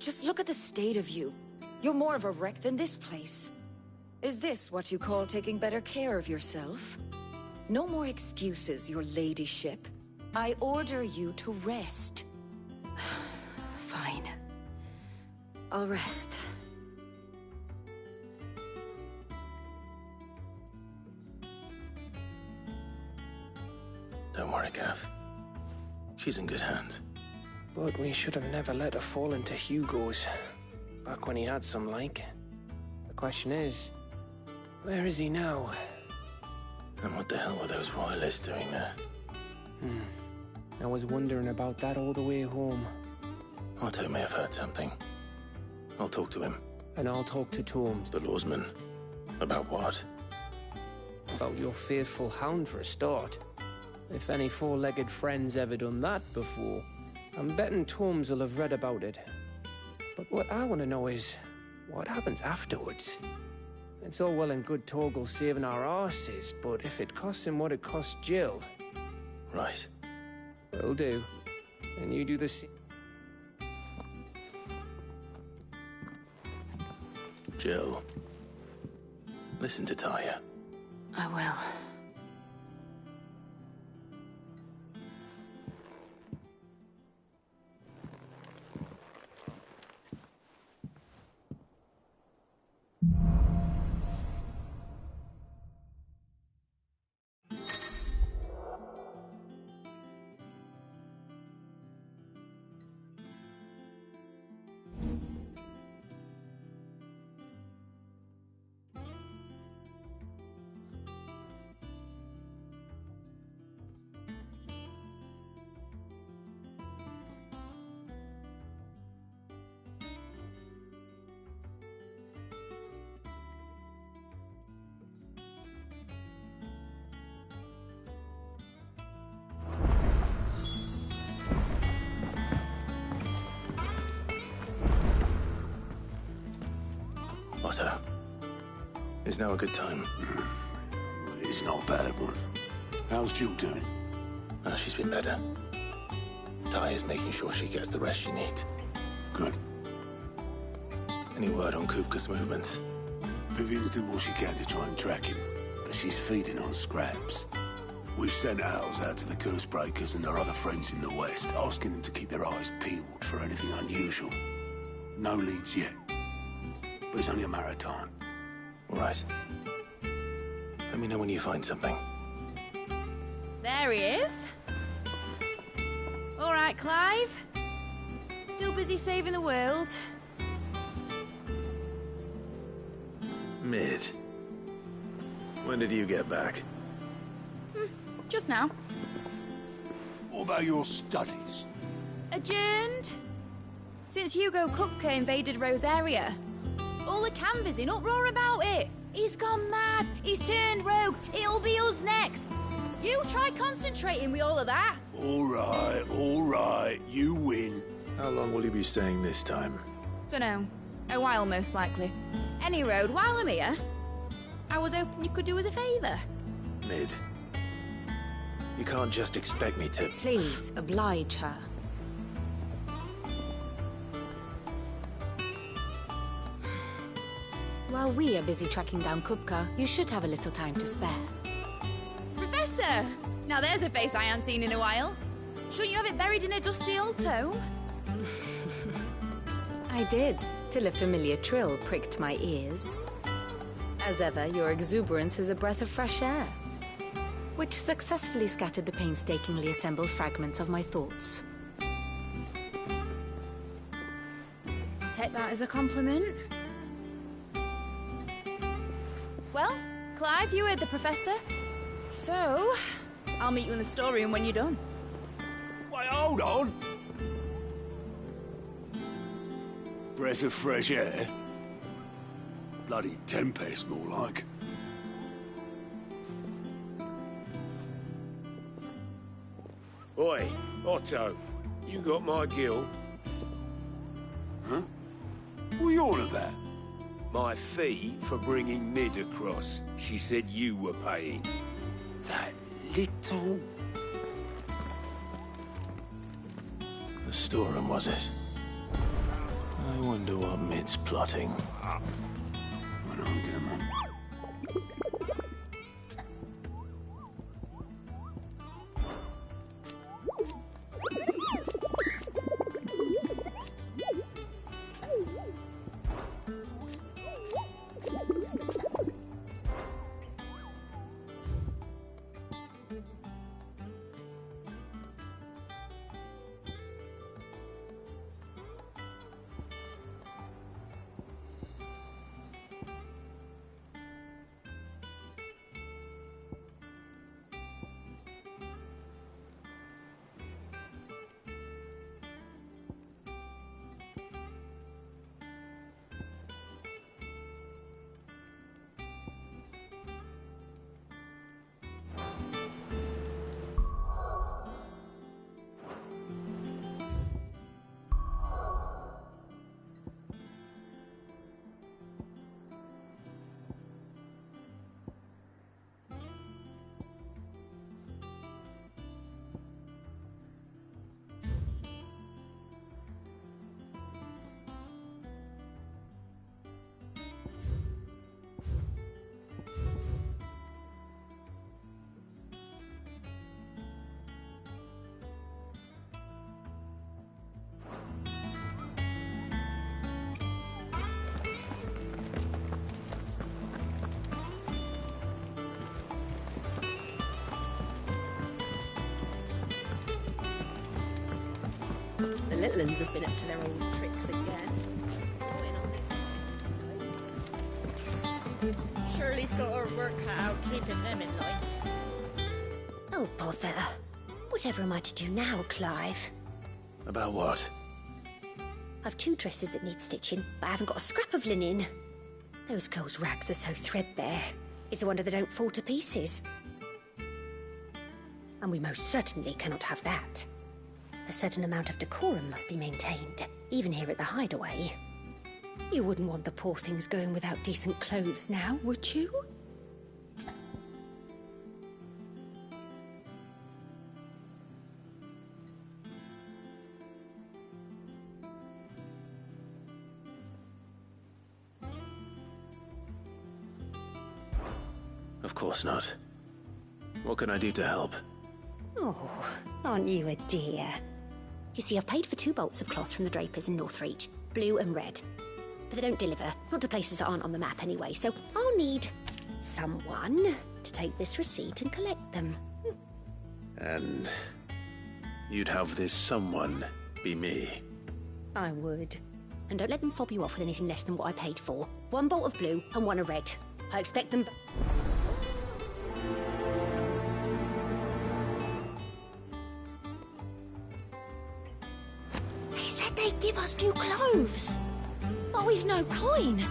Just look at the state of you. You're more of a wreck than this place. Is this what you call taking better care of yourself? No more excuses, your ladyship. I order you to rest. Fine. I'll rest. Don't worry, Gav. She's in good hands. But we should have never let her fall into Hugo's. Back when he had some like. The question is, where is he now? And what the hell were those royalists doing there? I was wondering about that all the way home. Otto may have heard something. I'll talk to him. And I'll talk to Tomes. The lawsman. About what? About your faithful hound for a start. If any four-legged friend's ever done that before, I'm betting Tomes will have read about it. But what I want to know is, what happens afterwards? It's all well and good Torgal saving our arses, but if it costs him what it cost Jill... Right. Will do. And you do the same. Jill. Listen to Taya. I will. Otto. Is now a good time? It's not a bad one. How's Jill doing? She's been better. Taya's making sure she gets the rest she needs. Good. Any word on Kupka's movements? Vivian's doing what she can to try and track him, but she's feeding on scraps. We've sent owls out to the Cursebreakers and their other friends in the west, asking them to keep their eyes peeled for anything unusual. No leads yet. But it's only a matter of time. All right. Let me know when you find something. There he is. All right, Clive. Still busy saving the world. Mid. When did you get back? Just now. What about your studies? Adjourned. Since Hugo Kupka invaded Rosaria. All the canvass in uproar about it. He's gone mad. He's turned rogue. It'll be us next. You try concentrating with all of that. All right. You win. How long will you be staying this time? Dunno. A while, most likely. Any road, while I'm here, I was hoping you could do us a favour. Mid. You can't just expect me to... Please, oblige her. While we are busy tracking down Kupka, you should have a little time to spare. Professor! Now there's a face I haven't seen in a while. Shouldn't you have it buried in a dusty old tome? I did, till a familiar trill pricked my ears. As ever, your exuberance is a breath of fresh air, which successfully scattered the painstakingly assembled fragments of my thoughts. I'll take that as a compliment. Well, Clive, you heard the Professor. So, I'll meet you in the storeroom when you're done. Wait, hold on. Breath of fresh air? Bloody tempest, more like. Oi, Otto, you got my gill? Huh? What are you on about? My fee for bringing Mid across. She said you were paying. That little... The storeroom, was it? I wonder what Mid's plotting. When I get him on. The little uns have been up to their old tricks again. Shirley's got her work cut out keeping them in line. Oh, bother. Whatever am I to do now, Clive? About what? I've 2 dresses that need stitching, but I haven't got a scrap of linen. Those girls' rags are so threadbare. It's a wonder they don't fall to pieces. And we most certainly cannot have that. A certain amount of decorum must be maintained, even here at the Hideaway. You wouldn't want the poor things going without decent clothes now, would you? Of course not. What can I do to help? Oh, aren't you a dear? You see, I've paid for 2 bolts of cloth from the drapers in Northreach, blue and red. But they don't deliver, not to places that aren't on the map anyway, so I'll need someone to take this receipt and collect them. And you'd have this someone be me? I would. And don't let them fob you off with anything less than what I paid for. 1 bolt of blue and 1 of red. I expect them... They said they'd give us new clothes. But we've no coin.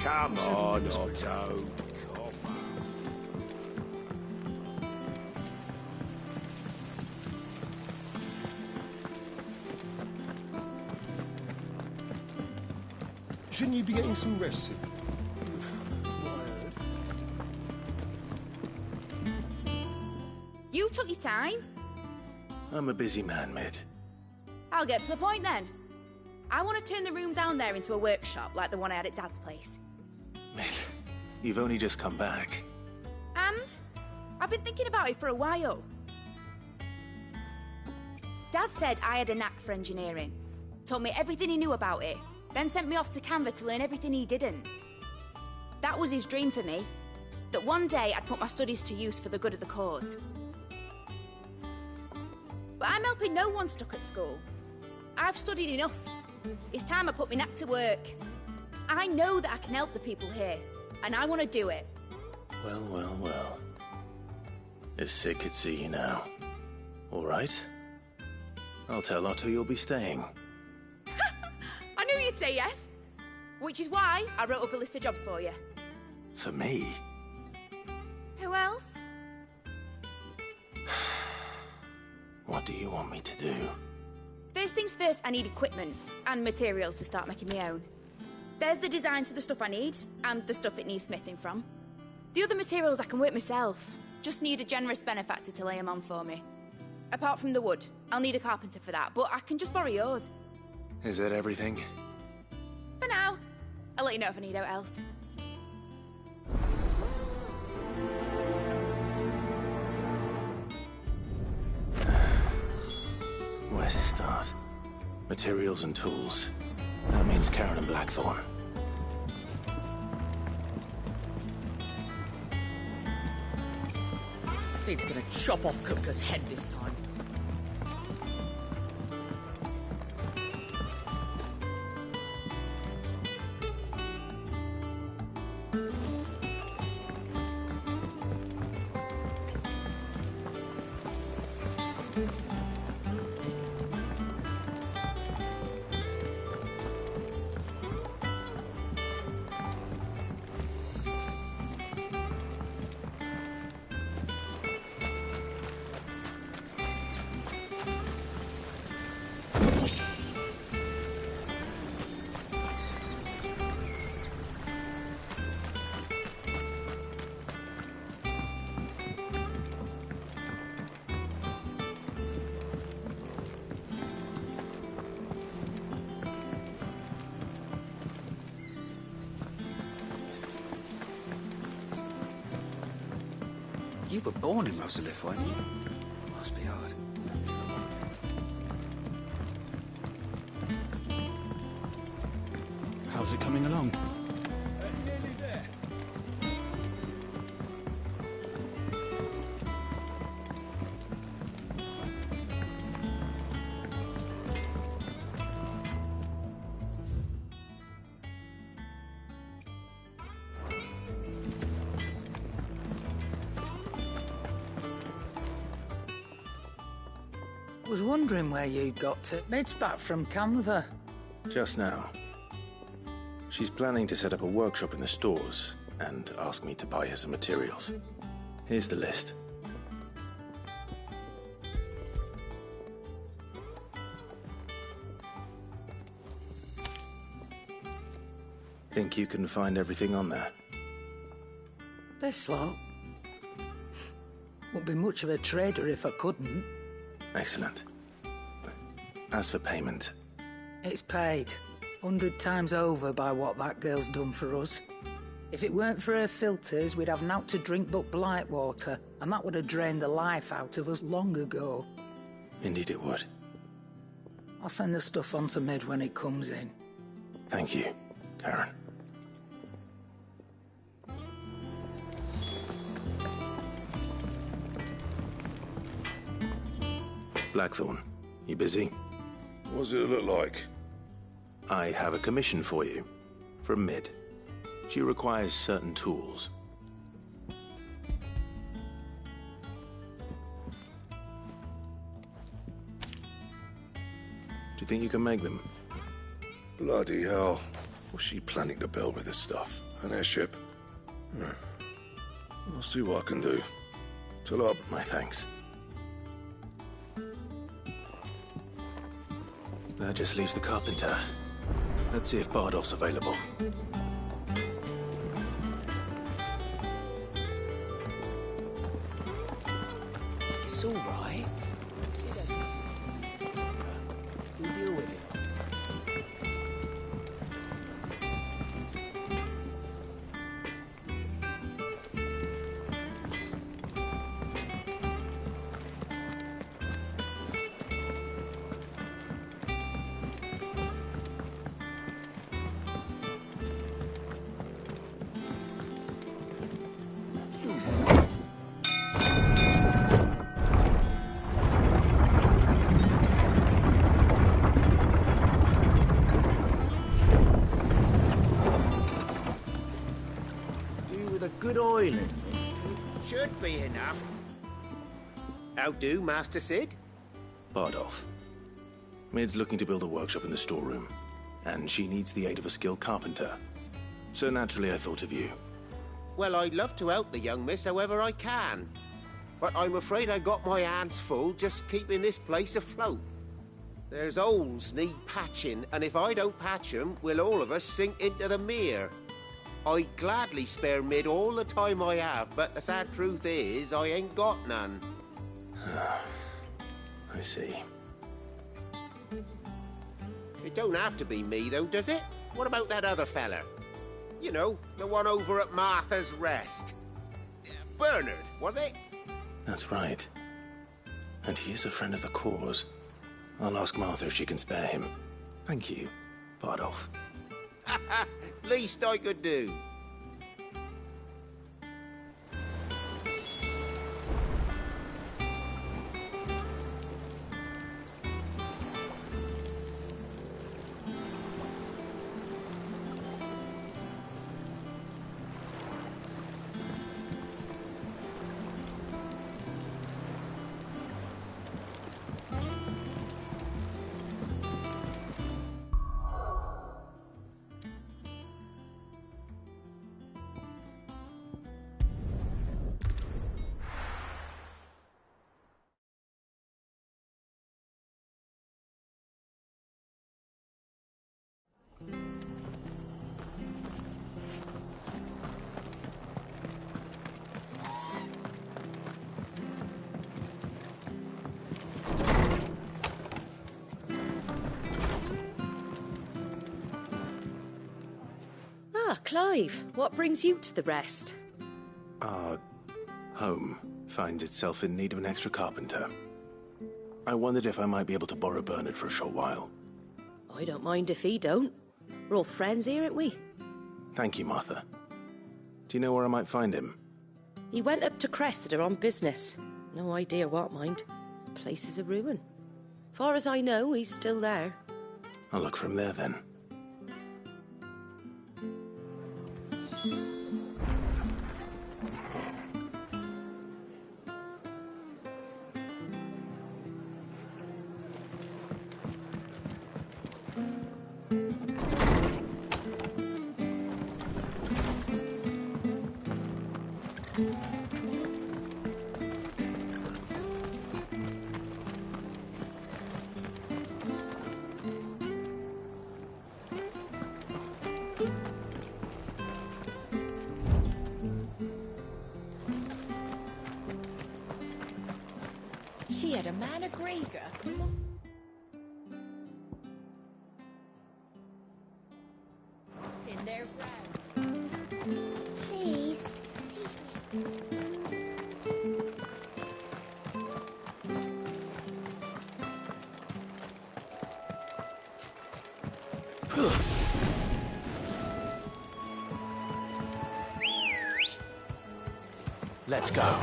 Come on, Otto. Cough up. Shouldn't you be getting some rest? You took your time. I'm a busy man, Mid. I'll get to the point then. I want to turn the room down there into a workshop like the one I had at Dad's place. Mid, you've only just come back. And I've been thinking about it for a while. Dad said I had a knack for engineering, told me everything he knew about it, then sent me off to Canva to learn everything he didn't. That was his dream for me, that one day I'd put my studies to use for the good of the cause. But I'm helping no one stuck at school. I've studied enough. It's time I put my knack to work. I know that I can help the people here, and I want to do it. Well, well, well. If Sid could see you now. All right. I'll tell Otto you'll be staying. I knew you'd say yes. Which is why I wrote up a list of jobs for you. For me? Who else? What do you want me to do? First things first, I need equipment and materials to start making my own. There's the designs for the stuff I need, and the stuff it needs smithing from. The other materials I can work myself. Just need a generous benefactor to lay them on for me. Apart from the wood, I'll need a carpenter for that, but I can just borrow yours. Is that everything? For now. I'll let you know if I need out else. Where to start? Materials and tools. That means Karen and Blackthorn. Sid's gonna chop off Kupka's head this time. You were born in Rosalith, weren't you? Must be hard. How's it coming along? Nearly there. I was wondering where you'd got to. Mid's back from Canva. Just now. She's planning to set up a workshop in the stores and ask me to buy her some materials. Here's the list. Think you can find everything on there? This lot. Wouldn't be much of a trader if I couldn't. Excellent. As for payment... It's paid. 100 times over by what that girl's done for us. If it weren't for her filters, we'd have naught to drink but blight water, and that would have drained the life out of us long ago. Indeed it would. I'll send the stuff on to Mid when it comes in. Thank you, Karen. Blackthorn, you busy? What does it look like? I have a commission for you. From Mid. She requires certain tools. Do you think you can make them? Bloody hell. What's she planning to build with this stuff? An airship? I'll see what I can do. Till up. My thanks. That just leaves the carpenter. Let's see if Bardolph's available. It's all right. Sid hasn't. We'll deal with it. Good oil in this. Should be enough. How do, Master Sid? Bardolph. Mid's looking to build a workshop in the storeroom, and she needs the aid of a skilled carpenter. So naturally I thought of you. Well, I'd love to help the young miss however I can. But I'm afraid I got my hands full just keeping this place afloat. There's holes need patching, and if I don't patch 'em, we'll all of us sink into the mere. I'd gladly spare Mid all the time I have, but the sad truth is, I ain't got none. I see. It don't have to be me, though, does it? What about that other fella? You know, the one over at Martha's Rest. Bernard, was it? That's right. And he is a friend of the cause. I'll ask Martha if she can spare him. Thank you, Bardolph. Least I could do. Ah, Clive, what brings you to the Rest? Our home finds itself in need of an extra carpenter. I wondered if I might be able to borrow Bernard for a short while. I don't mind if he don't. We're all friends here, aren't we? Thank you, Martha. Do you know where I might find him? He went up to Cressida on business. No idea what, mind. Place is a ruin. Far as I know, he's still there. I'll look for him there, then. She had a man of Gregor. In their ground. Please, teach me. Let's go.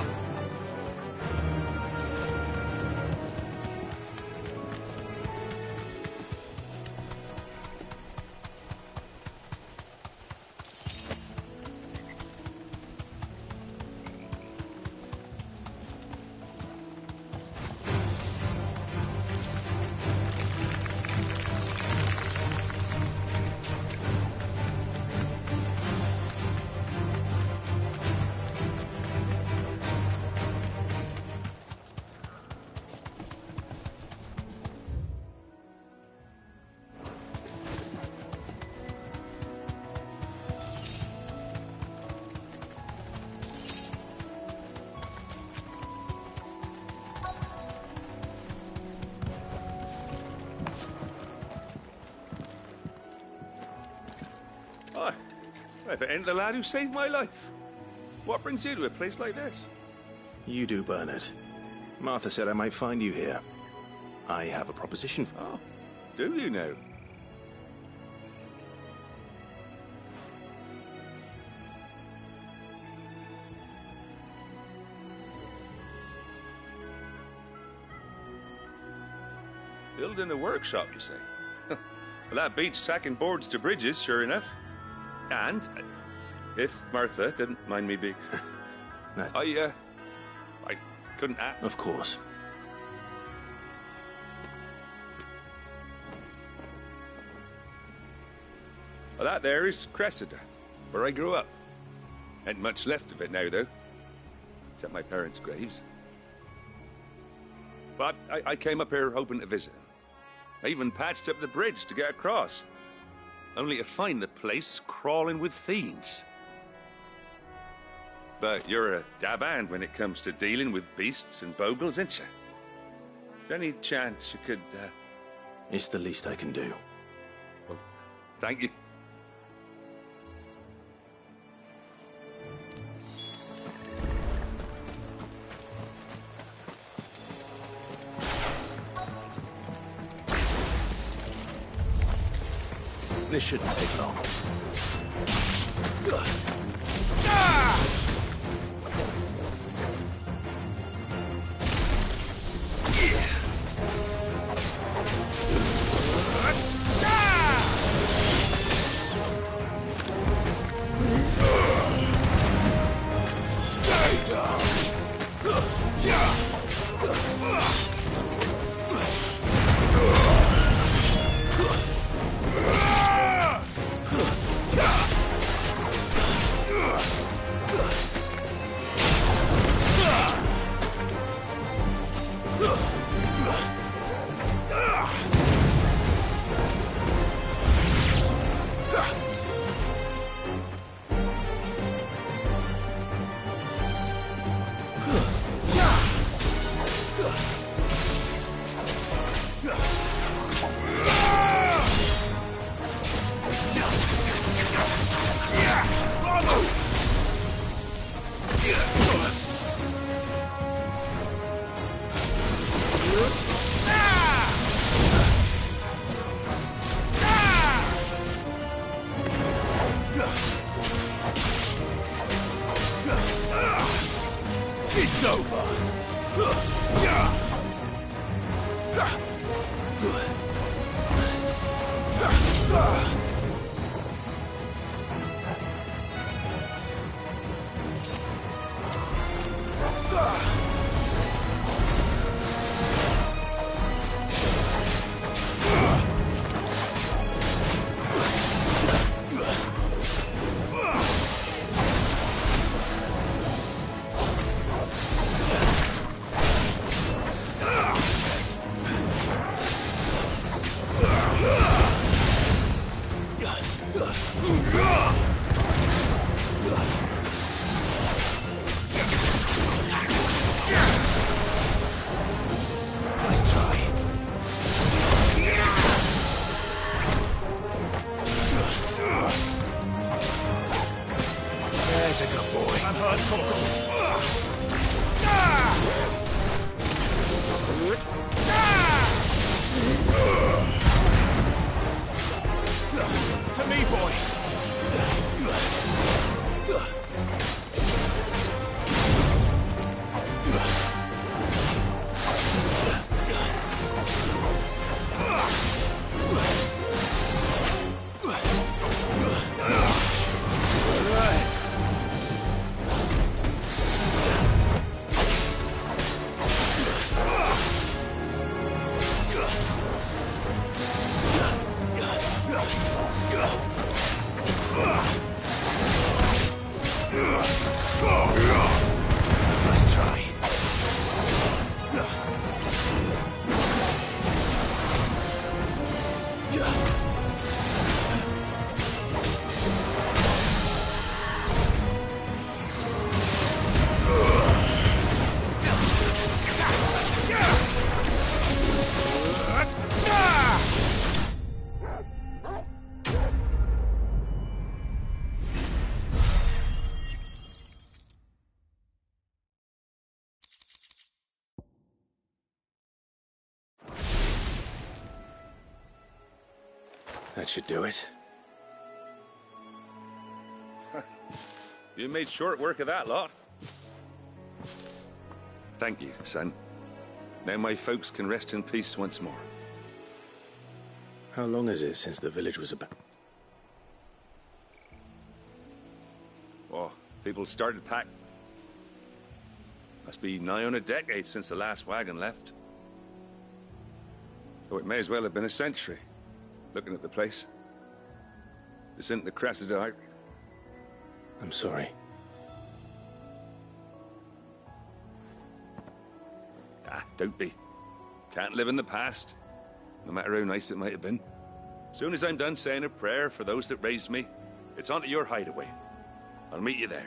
If it ain't the lad who saved my life. What brings you to a place like this? You do, Bernard. Martha said I might find you here. I have a proposition for you. Oh, do you now? Building a workshop, you say? Well, that beats tacking boards to bridges, sure enough. And, if Martha didn't mind me being... I couldn't act. Of course. Well, that there is Cressida, where I grew up. Ain't much left of it now, though. Except my parents' graves. But I came up here hoping to visit. I even patched up the bridge to get across. Only to find the place crawling with fiends. But you're a dab hand when it comes to dealing with beasts and bogles, ain't you? Any chance you could, It's the least I can do. Well, thank you. This shouldn't take long. It's over. That should do it. You made short work of that lot. Thank you, son. Now my folks can rest in peace once more. How long is it since the village was about? Oh, people started pack. Must be nigh on a decade since the last wagon left. So it may as well have been a century, looking at the place. This isn't the Cressida. I'm sorry. don't be. Can't live in the past, no matter how nice it might have been. Soon as I'm done saying a prayer for those that raised me, it's on to your hideaway. I'll meet you there.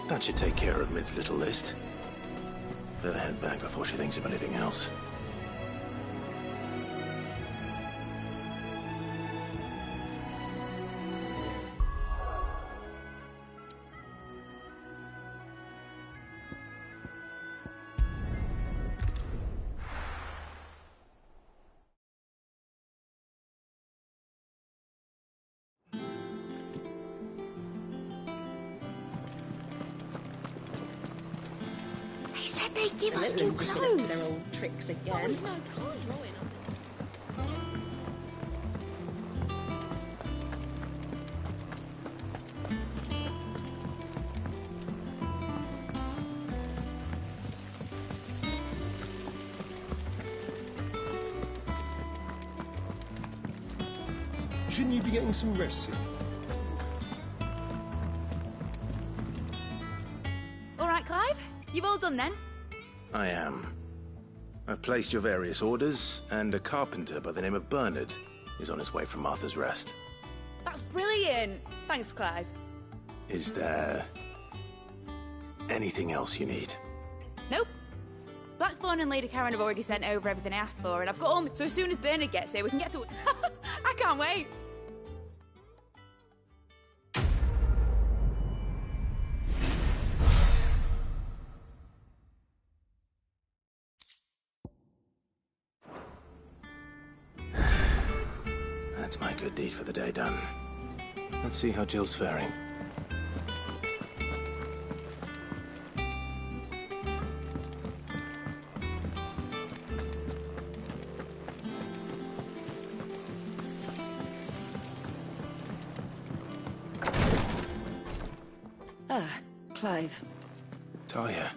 That should take care of Mid's little list. Better head back before she thinks of anything else. They give us new clothes. To their old tricks again. Oh, we've no clothes rolling on. Shouldn't you be getting some rest? All right, Clive. You've all done then? I am. I've placed your various orders, and a carpenter by the name of Bernard is on his way from Martha's Rest. That's brilliant. Thanks, Clive. Is there anything else you need? Nope. Blackthorn and Lady Karen have already sent over everything I asked for, and I've got all... So as soon as Bernard gets here, we can get to... I can't wait. That's my good deed for the day done. Let's see how Jill's faring. Ah, Clive. Talia.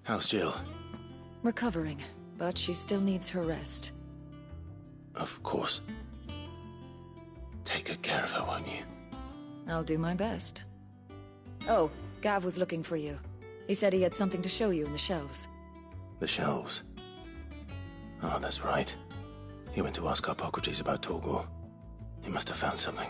How's Jill? Recovering, but she still needs her rest. Of course. Take good care of her, won't you? I'll do my best. Oh, Gav was looking for you. He said he had something to show you in the shelves. The shelves? Oh, that's right. He went to ask Harpocrates about Torgor. He must have found something.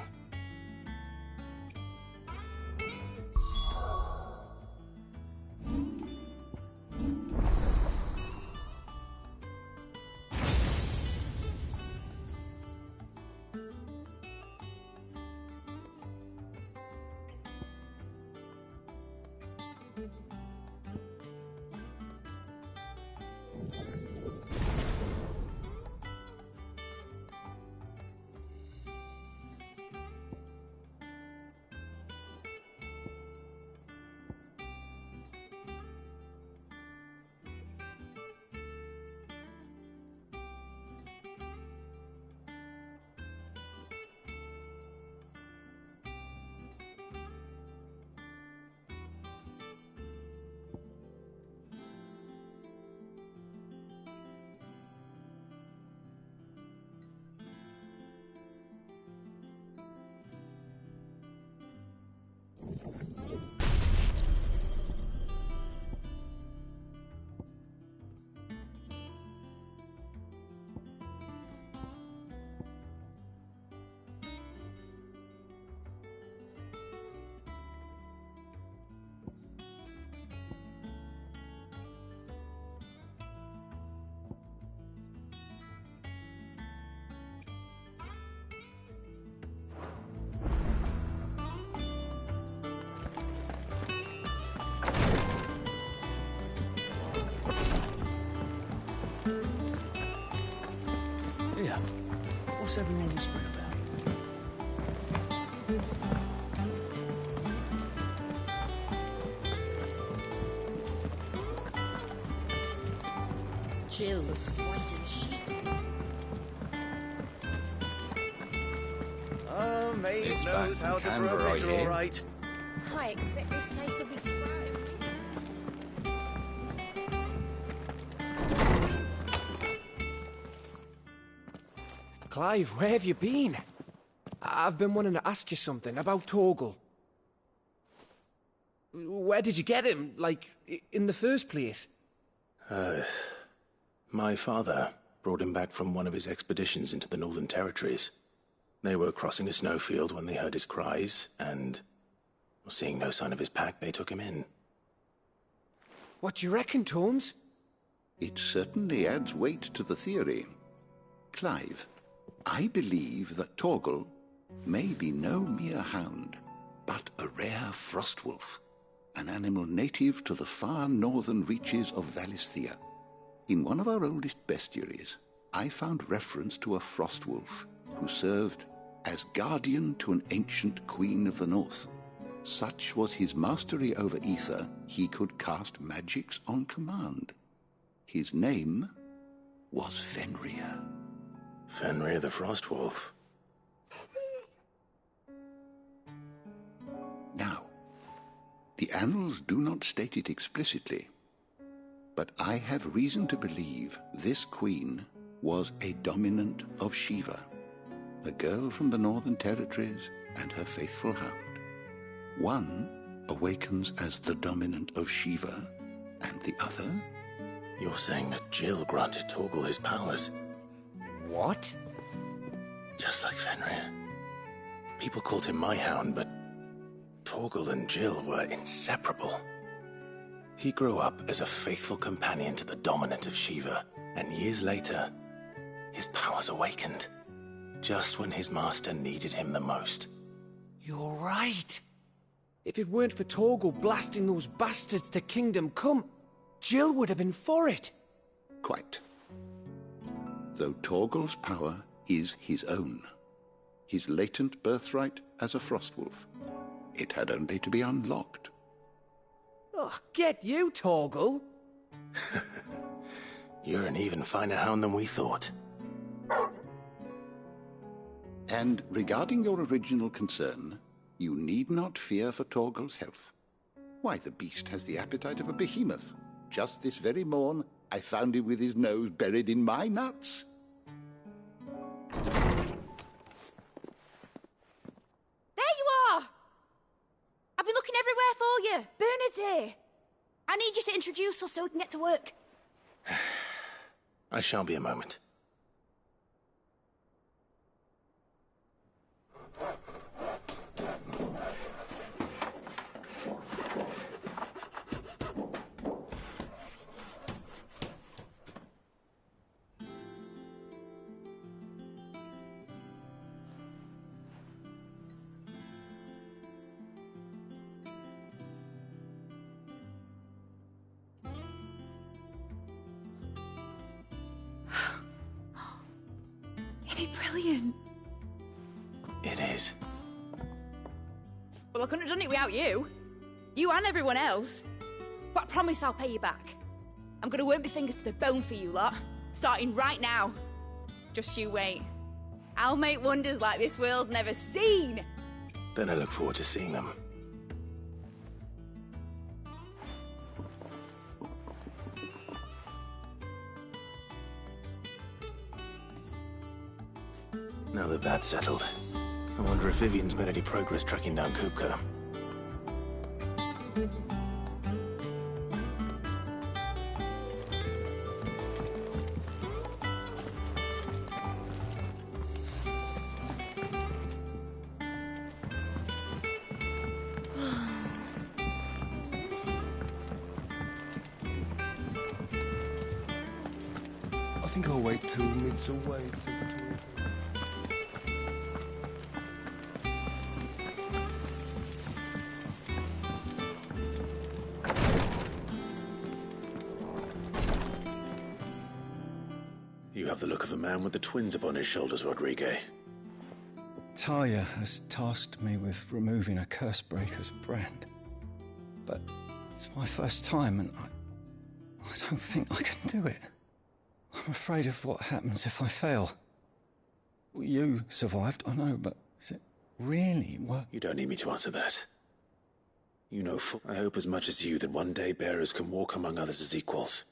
Yeah. What's everyone whispering about? Jill looked white as a sheet. Oh, Maeve It's knows back how from to grow Canberra, butter, I hear. all right. I expect this place will be sprouting. Clive, where have you been? I've been wanting to ask you something about Torgal. Where did you get him, like, in the first place? My father brought him back from one of his expeditions into the Northern Territories. They were crossing a snowfield when they heard his cries, and, seeing no sign of his pack, they took him in. What do you reckon, Torms? It certainly adds weight to the theory. Clive, I believe that Torgal may be no mere hound, but a rare frostwolf, an animal native to the far northern reaches of Valisthea. In one of our oldest bestiaries, I found reference to a frostwolf who served as guardian to an ancient queen of the north. Such was his mastery over ether, he could cast magics on command. His name was Fenrir. Fenrir the Frostwolf. Now, the annals do not state it explicitly, but I have reason to believe this queen was a dominant of Shiva, a girl from the Northern Territories and her faithful hound. One awakens as the dominant of Shiva, and the other... You're saying that Jill granted Torgal his powers? What? Just like Fenrir. People called him my hound, but Torgal and Jill were inseparable. He grew up as a faithful companion to the dominant of Shiva, and years later, his powers awakened, just when his master needed him the most. You're right. If it weren't for Torgal blasting those bastards to Kingdom Come, Jill would have been for it. Quite. Though Torgal's power is his own, his latent birthright as a Frostwolf, it had only to be unlocked. Oh, get you, Torgal! You're an even finer hound than we thought. And regarding your original concern, you need not fear for Torgal's health. Why, the beast has the appetite of a behemoth. Just this very morn, I found him with his nose buried in my nuts. There you are! I've been looking everywhere for you. Bernard's here. I need you to introduce us so we can get to work. I shall be a moment. Brilliant. It is. Well, I couldn't have done it without you. You and everyone else. But I promise I'll pay you back. I'm gonna work my fingers to the bone for you lot, starting right now. Just you wait. I'll make wonders like this world's never seen. Then I look forward to seeing them. Now that that's settled, I wonder if Vivian's made any progress tracking down Kupka. I think I'll wait till mid's away to take a tour of it. You have the look of a man with the twins upon his shoulders, Rodrigue. Talia has tasked me with removing a Cursebreaker's brand. But it's my first time and I don't think I can do it. I'm afraid of what happens if I fail. You survived, I know, but is it really worth... You don't need me to answer that. You know, I hope as much as you that one day bearers can walk among others as equals.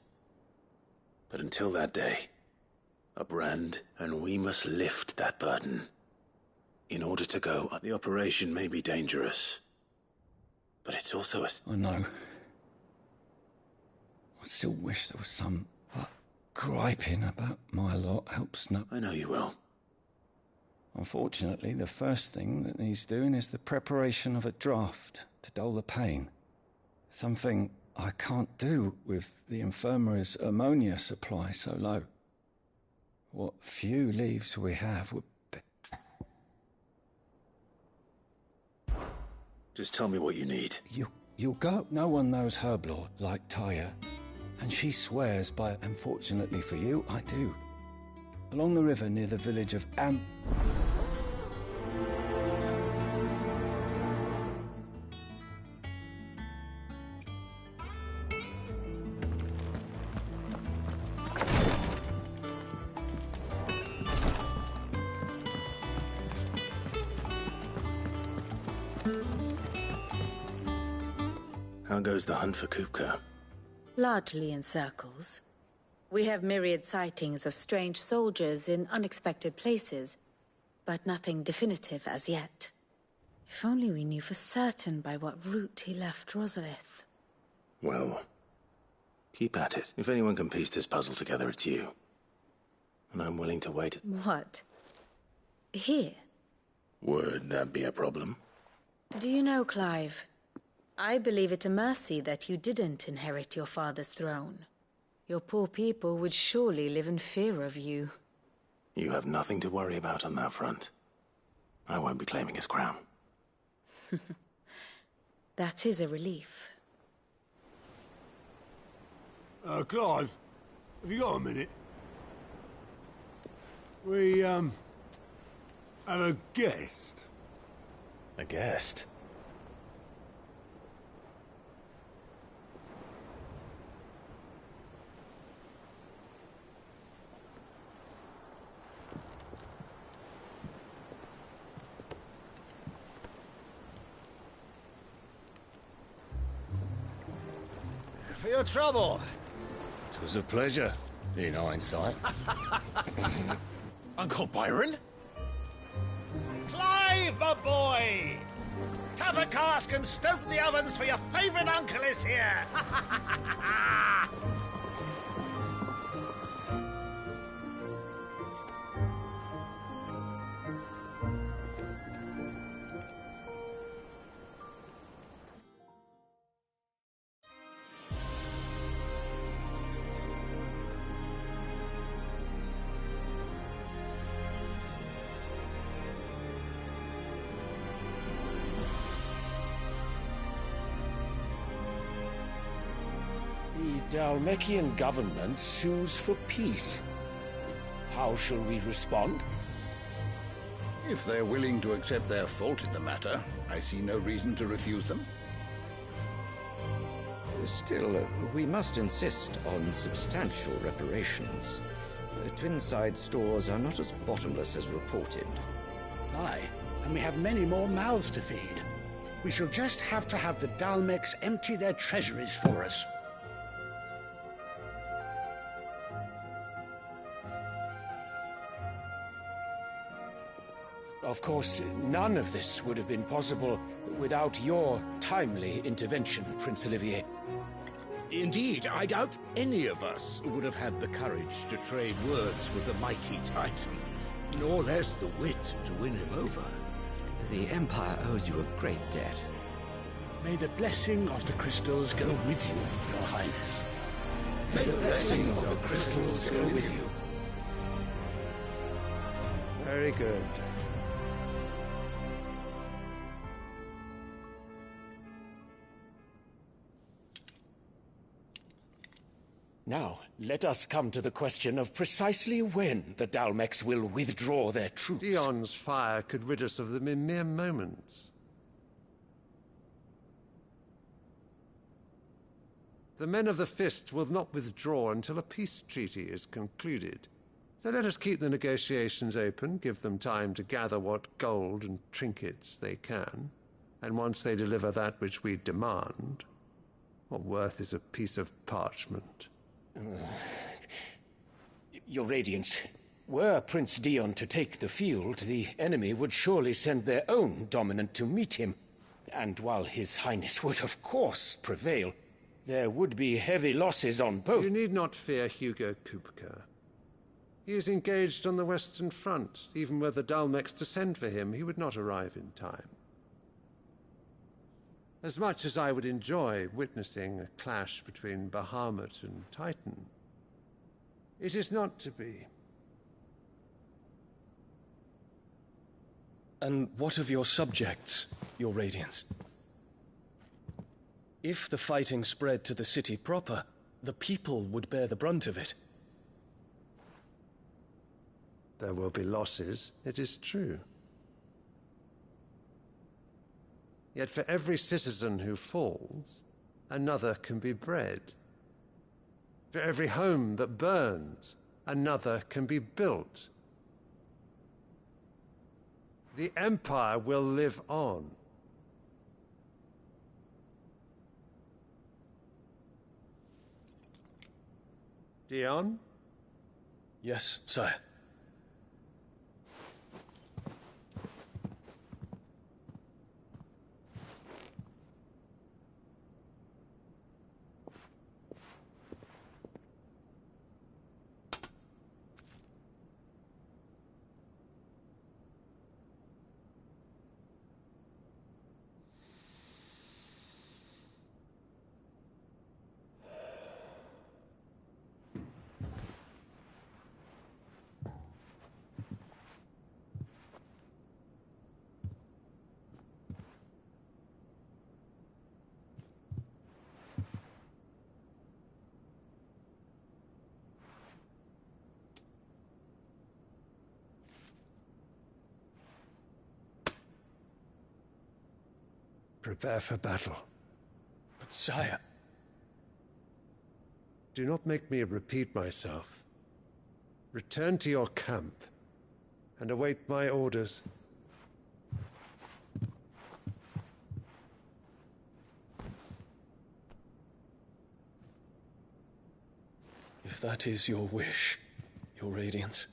But until that day, a brand, and we must lift that burden. In order to go, the operation may be dangerous. But it's also a... I know. I still wish there was some... But griping about my lot helps no... I know you will. Unfortunately, the first thing that needs doing is the preparation of a draft to dull the pain. Something I can't do with the infirmary's ammonia supply so low. What few leaves we have would be... Just tell me what you need. You'll go. No one knows Herblore like Taya. And she swears by, unfortunately for you, I do. Along the river near the village of How goes the hunt for Kupka? Largely in circles. We have myriad sightings of strange soldiers in unexpected places, but nothing definitive as yet. If only we knew for certain by what route he left Rosalith. Well, keep at it. If anyone can piece this puzzle together, it's you. And I'm willing to wait. What? Here? Would that be a problem? Do you know, Clive? I believe it a mercy that you didn't inherit your father's throne. Your poor people would surely live in fear of you. You have nothing to worry about on that front. I won't be claiming his crown. That is a relief. Clive, have you got a minute? We, have a guest. A guest? For your trouble. It was a pleasure, in hindsight. Uncle Byron? Clive, my boy! Tap a cask and stoke the ovens, for your favourite uncle is here! The Dhalmekian government sues for peace. How shall we respond? If they're willing to accept their fault in the matter, I see no reason to refuse them. Still, we must insist on substantial reparations. Twinside stores are not as bottomless as reported. Aye, and we have many more mouths to feed. We shall just have to have the Dhalmex empty their treasuries for us. Of course, none of this would have been possible without your timely intervention, Prince Olivier. Indeed, I doubt any of us would have had the courage to trade words with the mighty Titan, nor less the wit to win him over. The Empire owes you a great debt. May the blessing of the crystals go with you, Your Highness. May the blessing of the crystals go with you. Very good. Now, let us come to the question of precisely when the Dhalmex will withdraw their troops. Dion's fire could rid us of them in mere moments. The men of the Fist will not withdraw until a peace treaty is concluded. So let us keep the negotiations open, give them time to gather what gold and trinkets they can, and once they deliver that which we demand, what worth is a piece of parchment? Your Radiance, Were Prince Dion to take the field, the enemy would surely send their own dominant to meet him. And while His Highness would of course prevail, there would be heavy losses on both. You need not fear Hugo Kupka. He is engaged on the Western Front. Even were the Dalmex to send for him, he would not arrive in time. As much as I would enjoy witnessing a clash between Bahamut and Titan, it is not to be. And what of your subjects, Your Radiance? If the fighting spread to the city proper, the people would bear the brunt of it. There will be losses, it is true. Yet for every citizen who falls, another can be bred. For every home that burns, another can be built. The Empire will live on. Dion? Yes, sire. Prepare for battle. But sire... Do not make me repeat myself. Return to your camp and await my orders. If that is your wish, Your Radiance,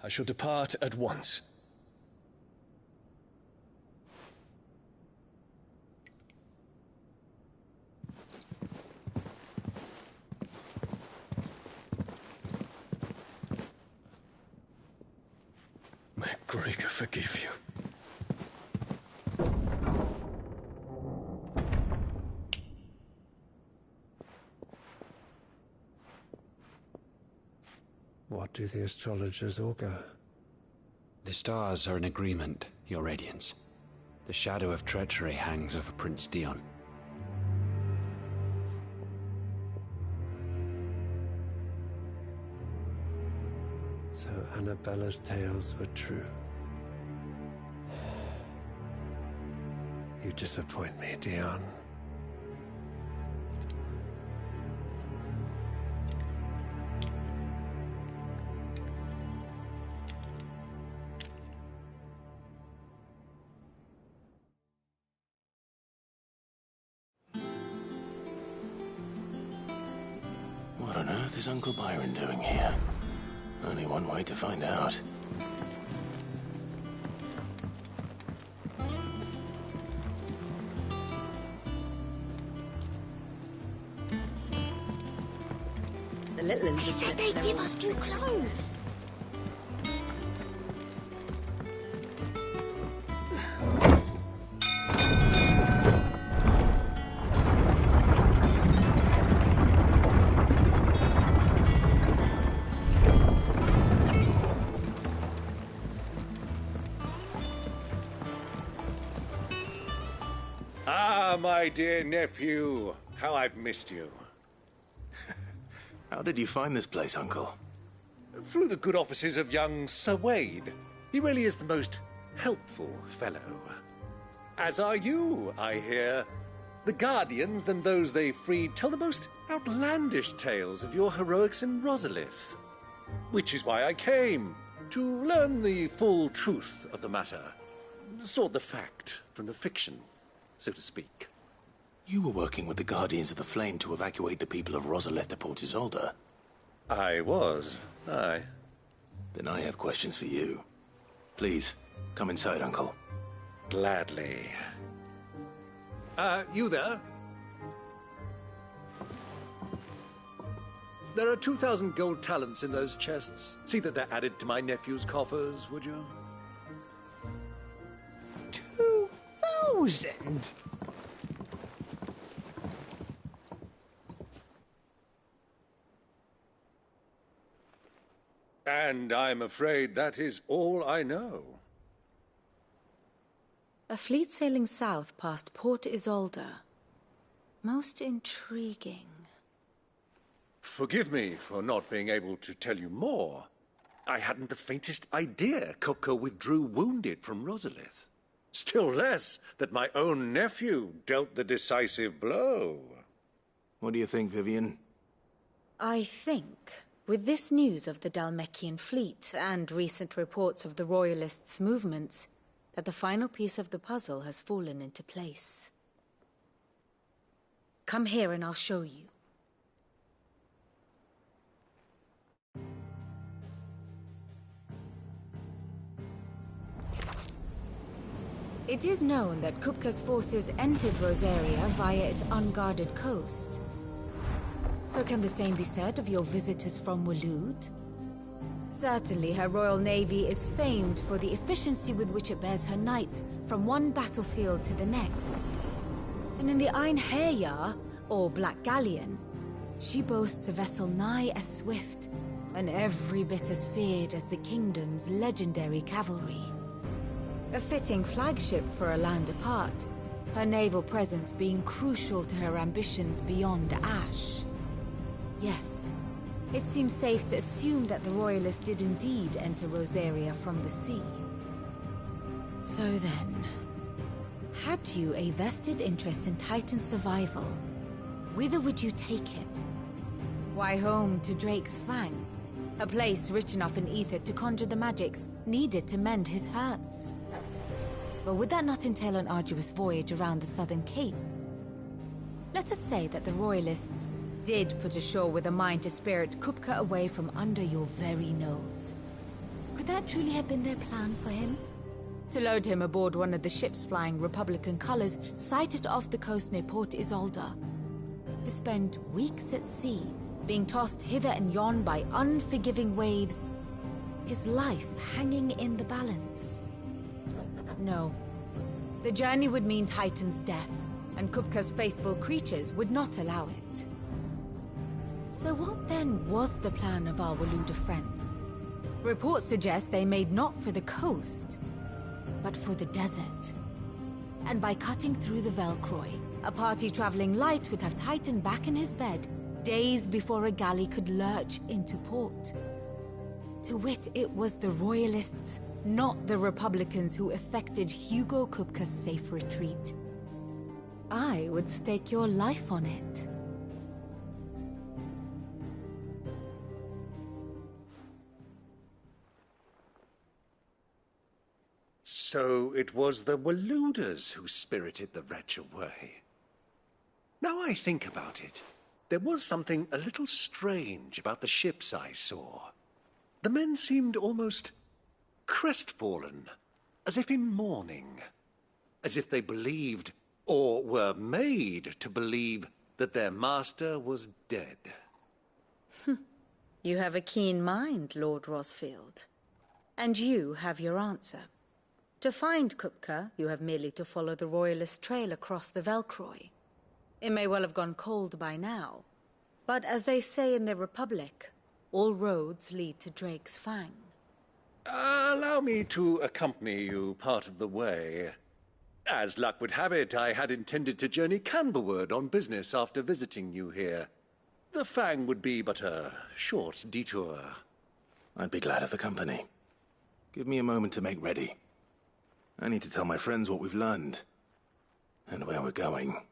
I shall depart at once. May Gregor forgive you. What do the astrologers augur? The stars are in agreement, Your Radiance. The shadow of treachery hangs over Prince Dion. So Annabella's tales were true. You disappoint me, Dion. What on earth is Uncle Byron doing here? Only one way to find out. The little ones They said they'd give us new clothes. Ah, my dear nephew, how I've missed you. How did you find this place, Uncle? Through the good offices of young Sir Wade. He really is the most helpful fellow. As are you, I hear. The Guardians and those they freed tell the most outlandish tales of your heroics in Rosalith. Which is why I came, to learn the full truth of the matter. Sort the fact from the fiction, so to speak. You were working with the Guardians of the Flame to evacuate the people of Rosalith to Port Isolde. I was, aye. Then I have questions for you. Please, come inside, Uncle. Gladly. You there? There are 2,000 gold talents in those chests. See that they're added to my nephew's coffers, would you? 2,000? And I'm afraid that is all I know. A fleet sailing south past Port Isolde. Most intriguing. Forgive me for not being able to tell you more. I hadn't the faintest idea Kupka withdrew wounded from Rosalith. Still less that my own nephew dealt the decisive blow. What do you think, Vivian? I think, with this news of the Dhalmekian fleet and recent reports of the Royalists' movements, that the final piece of the puzzle has fallen into place. Come here and I'll show you. It is known that Kupka's forces entered Rosaria via its unguarded coast. So can the same be said of your visitors from Waloed? Certainly, her royal navy is famed for the efficiency with which it bears her knights from one battlefield to the next. And in the Einherjar, or Black Galleon, she boasts a vessel nigh as swift and every bit as feared as the kingdom's legendary cavalry. A fitting flagship for a land apart, her naval presence being crucial to her ambitions beyond Ash. Yes. It seems safe to assume that the Royalists did indeed enter Rosaria from the sea. So then, had you a vested interest in Titan's survival, whither would you take him? Why, home to Drake's Fang, a place rich enough in ether to conjure the magics needed to mend his hurts. But would that not entail an arduous voyage around the southern cape? Let us say that the Royalists did put ashore with a mind to spirit Kupka away from under your very nose. Could that truly have been their plan for him? To load him aboard one of the ships flying Republican colors sighted off the coast near Port Isolde. To spend weeks at sea, being tossed hither and yon by unforgiving waves, his life hanging in the balance. No. The journey would mean Titan's death, and Kupka's faithful creatures would not allow it. So what then was the plan of our Waloed friends? Reports suggest they made not for the coast, but for the desert. And by cutting through the Velcroy, a party traveling light would have Titan back in his bed days before a galley could lurch into port. To wit, it was the Royalists, not the Republicans, who effected Hugo Kupka's safe retreat. I would stake your life on it. So it was the Waloeders who spirited the wretch away. Now I think about it, there was something a little strange about the ships I saw. The men seemed almost crestfallen, as if in mourning, as if they believed, or were made to believe, that their master was dead. You have a keen mind, Lord Rosfield. And you have your answer. To find Kupka, you have merely to follow the Royalist trail across the Velcroy. It may well have gone cold by now, but as they say in the Republic, all roads lead to Drake's Fang. Allow me to accompany you part of the way. As luck would have it, I had intended to journey Canverward on business after visiting you here. The Fang would be but a short detour. I'd be glad of the company. Give me a moment to make ready. I need to tell my friends what we've learned, and where we're going.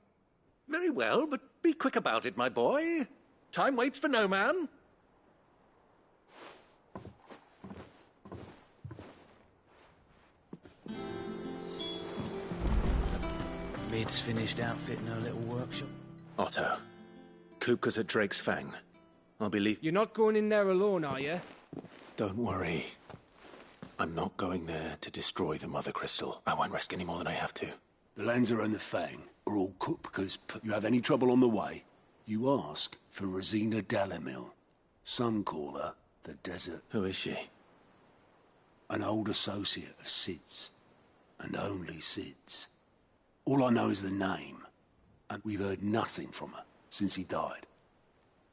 Very well, but be quick about it, my boy. Time waits for no man. Mid's finished outfitting her little workshop. Otto, Kupka's at Drake's Fang. I'll be You're not going in there alone, are you? Don't worry. I'm not going there to destroy the Mother Crystal. I won't risk any more than I have to. The Lanza and the Fang are all cooked because you have any trouble on the way, you ask for Rosina Dalimil. Some call her the Desert. Who is she? An old associate of Sid's. And only Sid's. All I know is the name, and we've heard nothing from her since he died.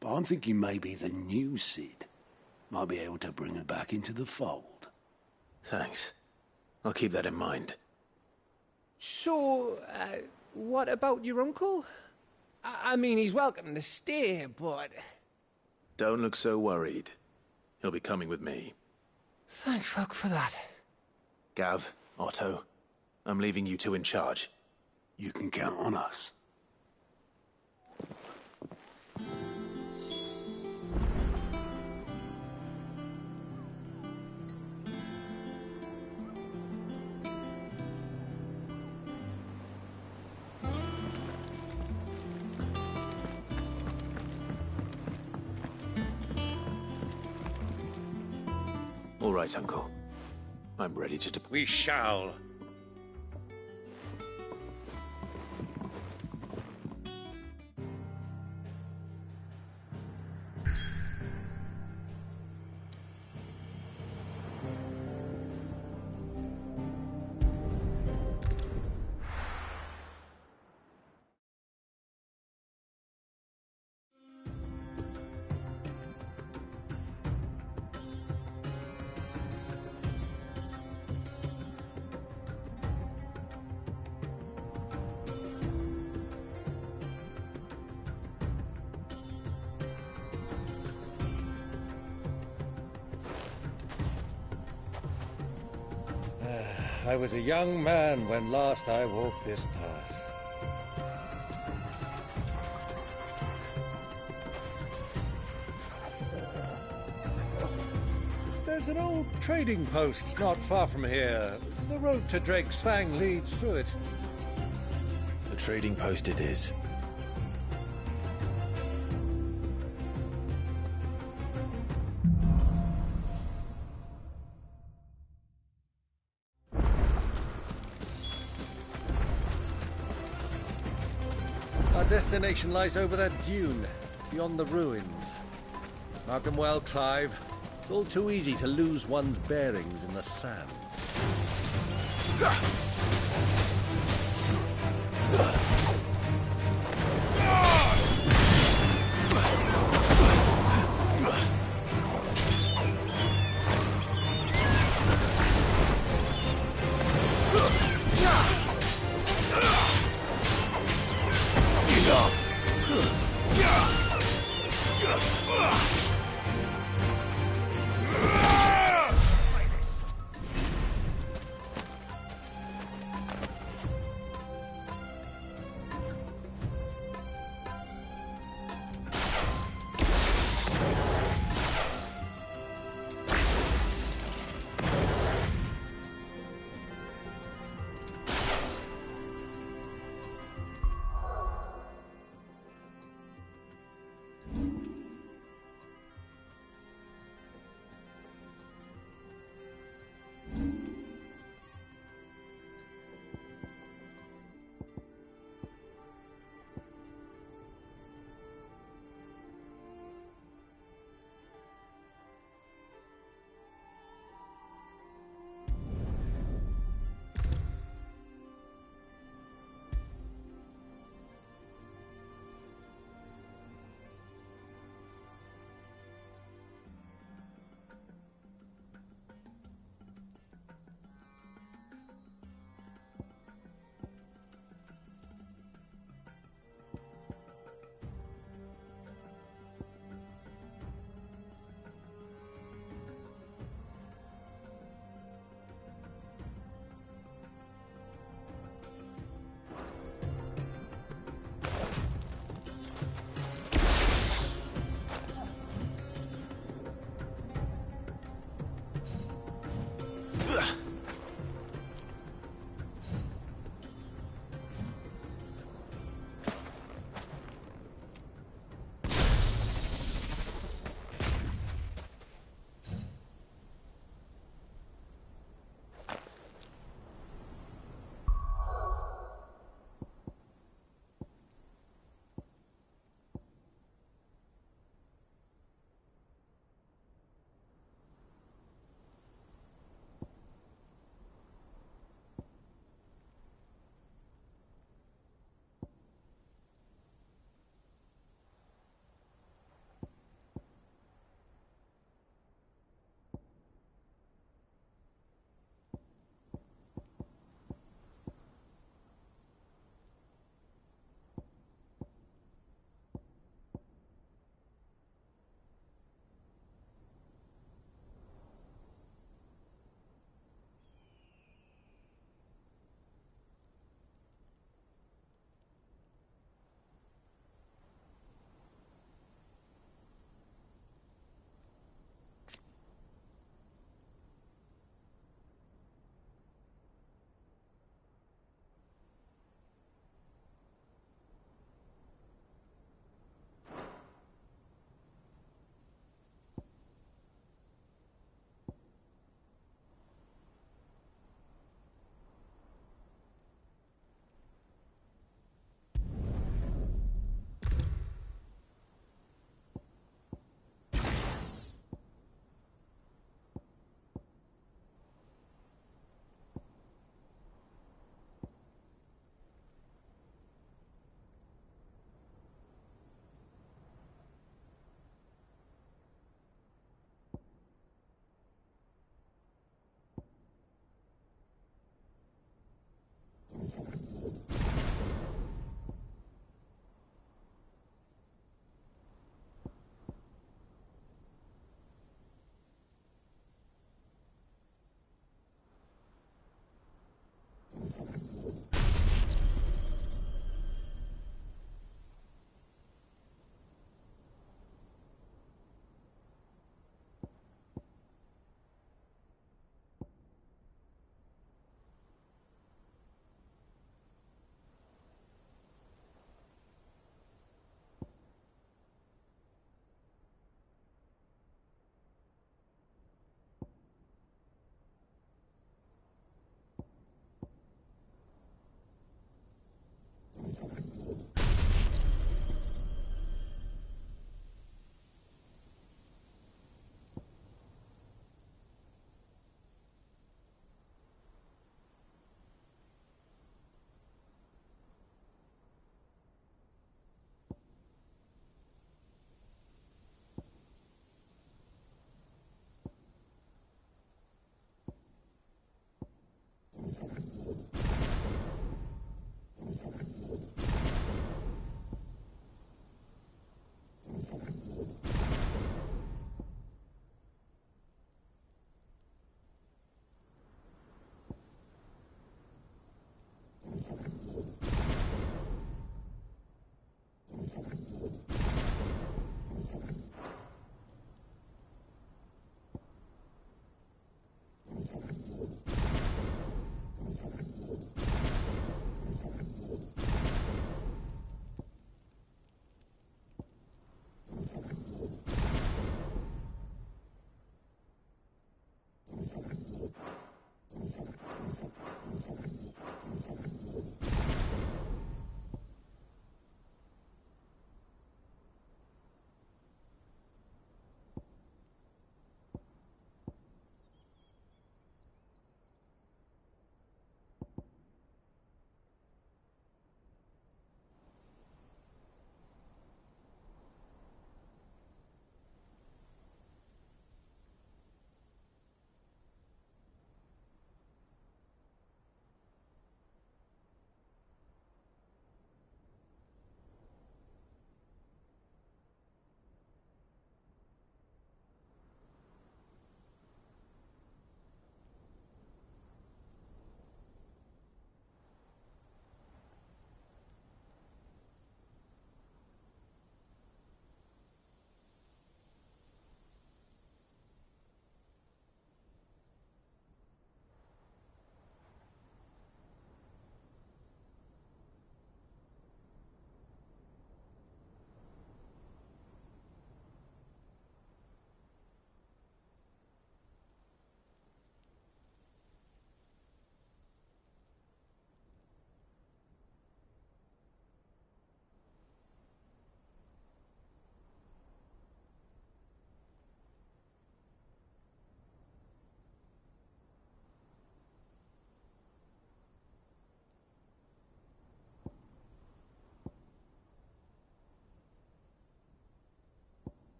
But I'm thinking maybe the new Sid might be able to bring her back into the fold. Thanks. I'll keep that in mind. So, what about your uncle? I mean, he's welcome to stay, but... Don't look so worried. He'll be coming with me. Thank fuck for that. Gav, Otto, I'm leaving you two in charge. You can count on us. All right, Uncle. I'm ready to We shall. I was a young man when last I walked this path. There's an old trading post not far from here. The road to Drake's Fang leads through it. The trading post it is. Our destination lies over that dune, beyond the ruins. Mark them well, Clive. It's all too easy to lose one's bearings in the sands.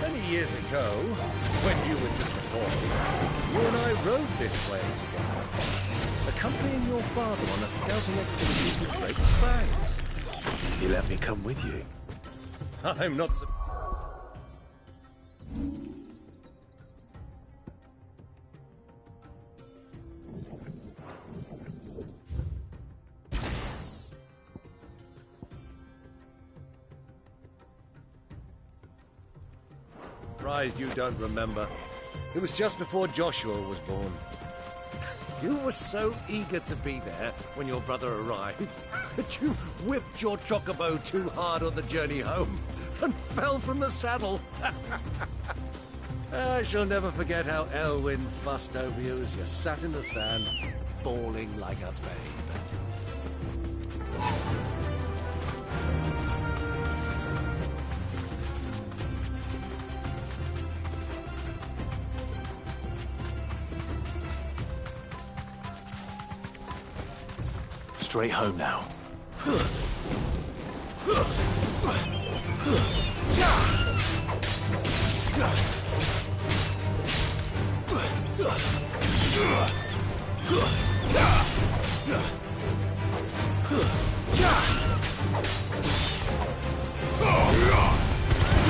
Many years ago, when you were just a boy, you and I rode this way together, accompanying your father on a scouting expedition to Drake's Fang. He let me come with you. I'm not so... Surprised you don't remember. It was just before Joshua was born. You were so eager to be there when your brother arrived that you whipped your chocobo too hard on the journey home and fell from the saddle. I shall never forget how Elwyn fussed over you as you sat in the sand, bawling like a babe. Straight home now.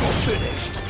You're finished.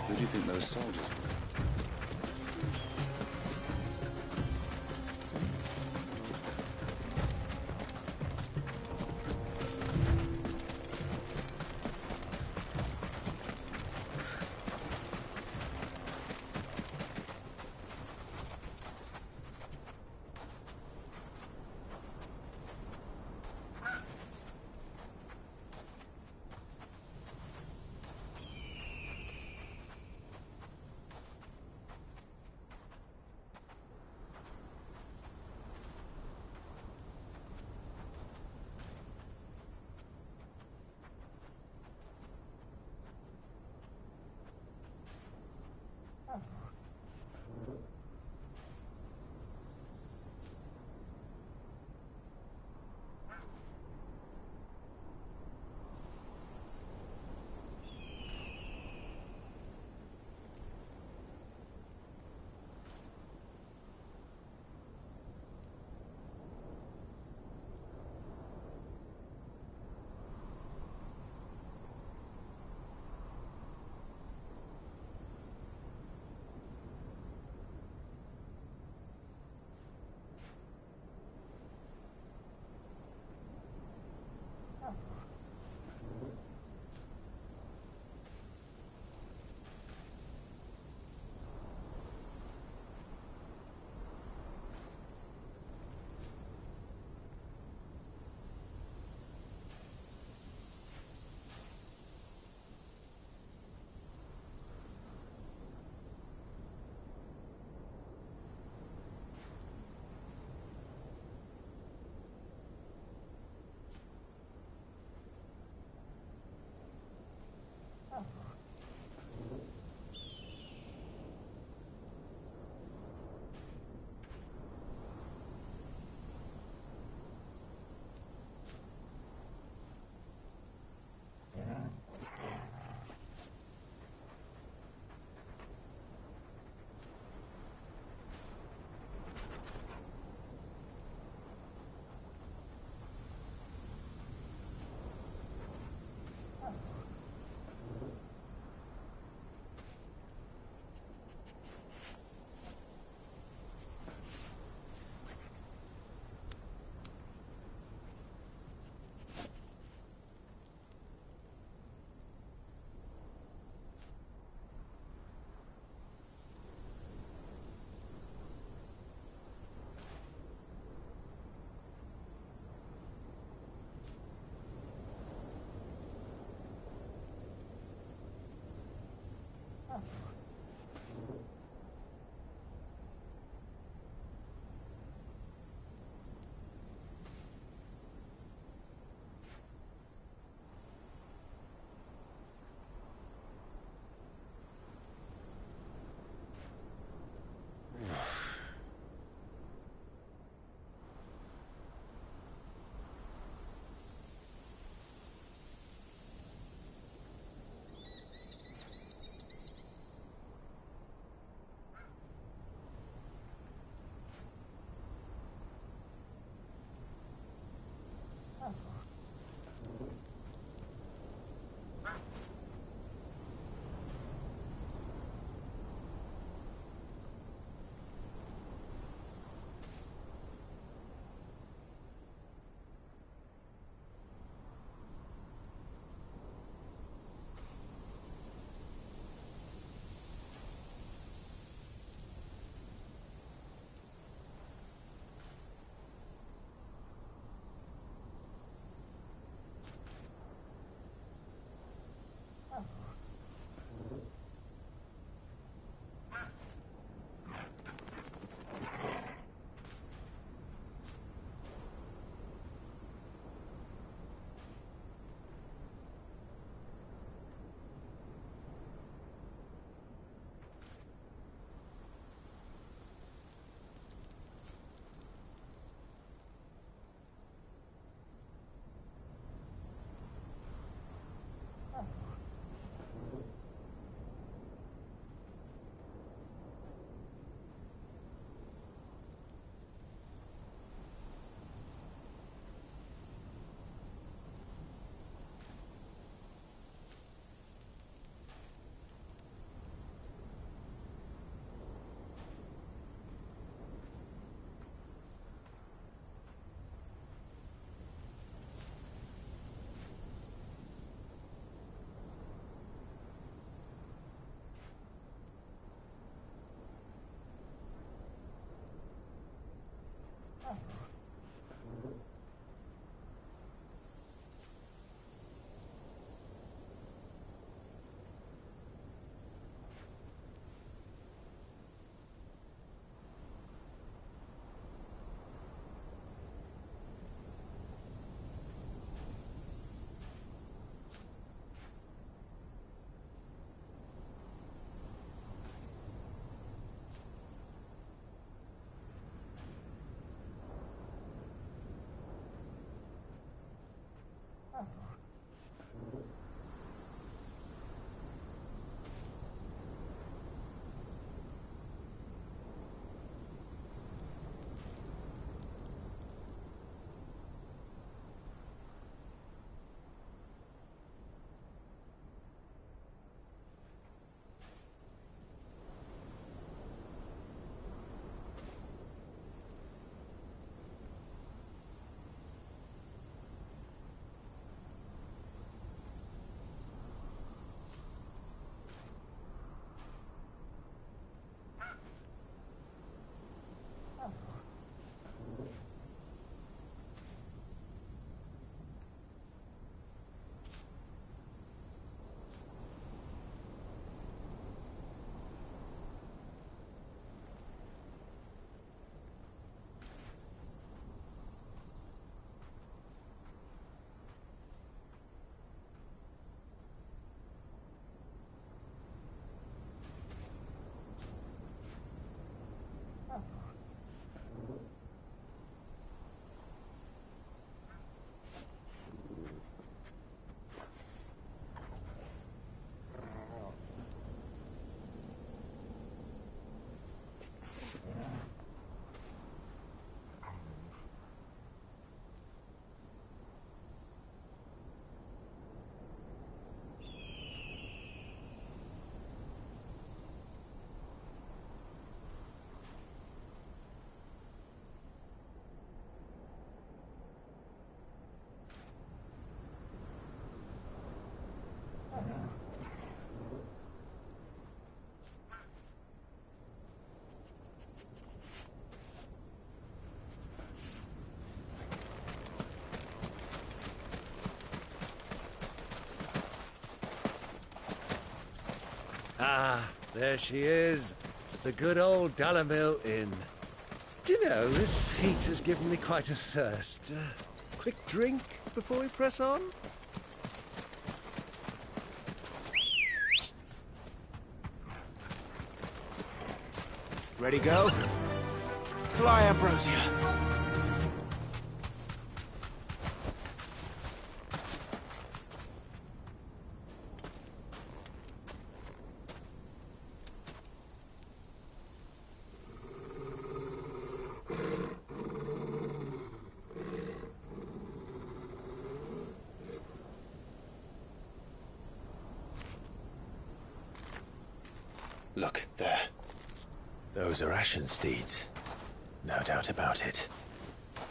Who do you think those soldiers were? Ah, there she is. The good old Dalamil Inn. Do you know, this heat has given me quite a thirst. Quick drink before we press on? Ready, go? Fly, Ambrosia. Look, there. Those are Ashen steeds. No doubt about it.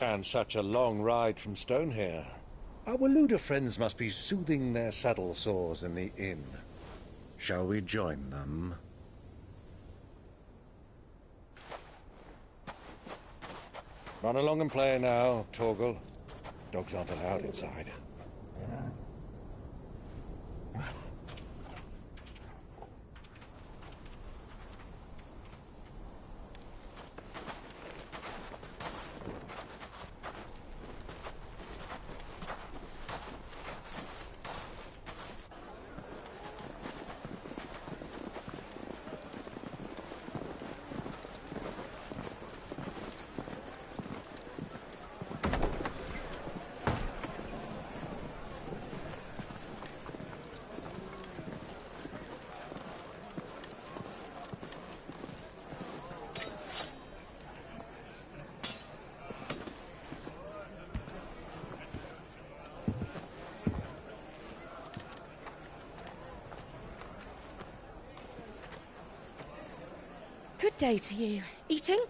And such a long ride from Stonehair. Our Waluda friends must be soothing their saddle sores in the inn. Shall we join them? Run along and play now, Torgal. Dogs aren't allowed inside. Good day to you. Eating?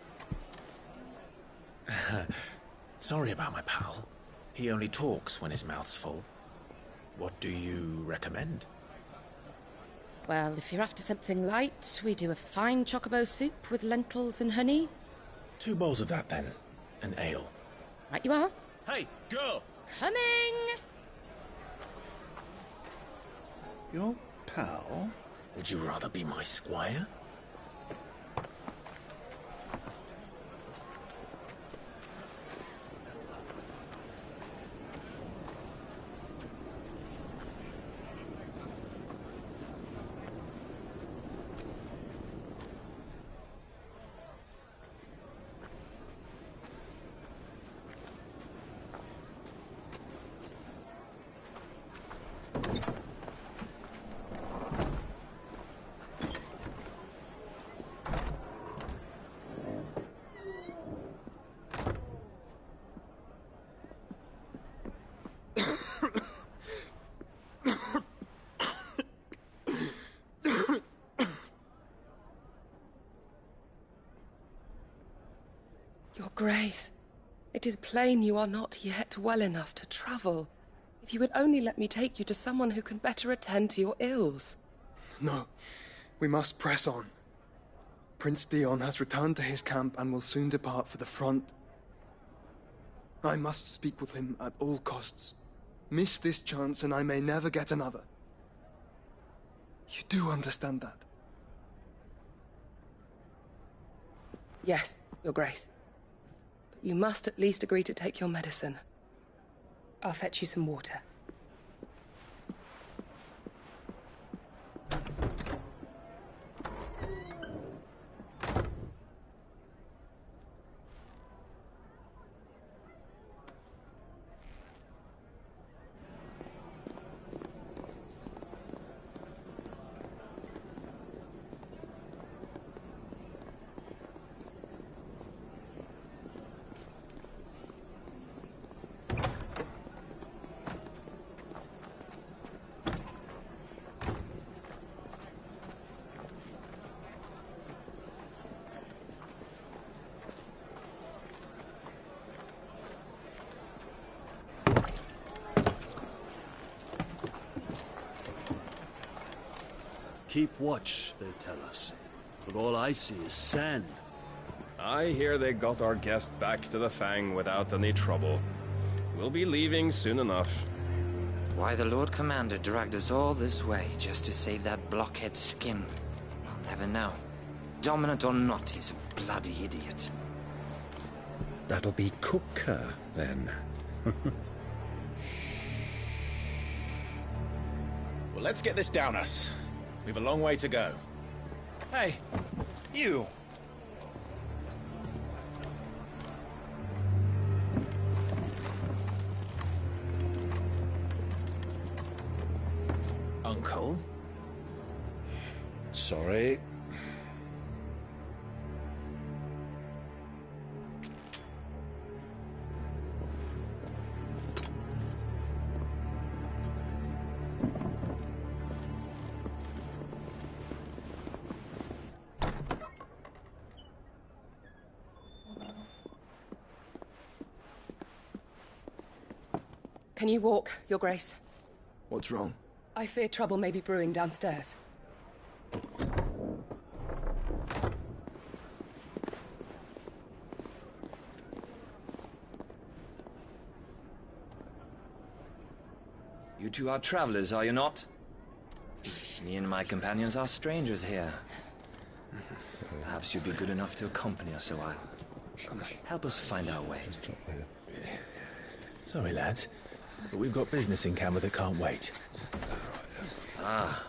Sorry about my pal. He only talks when his mouth's full. What do you recommend? Well, if you're after something light, we do a fine chocobo soup with lentils and honey. 2 bowls of that, then. An ale. Right you are. Hey, girl! Coming! Your pal? Would you rather be my squire? Your Grace, it is plain you are not yet well enough to travel. If you would only let me take you to someone who can better attend to your ills. No, we must press on. Prince Dion has returned to his camp and will soon depart for the front. I must speak with him at all costs. Miss this chance and I may never get another. You do understand that? Yes, Your Grace. But you must at least agree to take your medicine. I'll fetch you some water. Keep watch, they tell us. But all I see is sand. I hear they got our guest back to the Fang without any trouble. We'll be leaving soon enough. Why the Lord Commander dragged us all this way just to save that blockhead skin. Heaven now. Dominant or not, he's a bloody idiot. That'll be Cooker, then. Well, let's get this down us. We've a long way to go. Hey, you! Uncle? Sorry. Can you walk, Your Grace? What's wrong? I fear trouble may be brewing downstairs. You two are travelers, are you not? Me and my companions are strangers here. Perhaps you'd be good enough to accompany us a while. Help us find our way. Sorry, lads, but we've got business in Camber that can't wait. Ah,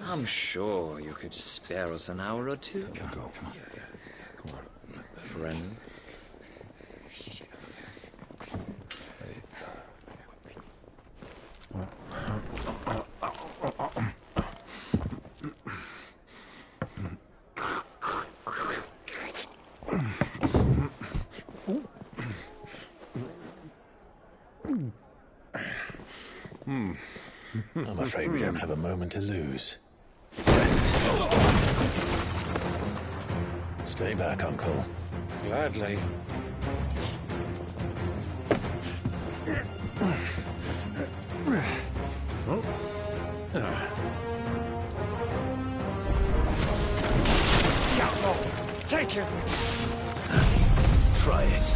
I'm sure you could spare us an hour or two. Come on. Friend. I'm afraid we don't have a moment to lose. Stay back, Uncle. Gladly. Take it! Try it.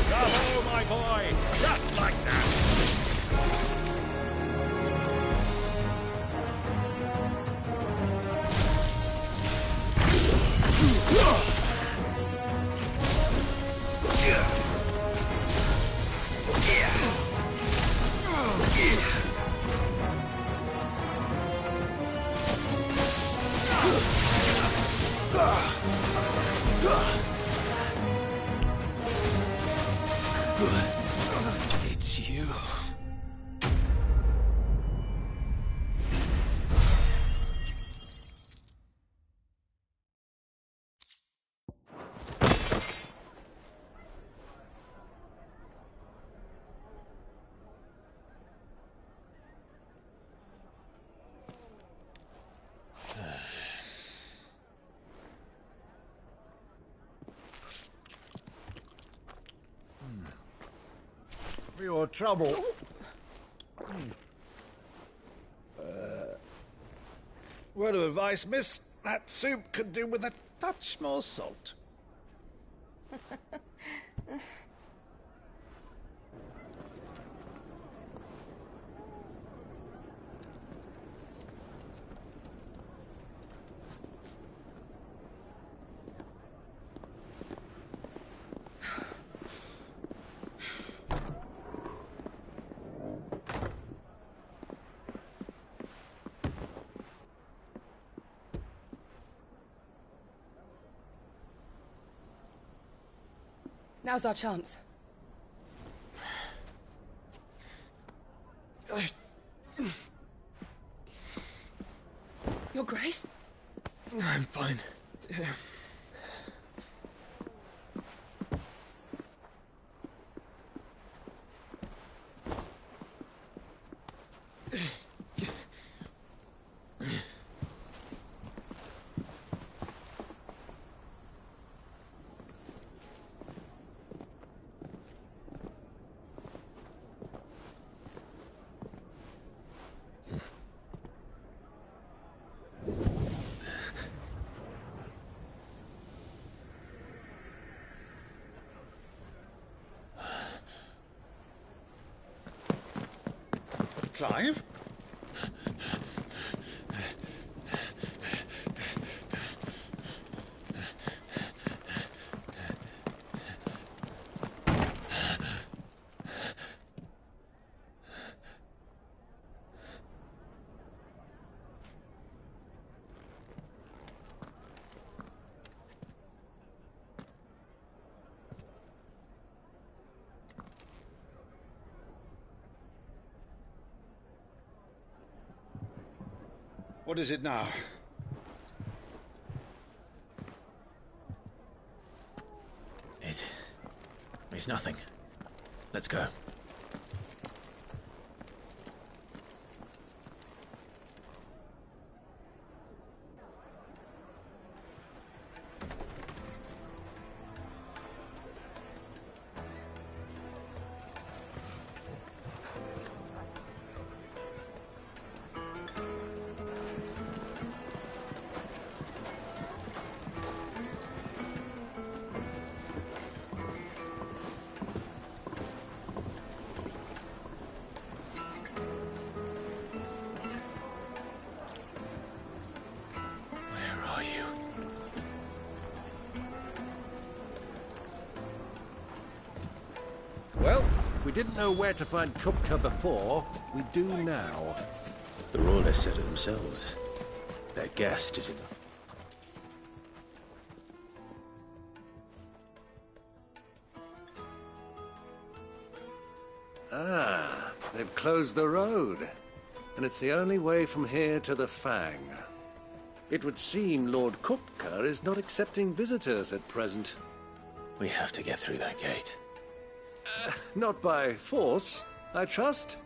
Bravo, my boy! Just like that! It's you. For your trouble. Word of advice, miss. That soup could do with a touch more salt. Now's our chance. Your Grace? I'm fine. Clive? What is it now? It's nothing. Let's go. Well, we didn't know where to find Kupka before. We do now. The Royalists said it themselves. Their guest is enough. Ah, they've closed the road. And it's the only way from here to the Fang. It would seem Lord Kupka is not accepting visitors at present. We have to get through that gate. Not by force, I trust.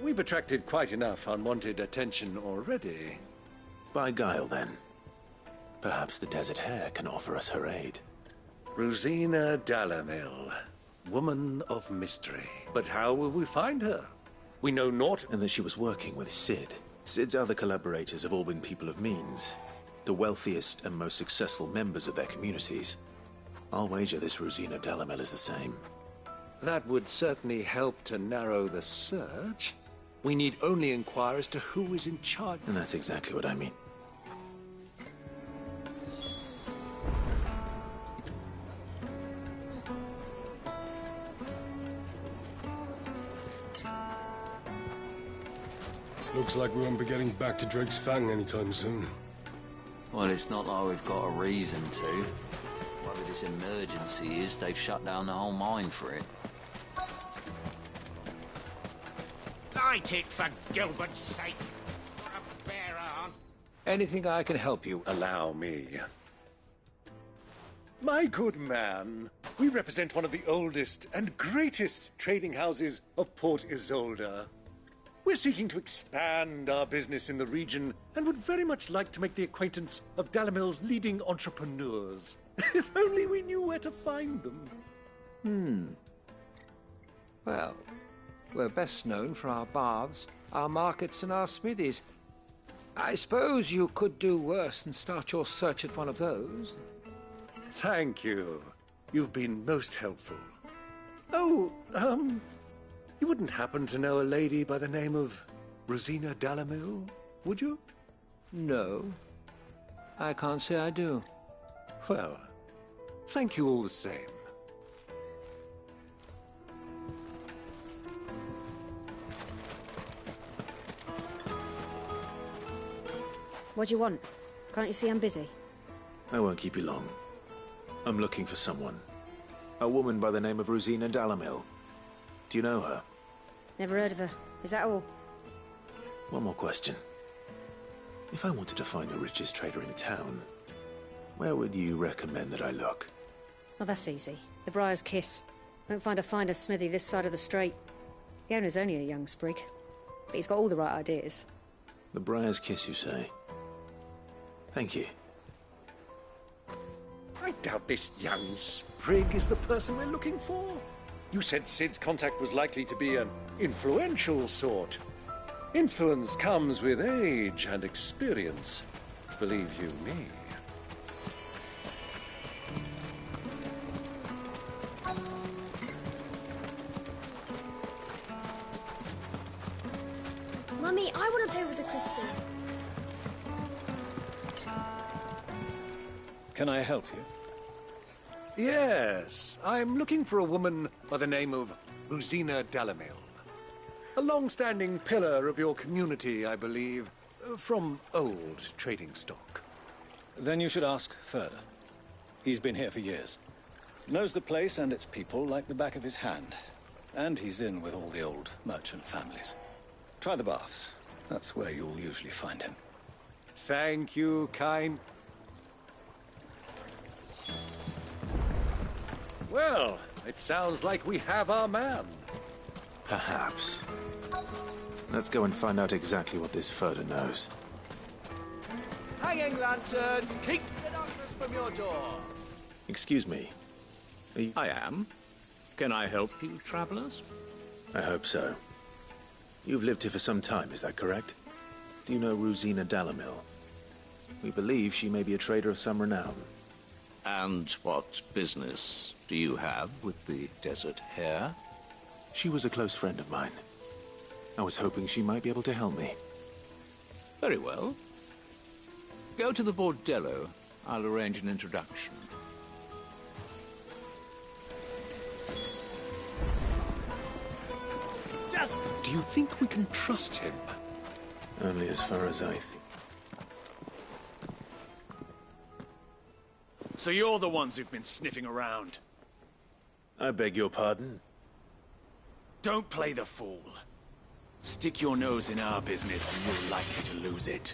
We've attracted quite enough unwanted attention already. By guile, then. Perhaps the Desert Hare can offer us her aid. Rosina Dalamil, woman of mystery. But how will we find her? We know naught. And that she was working with Cid. Cid's other collaborators have all been people of means. The wealthiest and most successful members of their communities. I'll wager this Rosina Dalamil is the same. That would certainly help to narrow the search. We need only inquire as to who is in charge. And that's exactly what I mean. Looks like we won't be getting back to Drake's Fang anytime soon. Well, it's not like we've got a reason to. Whatever this emergency is, they've shut down the whole mine for it. Light it, for Gilbert's sake! What a bear aunt! Anything I can help you, allow me. My good man, we represent one of the oldest and greatest trading houses of Port Isolde. We're seeking to expand our business in the region and would very much like to make the acquaintance of Dalamil's leading entrepreneurs. If only we knew where to find them. Well, we're best known for our baths, our markets, and our smithies. I suppose you could do worse than start your search at one of those. Thank you. You've been most helpful. Oh, you wouldn't happen to know a lady by the name of Rosina Dalamil, would you? No. I can't say I do. Well, thank you all the same. What do you want? Can't you see I'm busy? I won't keep you long. I'm looking for someone. A woman by the name of Rosina Dalamil. Do you know her? Never heard of her. Is that all? One more question. If I wanted to find the richest trader in town, where would you recommend that I look? Well, that's easy. The Briar's Kiss. Won't find a finer smithy this side of the strait. The owner's only a young sprig, but he's got all the right ideas. The Briar's Kiss, you say? Thank you. I doubt this young sprig is the person we're looking for. You said Cid's contact was likely to be an influential sort. Influence comes with age and experience, believe you me. Mummy, I want to play with the crystal. Can I help you? Yes, I'm looking for a woman by the name of Rosina Dalamil. A long-standing pillar of your community, I believe, from old trading stock. Then you should ask further. He's been here for years. Knows the place and its people like the back of his hand. And he's in with all the old merchant families. Try the baths. That's where you'll usually find him. Thank you, kind. Well, it sounds like we have our man. Perhaps. Let's go and find out exactly what this Furder knows. Hanging lanterns, keep the darkness from your door. Excuse me. I am. Can I help you, travelers? I hope so. You've lived here for some time, is that correct? Do you know Rosina Dalamil? We believe she may be a trader of some renown. And what business do you have with the Desert Hare? She was a close friend of mine. I was hoping she might be able to help me. Very well. Go to the Bordello. I'll arrange an introduction. Do you think we can trust him? Only as far as I think. So you're the ones who've been sniffing around? I beg your pardon? Don't play the fool. Stick your nose in our business and you're likely to lose it.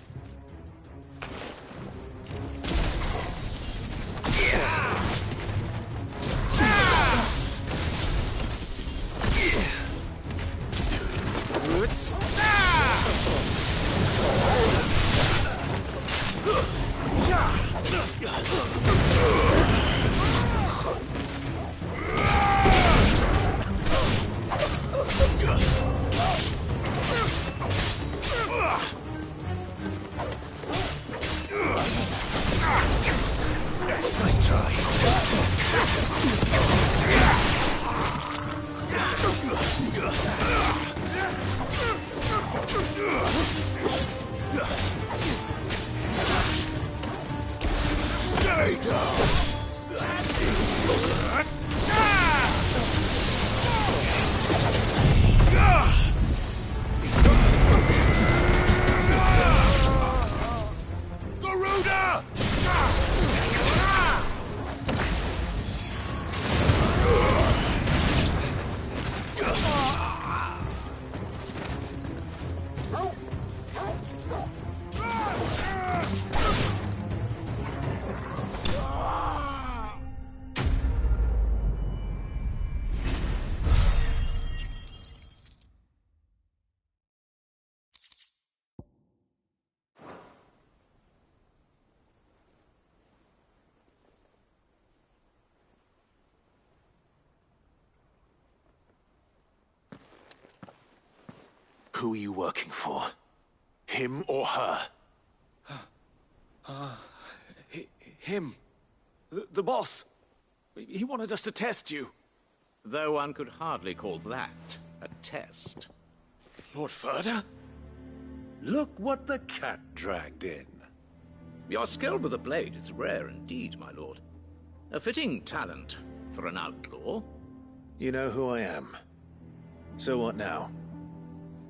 Nice try. Stay down. Garuda! Who are you working for? Him or her? Him. The boss. He wanted us to test you. Though one could hardly call that a test. Lord Furder? Look what the cat dragged in. Your skill with the blade is rare indeed, my lord. A fitting talent for an outlaw. You know who I am. So what now?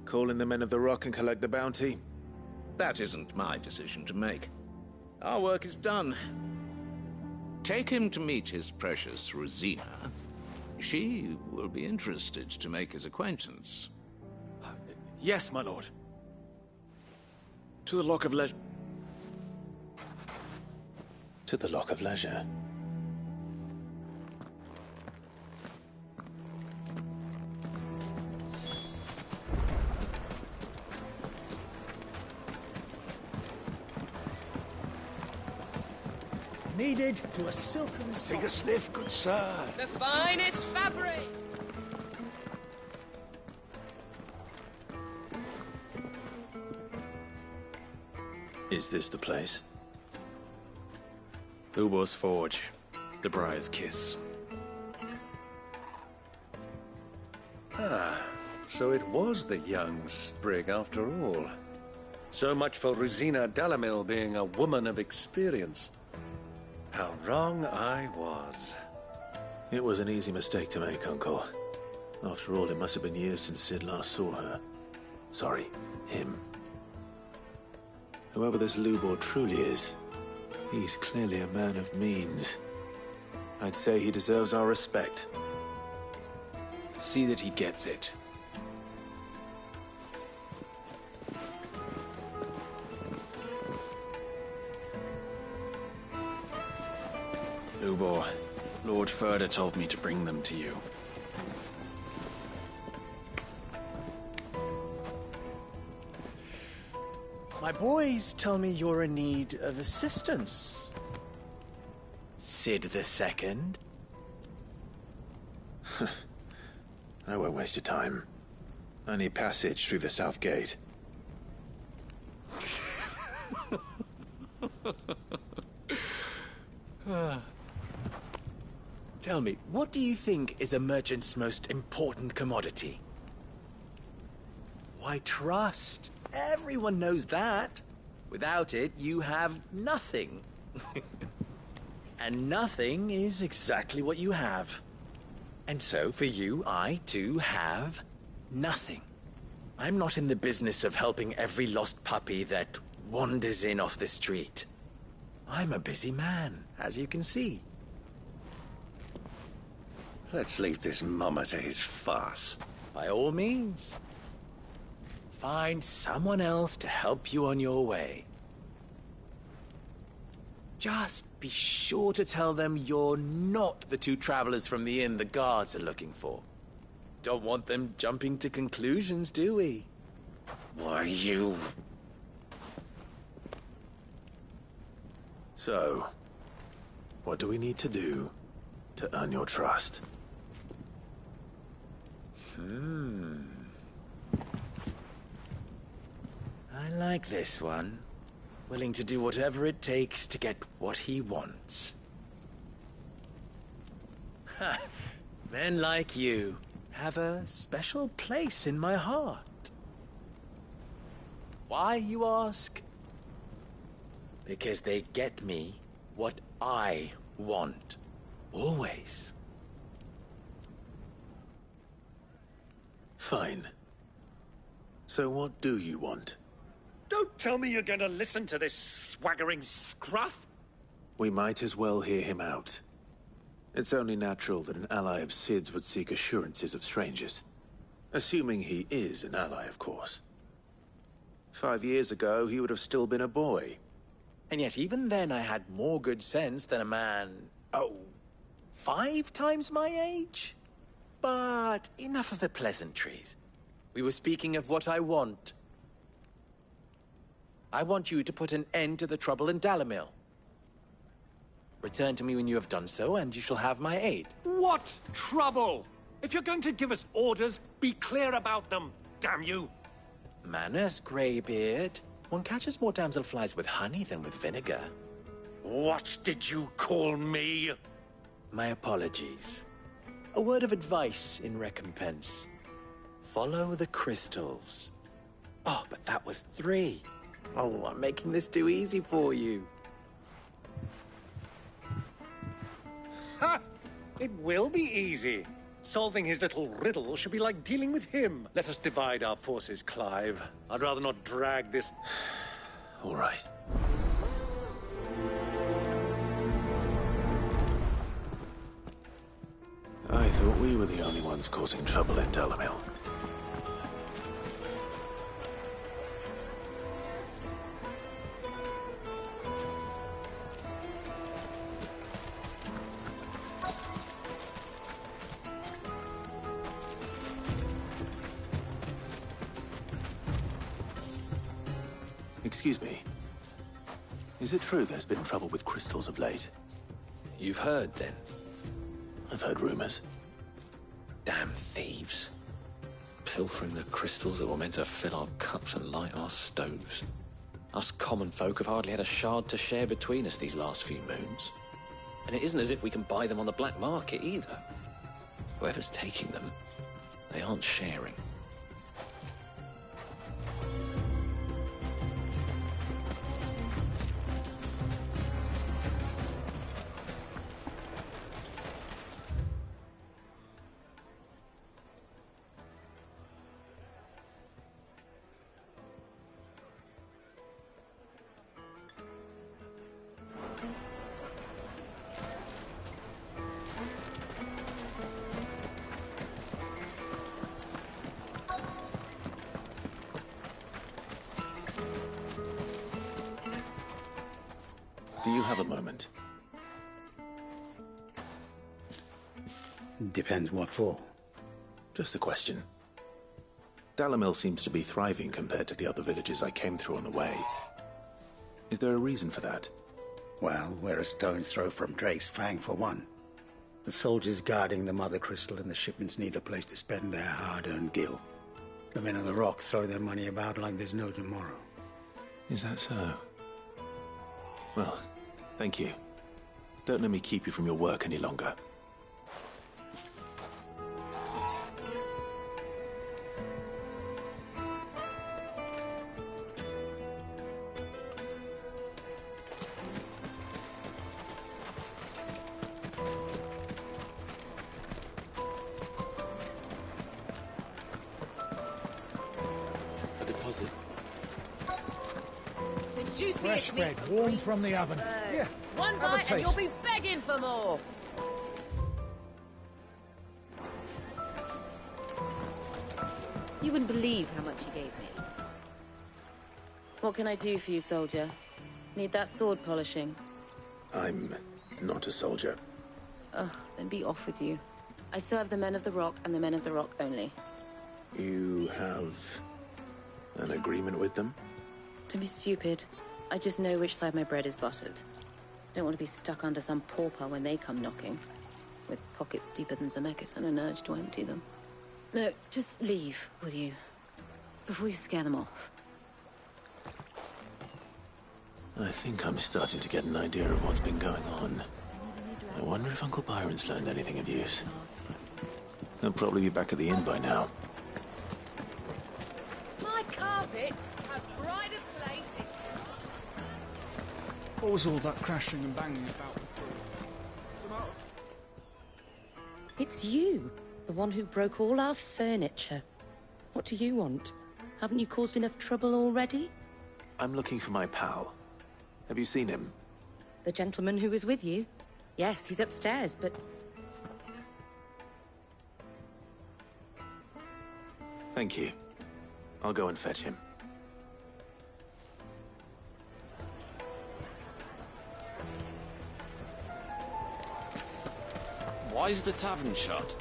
Call in the Men of the Rock and collect the bounty? That isn't my decision to make. Our work is done. Take him to meet his precious Rosina. She will be interested to make his acquaintance. Yes, my lord. To the Lock of Leisure. To the Lock of Leisure. Needed to a silken Take a sniff, good sir. The finest fabric! Is this the place? Ubor's Forge. The Briar's Kiss. So it was the young sprig after all. So much for Rosina Dalamil being a woman of experience. How wrong I was. It was an easy mistake to make, Uncle. After all, it must have been years since Sid last saw her. Sorry, him. Whoever this Lubor truly is, he's clearly a man of means. I'd say he deserves our respect. See that he gets it. Lubor, Lord Furder told me to bring them to you. My boys tell me you're in need of assistance. Sid the Second. I won't waste your time. I need passage through the south gate. Tell me, what do you think is a merchant's most important commodity? Why, trust. Everyone knows that. Without it, you have nothing. And nothing is exactly what you have. And so, for you, I, too, have nothing. I'm not in the business of helping every lost puppy that wanders in off the street. I'm a busy man, as you can see. Let's leave this mummer to his farce. By all means. Find someone else to help you on your way. Just be sure to tell them you're not the two travelers from the inn the guards are looking for. Don't want them jumping to conclusions, do we? Why, you... So, what do we need to do to earn your trust? I like this one. Willing to do whatever it takes to get what he wants. Ha! Men like you have a special place in my heart. Why, you ask? Because they get me what I want. Always. Fine. So what do you want? Don't tell me you're going to listen to this swaggering scruff! We might as well hear him out. It's only natural that an ally of Sid's would seek assurances of strangers. Assuming he is an ally, of course. 5 years ago, he would have still been a boy. And yet even then I had more good sense than a man... 5 times my age? But enough of the pleasantries. We were speaking of what I want. I want you to put an end to the trouble in Dalamil. Return to me when you have done so, and you shall have my aid. What trouble? If you're going to give us orders, be clear about them, damn you! Manners, Greybeard. One catches more damselflies with honey than with vinegar. What did you call me? My apologies. A word of advice in recompense. Follow the crystals. Oh, but that was 3. Oh, I'm making this too easy for you. Ha! It will be easy. Solving his little riddle should be like dealing with him. Let us divide our forces, Clive. I'd rather not drag this... All right. I thought we were the only ones causing trouble in Dalamil. Excuse me. Is it true there's been trouble with crystals of late? You've heard, then? I've heard rumors. Damn thieves. Pilfering the crystals that were meant to fill our cups and light our stoves. Us common folk have hardly had a shard to share between us these last few moons. And it isn't as if we can buy them on the black market either. Whoever's taking them, they aren't sharing. have a moment? Depends what for. Just a question. Dalamil seems to be thriving compared to the other villages I came through on the way. Is there a reason for that? Well, we're a stone's throw from Drake's Fang, for one. The soldiers guarding the Mother Crystal and the shipments need a place to spend their hard-earned gil. The men of the Rock throw their money about like there's no tomorrow. Is that so? Well, thank you. Don't let me keep you from your work any longer. Fresh bread, warm from the oven. Here, one have a bite and you'll taste. be begging for more. You wouldn't believe how much he gave me. What can I do for you, soldier? Need that sword polishing? I'm not a soldier. Ugh, then be off with you. I serve the men of the Rock and the men of the Rock only. You have an agreement with them? Don't be stupid. I just know which side my bread is buttered. Don't want to be stuck under some pauper when they come knocking. With pockets deeper than Zemeckis and an urge to empty them. No, just leave, will you? Before you scare them off. I think I'm starting to get an idea of what's been going on. I wonder if Uncle Byron's learned anything of use. They'll probably be back at the inn by now. My carpets have pride of place in... What was all that crashing and banging about before? It's you, the one who broke all our furniture. What do you want? Haven't you caused enough trouble already? I'm looking for my pal. Have you seen him? The gentleman who was with you? Yes, he's upstairs, but... Thank you. I'll go and fetch him. Why is the tavern shut?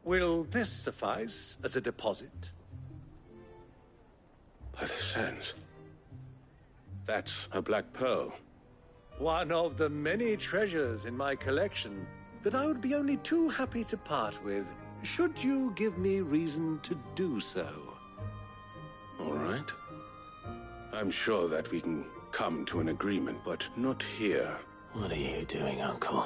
Will this suffice as a deposit? By the sands. That's a black pearl. One of the many treasures in my collection that I would be only too happy to part with, should you give me reason to do so. All right. I'm sure that we can come to an agreement, but not here. What are you doing, Uncle?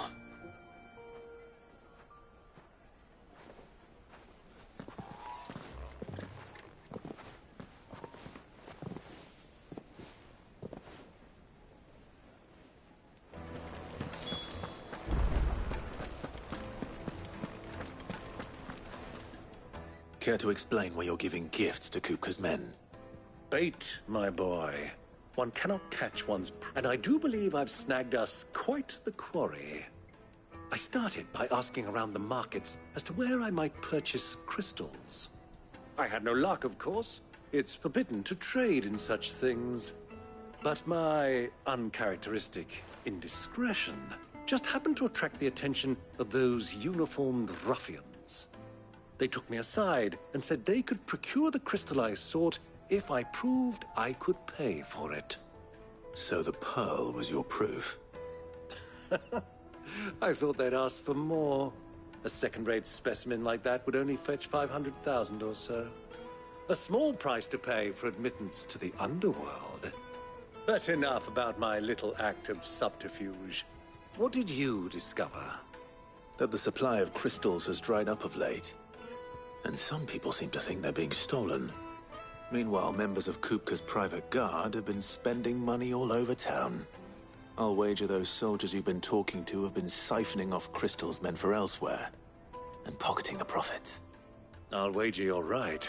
Care to explain why you're giving gifts to Kupka's men? Bait, my boy. One cannot catch one's and I do believe I've snagged us quite the quarry. I started by asking around the markets as to where I might purchase crystals. I had no luck, of course. It's forbidden to trade in such things. But my uncharacteristic indiscretion just happened to attract the attention of those uniformed ruffians. They took me aside and said they could procure the crystal I sought if I proved I could pay for it. So the pearl was your proof? I thought they'd ask for more. A second-rate specimen like that would only fetch 500,000 or so. A small price to pay for admittance to the underworld. But enough about my little act of subterfuge. What did you discover? That the supply of crystals has dried up of late. And some people seem to think they're being stolen. Meanwhile, members of Kupka's private guard have been spending money all over town. I'll wager those soldiers you've been talking to have been siphoning off crystals meant for elsewhere, and pocketing the profits. I'll wager you're right.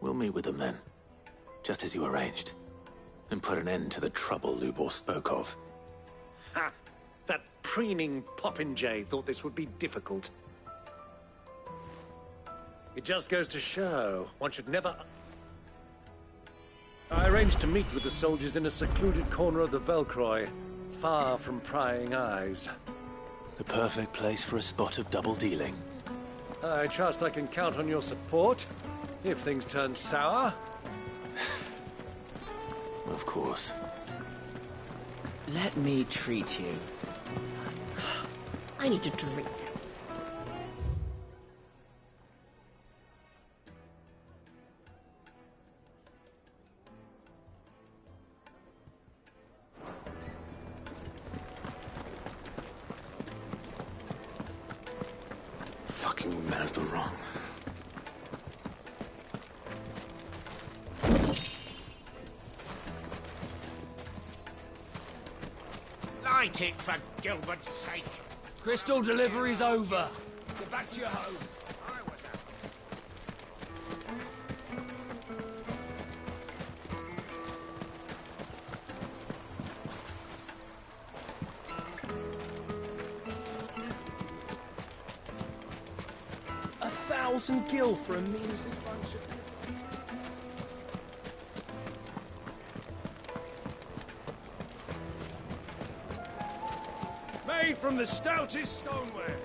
We'll meet with them then, just as you arranged, and put an end to the trouble Lubor spoke of. Ha! That preening popinjay thought this would be difficult. It just goes to show, one should never... I arranged to meet with the soldiers in a secluded corner of the Velcroy, far from prying eyes. The perfect place for a spot of double dealing. I trust I can count on your support, if things turn sour. Of course. Let me treat you. I need a drink. Fucking men of the wrong. Light it, for Gilbert's sake. Crystal delivery's over. Get back to your home. $1,000 gil for a measly bunch of... Made from the stoutest stoneware.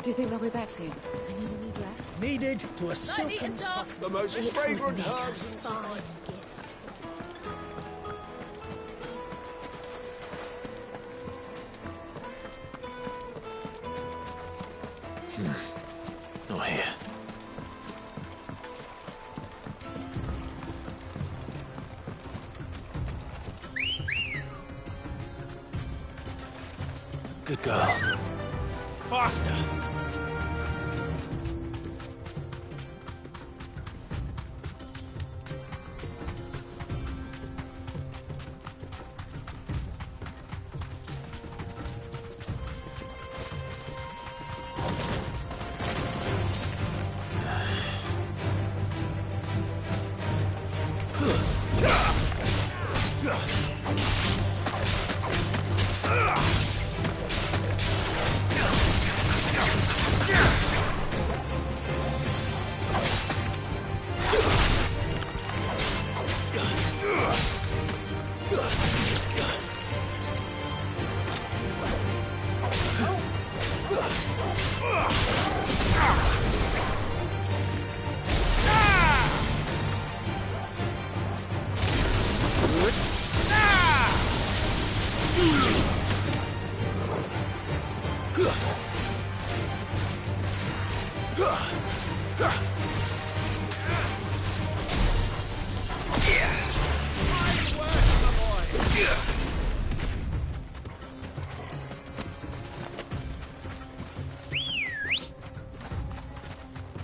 Do you think they'll be back soon? I need a new dress. Needed to a silken soft... The most fragrant herbs and spices. Not here. Good girl. Faster!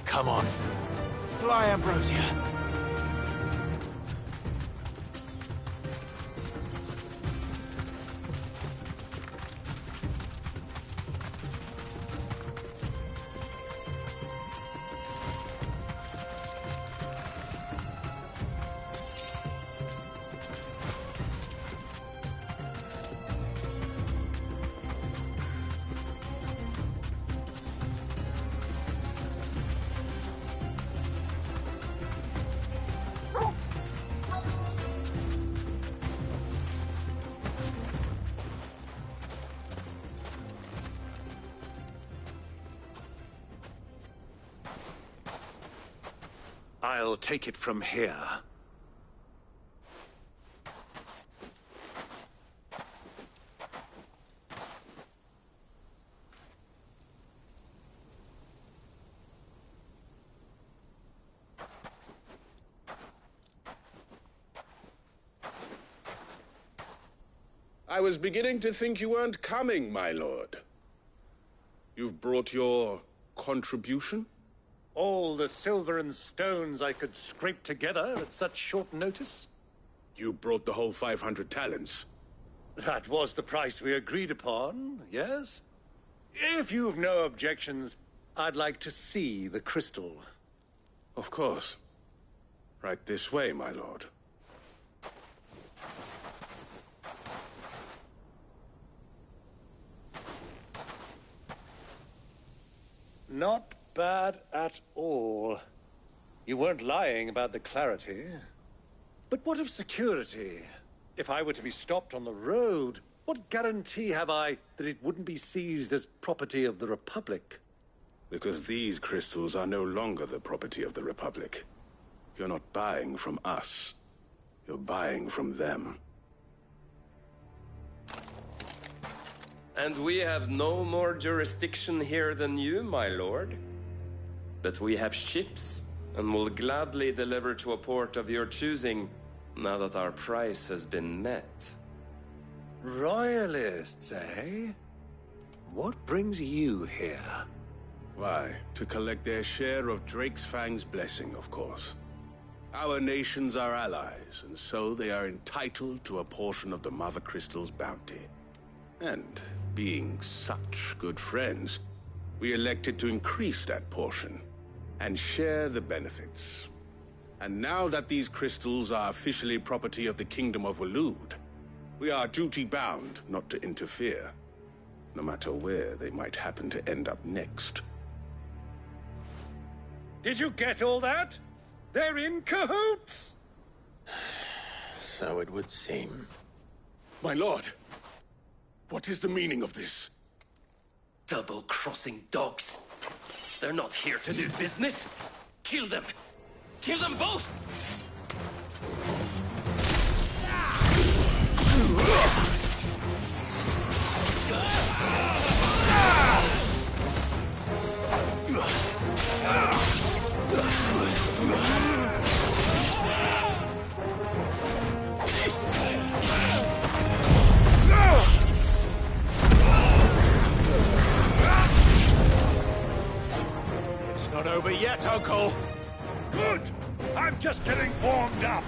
Come on. Fly, Ambrosia. I'll take it from here. I was beginning to think you weren't coming, my lord. You've brought your contribution? All the silver and stones I could scrape together at such short notice? You brought the whole 500 talents. That was the price we agreed upon, yes? If you've no objections, I'd like to see the crystal. Of course. Right this way, my lord. Not bad at all. You weren't lying about the clarity. But what of security? If I were to be stopped on the road, what guarantee have I that it wouldn't be seized as property of the Republic? Because these crystals are no longer the property of the Republic. You're not buying from us. You're buying from them. And we have no more jurisdiction here than you, my lord. But we have ships, and will gladly deliver to a port of your choosing, now that our price has been met. Royalists, eh? What brings you here? Why, to collect their share of Drake's Fang's blessing, of course. Our nations are allies, and so they are entitled to a portion of the Mother Crystal's bounty. And, being such good friends, we elected to increase that portion, and share the benefits. And now that these crystals are officially property of the Kingdom of Waloed, we are duty-bound not to interfere, no matter where they might happen to end up next. Did you get all that? They're in cahoots! So it would seem. My lord, what is the meaning of this? Double-crossing dogs. They're not here to do business. Kill them! Kill them both! It's not over yet, Uncle. Good! I'm just getting warmed up.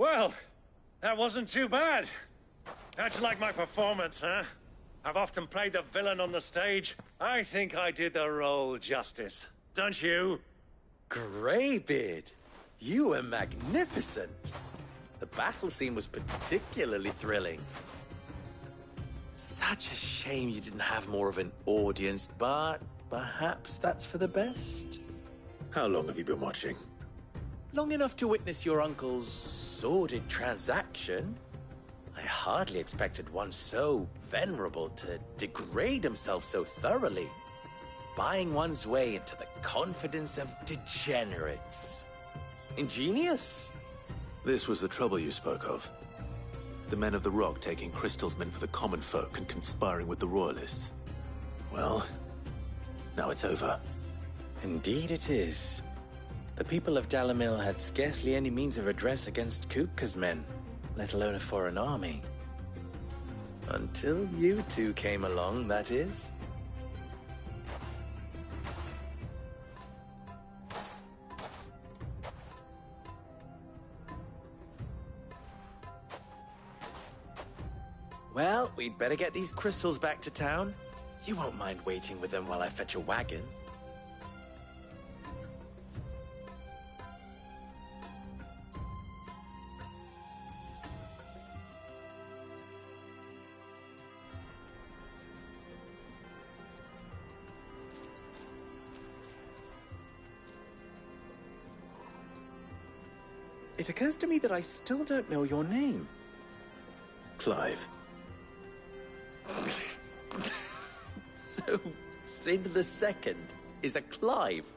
Well, that wasn't too bad. How'd you like my performance, huh? I've often played the villain on the stage. I think I did the role justice. Don't you? Greybeard, you were magnificent. The battle scene was particularly thrilling. Such a shame you didn't have more of an audience, but perhaps that's for the best. How long have you been watching? Long enough to witness your uncle's sordid transaction. I hardly expected one so venerable to degrade himself so thoroughly. Buying one's way into the confidence of degenerates. Ingenious. This was the trouble you spoke of. The men of the Rock taking crystals meant for the common folk and conspiring with the Royalists. Well, now it's over. Indeed it is. The people of Dalimil had scarcely any means of redress against Kupka's men, let alone a foreign army. Until you two came along, that is. Well, we'd better get these crystals back to town. You won't mind waiting with them while I fetch a wagon. It occurs to me that I still don't know your name. Clive. So, Sid the Second is a Clive?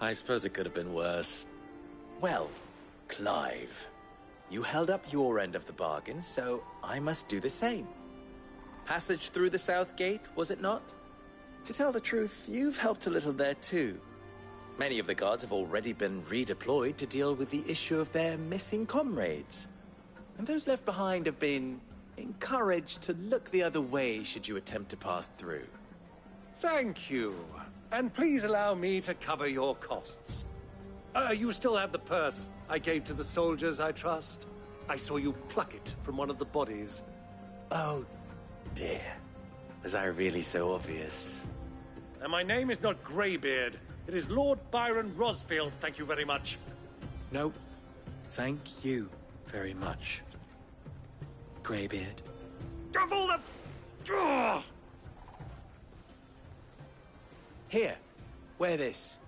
I suppose it could have been worse. Well, Clive, you held up your end of the bargain, so I must do the same. Passage through the South Gate, was it not? To tell the truth, you've helped a little there too. Many of the guards have already been redeployed to deal with the issue of their missing comrades. And those left behind have been encouraged to look the other way should you attempt to pass through. Thank you. And please allow me to cover your costs. You still have the purse I gave to the soldiers, I trust? I saw you pluck it from one of the bodies. Oh, dear. Was I really so obvious? And my name is not Greybeard. It is Lord Byron Rosfield, thank you very much. No, thank you very much, Greybeard. Double the... Here, wear this.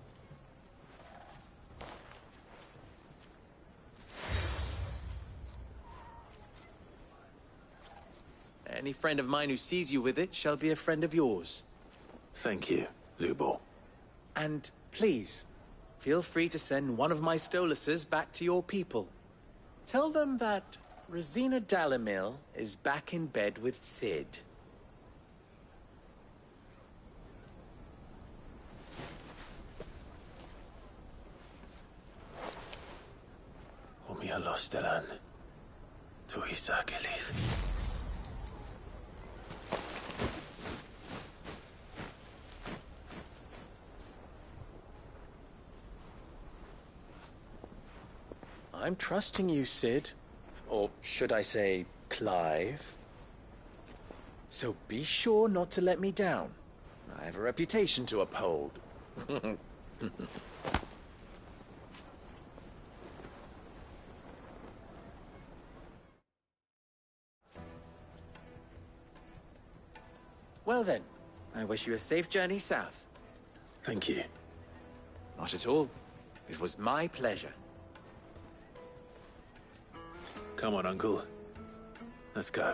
Any friend of mine who sees you with it shall be a friend of yours. Thank you, Lubor. And please, feel free to send one of my Stoluses back to your people. Tell them that Rosina Dalimil is back in bed with Sid. Omia Lostelan. Tu Isakelis. I'm trusting you, Sid. Or should I say, Clive. So be sure not to let me down. I have a reputation to uphold. Well then, I wish you a safe journey south. Thank you. Not at all. It was my pleasure. Come on, Uncle. Let's go.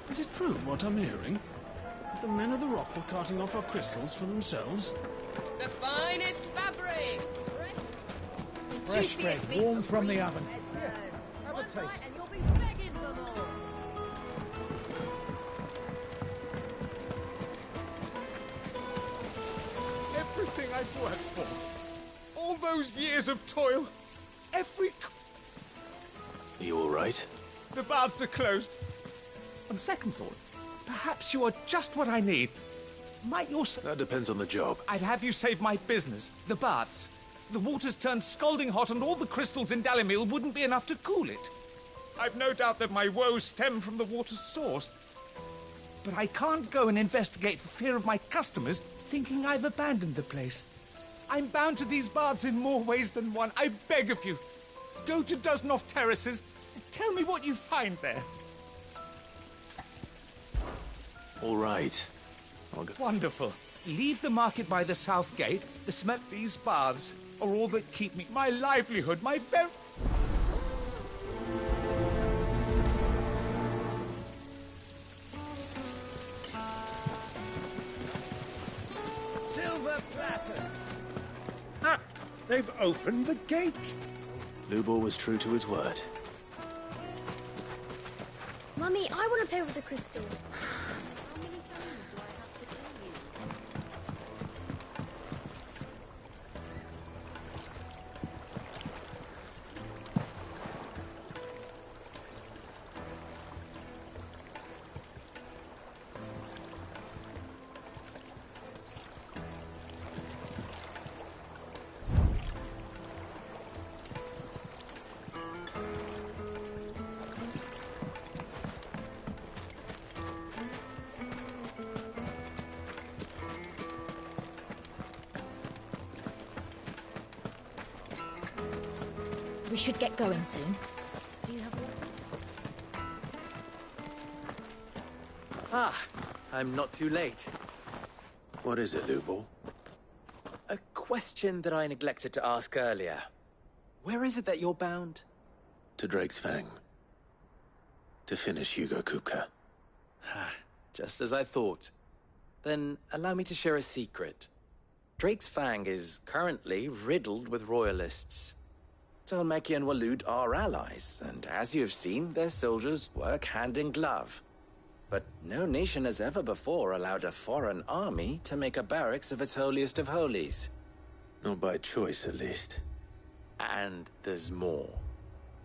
Is it true what I'm hearing? That the men of the Rock were carting off our crystals for themselves? The finest fabrics! Fresh bread, warm from the oven. Here, have a taste. And you'll be begging for more. Everything I've worked for. All those years of toil. Every... You all right? The baths are closed. On second thought, perhaps you are just what I need. Might your... That depends on the job. I'd have you save my business, the baths. The water's turned scalding hot and all the crystals in Dalimil wouldn't be enough to cool it. I've no doubt that my woes stem from the water's source. but I can't go and investigate for fear of my customers thinking I've abandoned the place. I'm bound to these baths in more ways than one. I beg of you, go to Dusnoff Terraces and tell me what you find there. All right. I'll go. Wonderful. Leave the market by the south gate. The smell of these baths are all that keep me, my livelihood, my very... Silver platters! Ah! They've opened the gate! Lubor was true to his word. Mummy, I want to play with the crystal. We should get going soon. Do you have water? Ah, I'm not too late. What is it, Lubor? A question that I neglected to ask earlier. Where is it that you're bound? To Drake's Fang. To finish Hugo Kupka. Just as I thought. Then allow me to share a secret. Drake's Fang is currently riddled with royalists. Talmeki and Waloed are allies, and as you have seen, their soldiers work hand in glove. But no nation has ever before allowed a foreign army to make a barracks of its holiest of holies. Not by choice, at least. And there's more.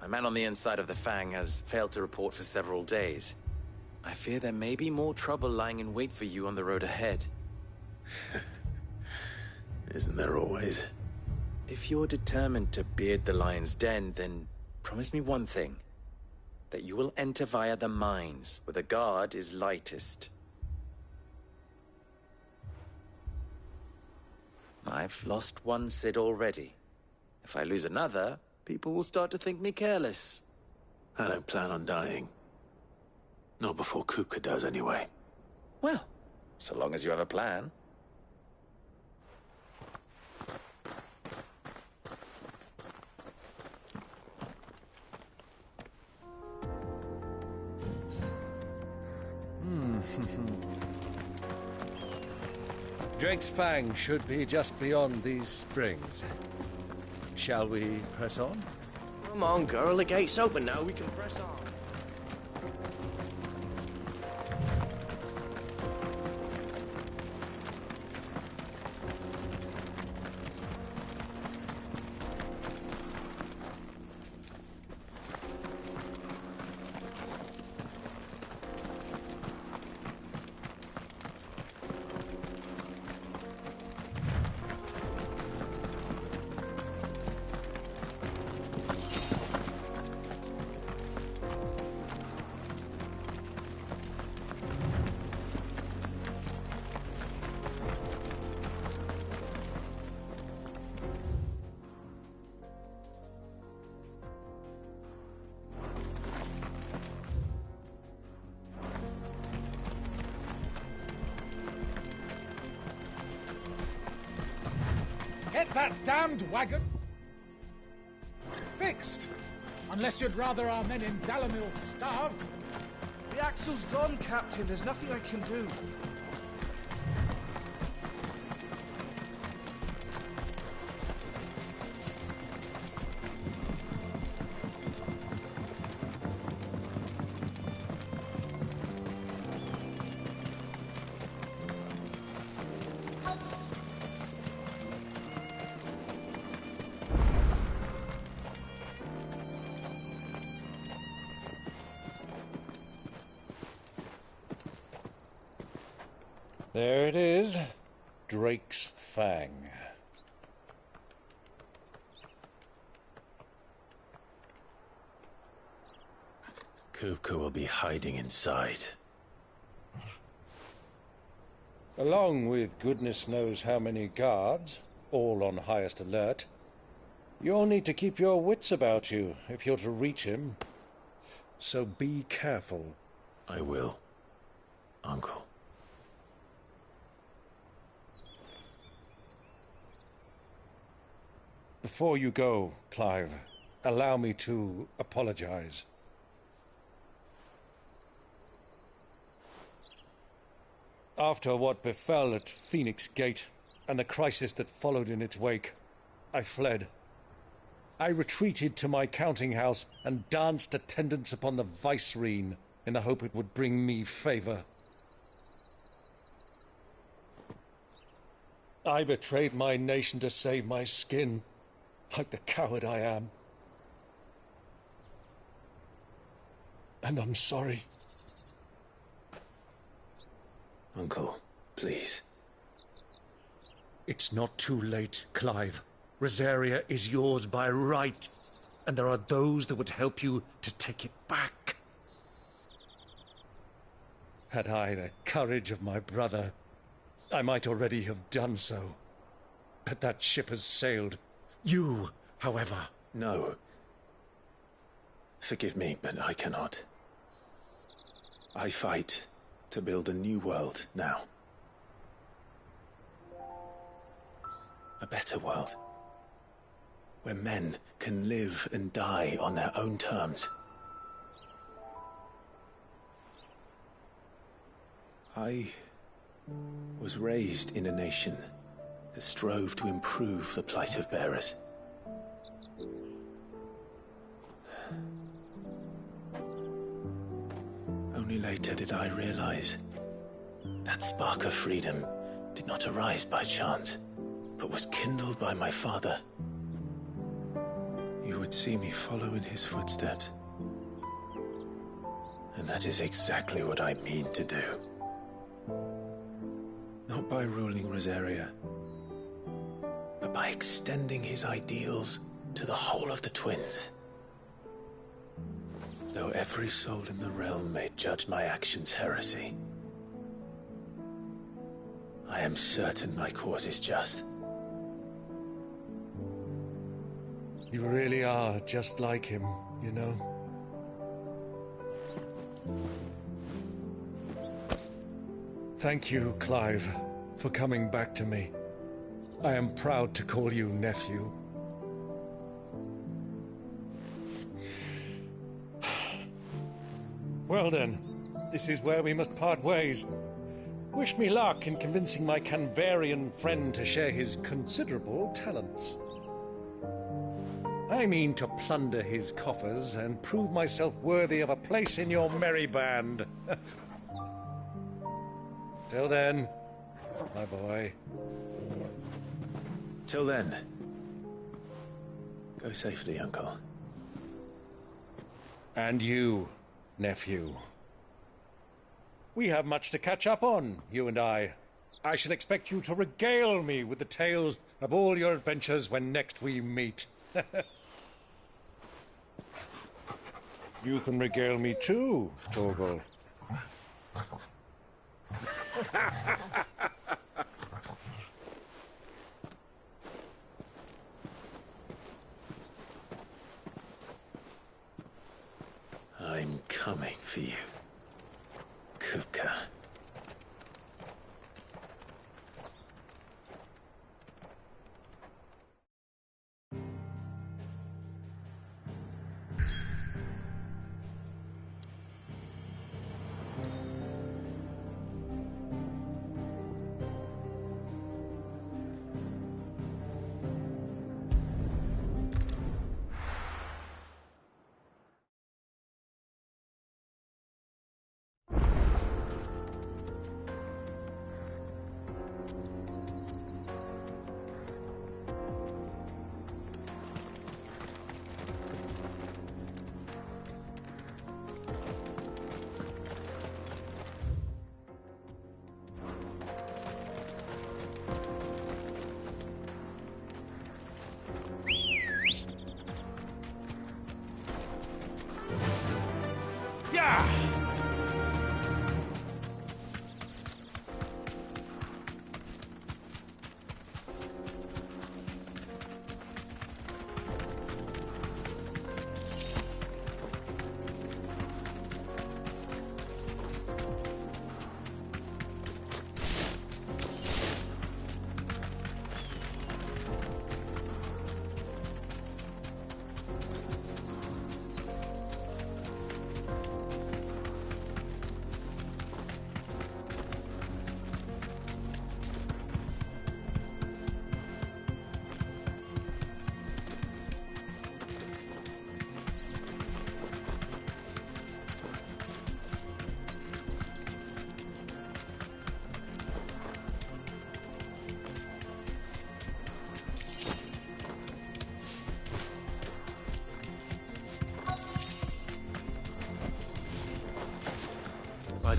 A man on the inside of the Fang has failed to report for several days. I fear there may be more trouble lying in wait for you on the road ahead. Isn't there always? If you're determined to beard the lion's den, then promise me one thing. That you will enter via the mines, where the guard is lightest. I've lost one Cid already. If I lose another, people will start to think me careless. I don't plan on dying. Not before Kupka does, anyway. Well, so long as you have a plan. Drake's Fang should be just beyond these springs. Shall we press on? Come on, girl. The gate's open now. We can press on. Get that damned wagon fixed! Unless you'd rather our men in Dalamil starved. The axle's gone, Captain. There's nothing I can do. There it is. Drake's Fang. Kupka will be hiding inside. Along with goodness knows how many guards, all on highest alert. You'll need to keep your wits about you if you're to reach him. So be careful. I will, Uncle. Before you go, Clive, allow me to apologize. After what befell at Phoenix Gate, and the crisis that followed in its wake, I fled. I retreated to my counting house and danced attendance upon the Vicereine in the hope it would bring me favor. I betrayed my nation to save my skin, like the coward I am. And I'm sorry. Uncle, please. It's not too late, Clive. Rosaria is yours by right, and there are those that would help you to take it back. Had I the courage of my brother, I might already have done so. But that ship has sailed. You, however... No. Forgive me, but I cannot. I fight to build a new world now. A better world. Where men can live and die on their own terms. I was raised in a nation that strove to improve the plight of bearers. Only later did I realize that spark of freedom did not arise by chance, but was kindled by my father. You would see me follow in his footsteps. And that is exactly what I mean to do. Not by ruling Rosaria, but by extending his ideals to the whole of the Twins. Though every soul in the realm may judge my actions heresy, I am certain my cause is just. You really are just like him, you know? Thank you, Clive, for coming back to me. I am proud to call you nephew. Well then, this is where we must part ways. Wish me luck in convincing my Canvarian friend to share his considerable talents. I mean to plunder his coffers and prove myself worthy of a place in your merry band. Till then, my boy. Till then, go safely, Uncle. And you, nephew. We have much to catch up on, you and I. I shall expect you to regale me with the tales of all your adventures when next we meet. You can regale me too, Torgal. I'm coming for you, Kupka.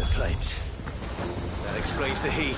the flames. That explains the heat.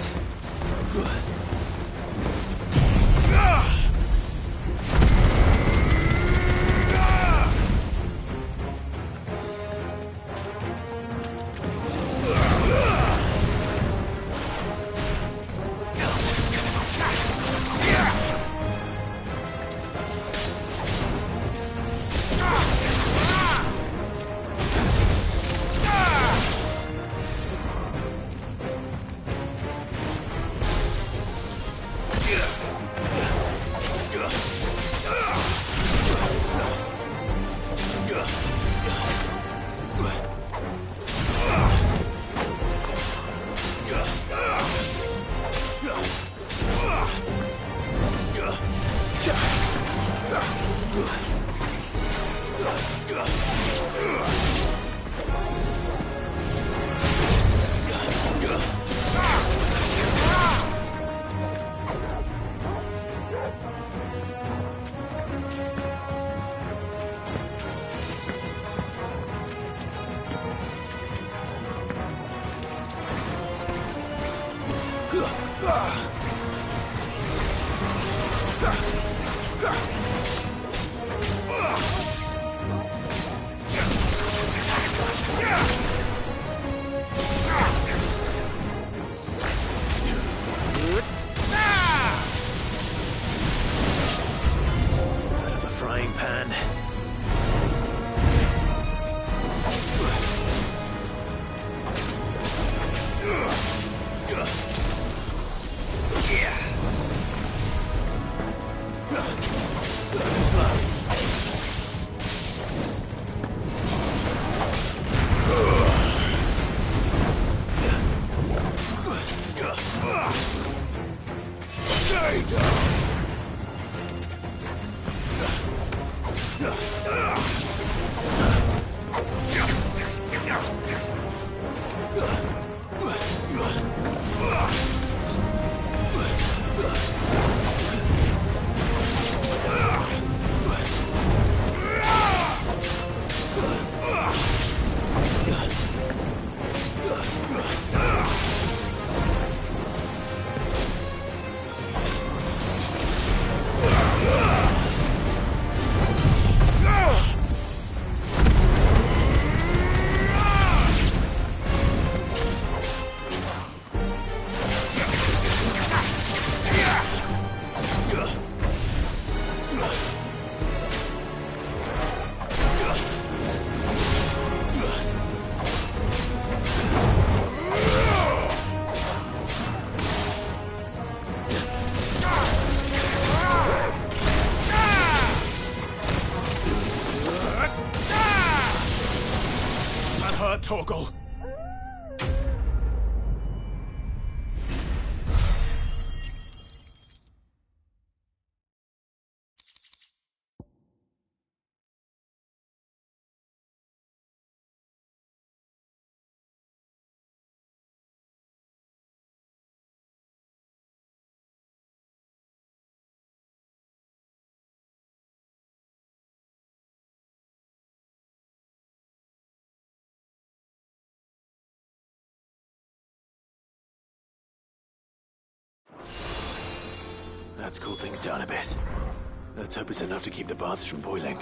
Torgal. Let's cool things down a bit. Let's hope it's enough to keep the baths from boiling.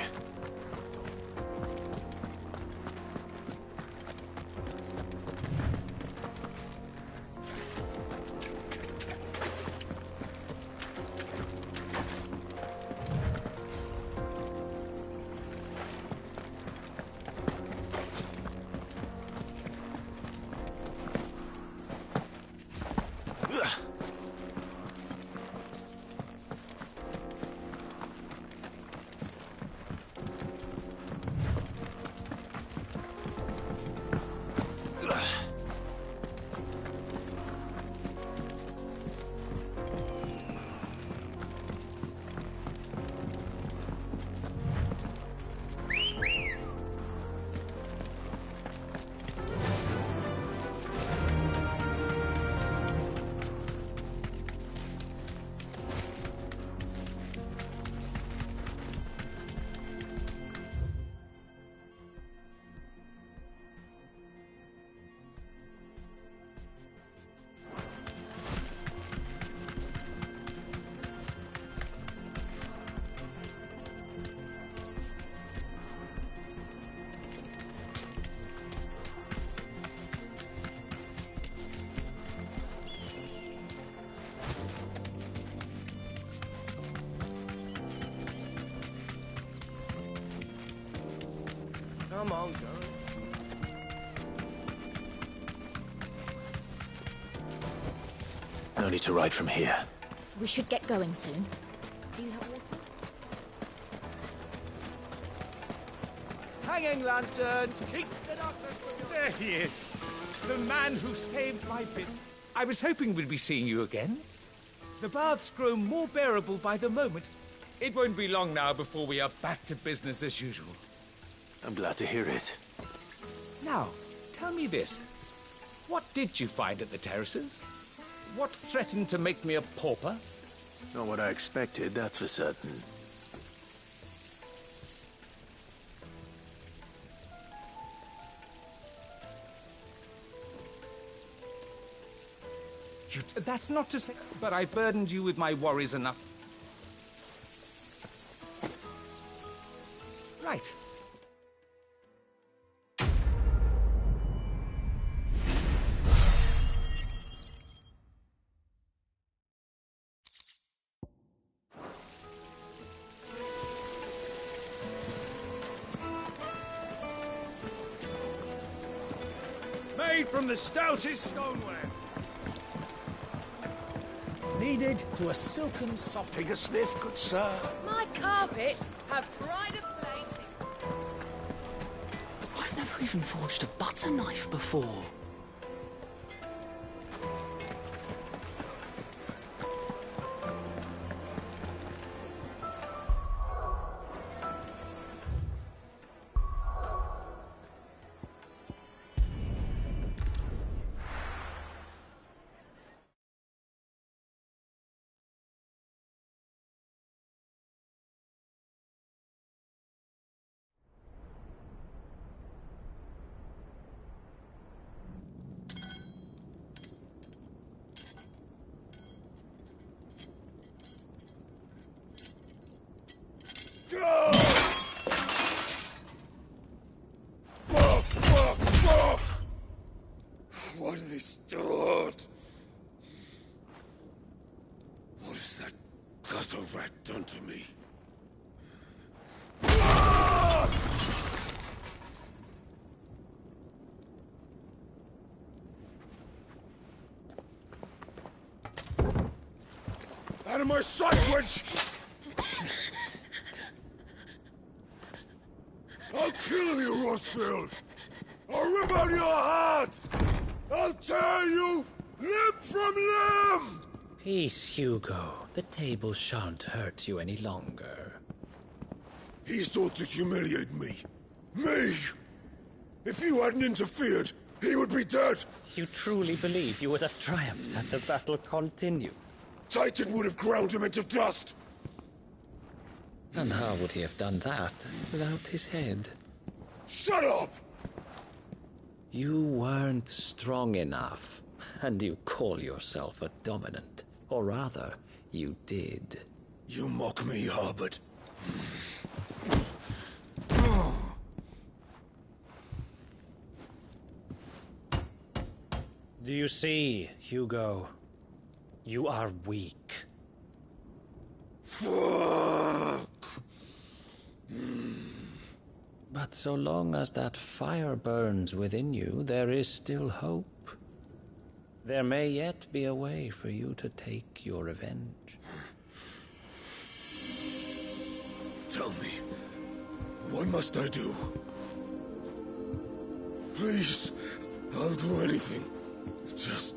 Come on, girl. No need to ride from here. We should get going soon. Do you have water? Hanging lanterns! Keep the darkness from your... There he is. The man who saved my bit. I was hoping we'd be seeing you again. The baths grow more bearable by the moment. It won't be long now before we are back to business as usual. I'm glad to hear it. Now, tell me this. What did you find at the terraces? What threatened to make me a pauper? Not what I expected, that's for certain. That's not to say, but I burdened you with my worries enough. Right. Made from the stoutest stoneware. Needed to a silken soft... Take a sniff, good sir. My carpets have pride of place in... I've never even forged a butter knife before. What have they start? What has that gutter rat done to me? Out of my sight, witch! I'll kill you, Rosfield! I'll rip out your heart! I'll tear you limb from limb! Peace, Hugo. The table shan't hurt you any longer. He sought to humiliate me. Me! If you hadn't interfered, he would be dead! You truly believe you would have triumphed had the battle continued? Titan would have ground him into dust! And how would he have done that without his head? Shut up! You weren't strong enough, and you call yourself a dominant. Or rather, you did. You mock me, Harbert. Do you see, Hugo? You are weak. Fuck! But so long as that fire burns within you, there is still hope. There may yet be a way for you to take your revenge. Tell me, what must I do? Please, I'll do anything. Just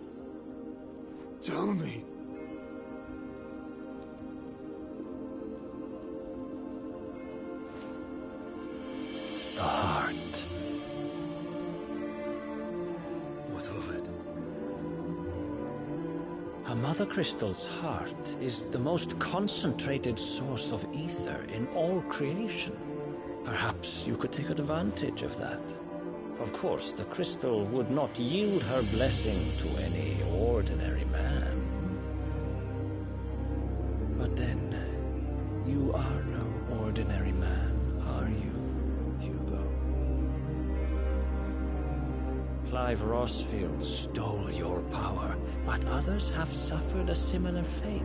tell me. The heart. What of it? A Mother Crystal's heart is the most concentrated source of ether in all creation. Perhaps you could take advantage of that. Of course, the crystal would not yield her blessing to any ordinary man. But then, you are no ordinary man, are you? Clive Rosfield stole your power, but others have suffered a similar fate,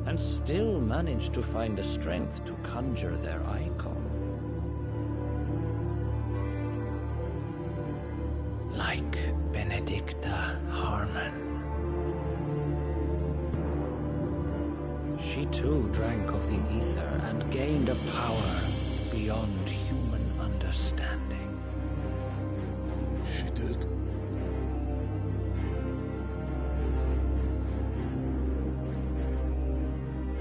and still managed to find the strength to conjure their icon. like Benedicta Harmon. She too drank of the ether and gained a power beyond human understanding. She did.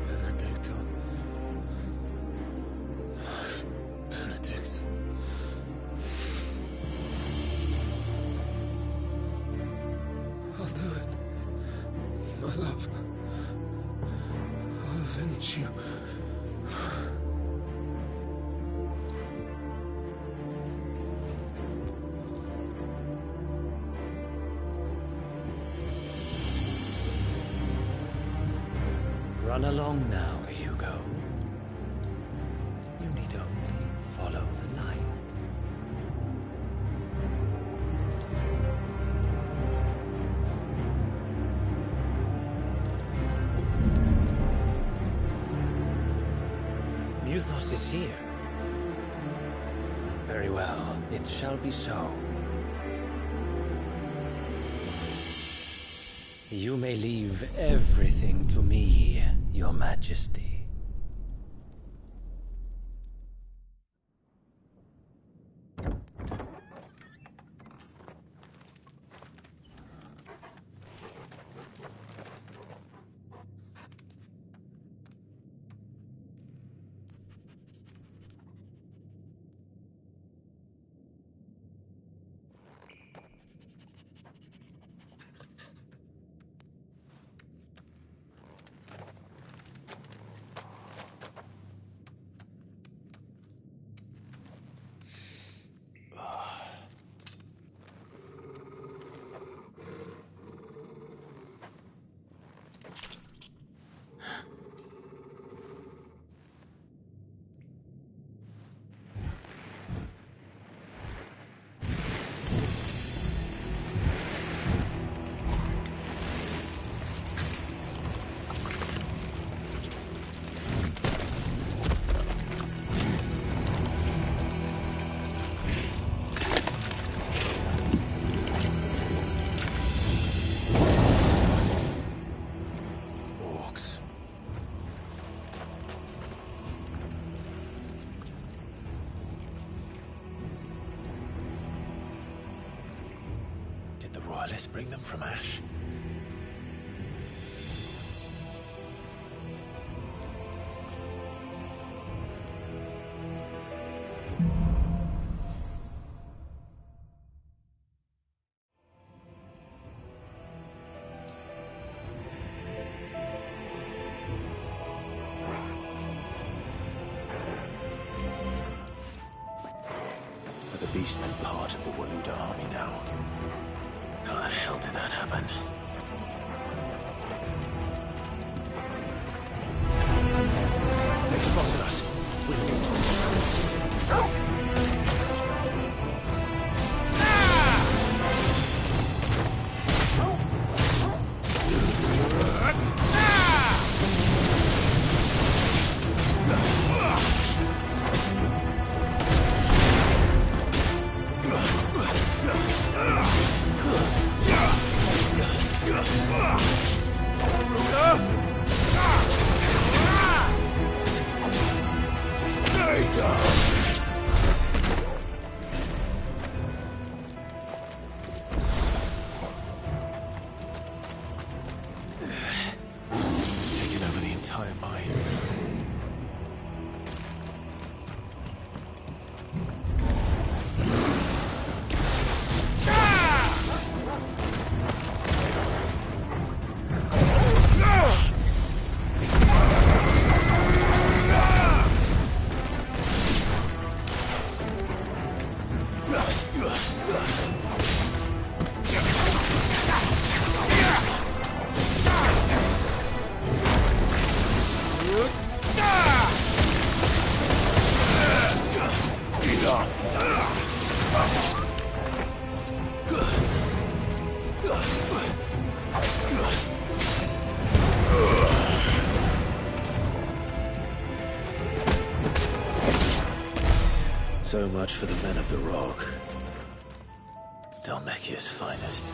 Benedicta. Benedict. I'll do it. My love. I'll avenge you. Run along now, Hugo. You need only follow the light. Muthos is here. Very well, it shall be so. You may leave everything to me, Your Majesty. Let's bring them from Ash. Are the Beastmen part of the Waluda army now? How the hell did that happen? They spotted us. We need to... Taken over the entire mine. So much for the men of the Rock. Dhalmekia's finest.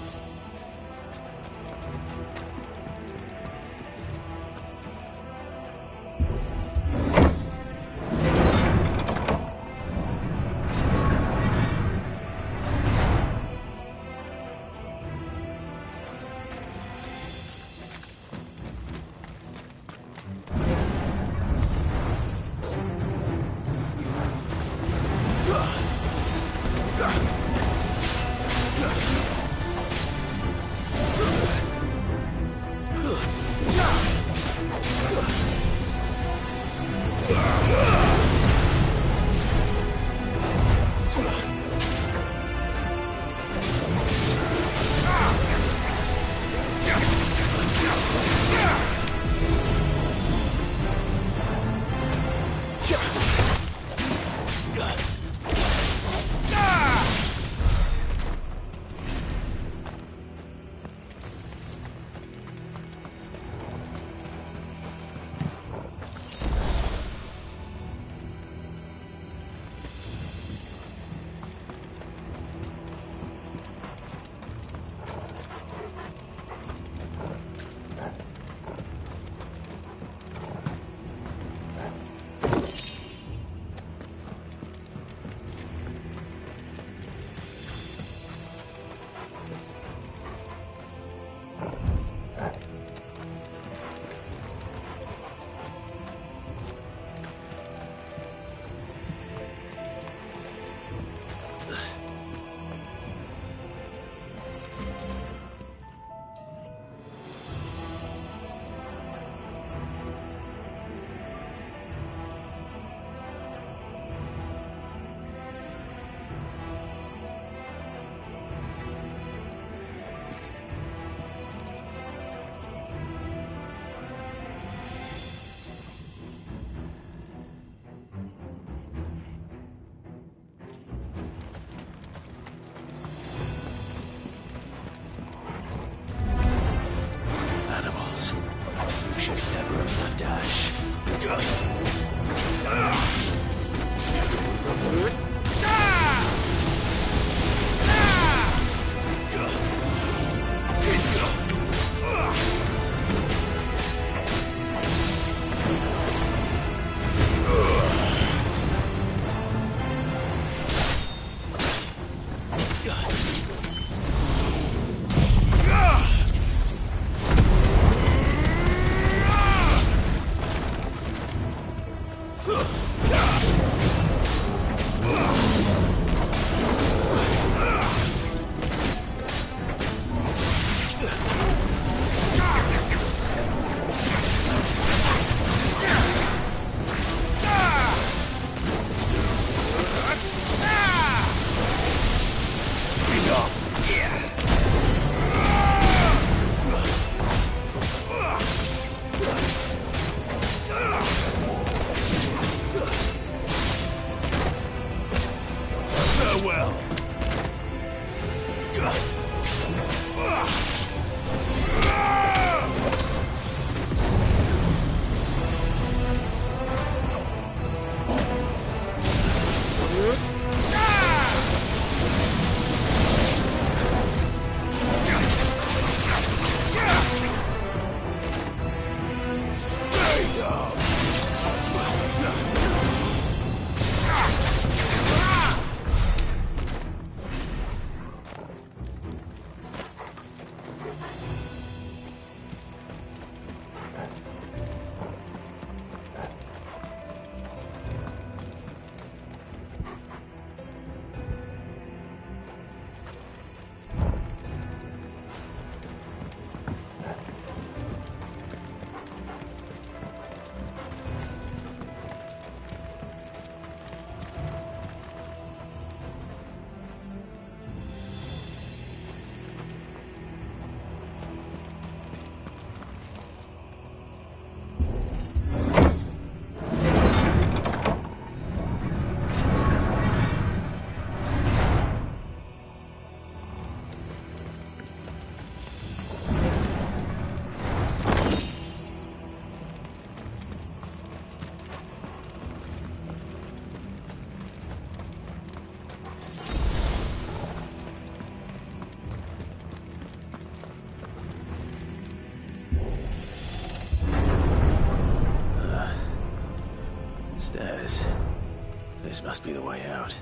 Stairs. This must be the way out.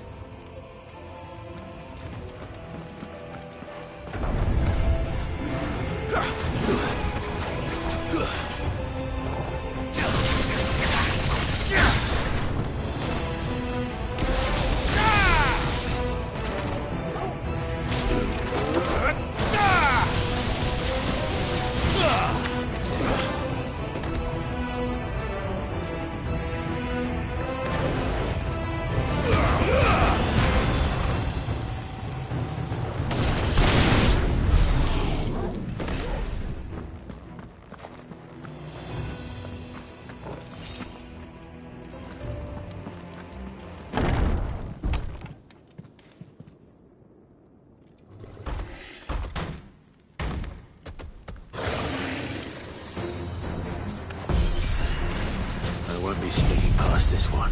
I won't be sneaking past this one.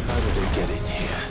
How did it get in here?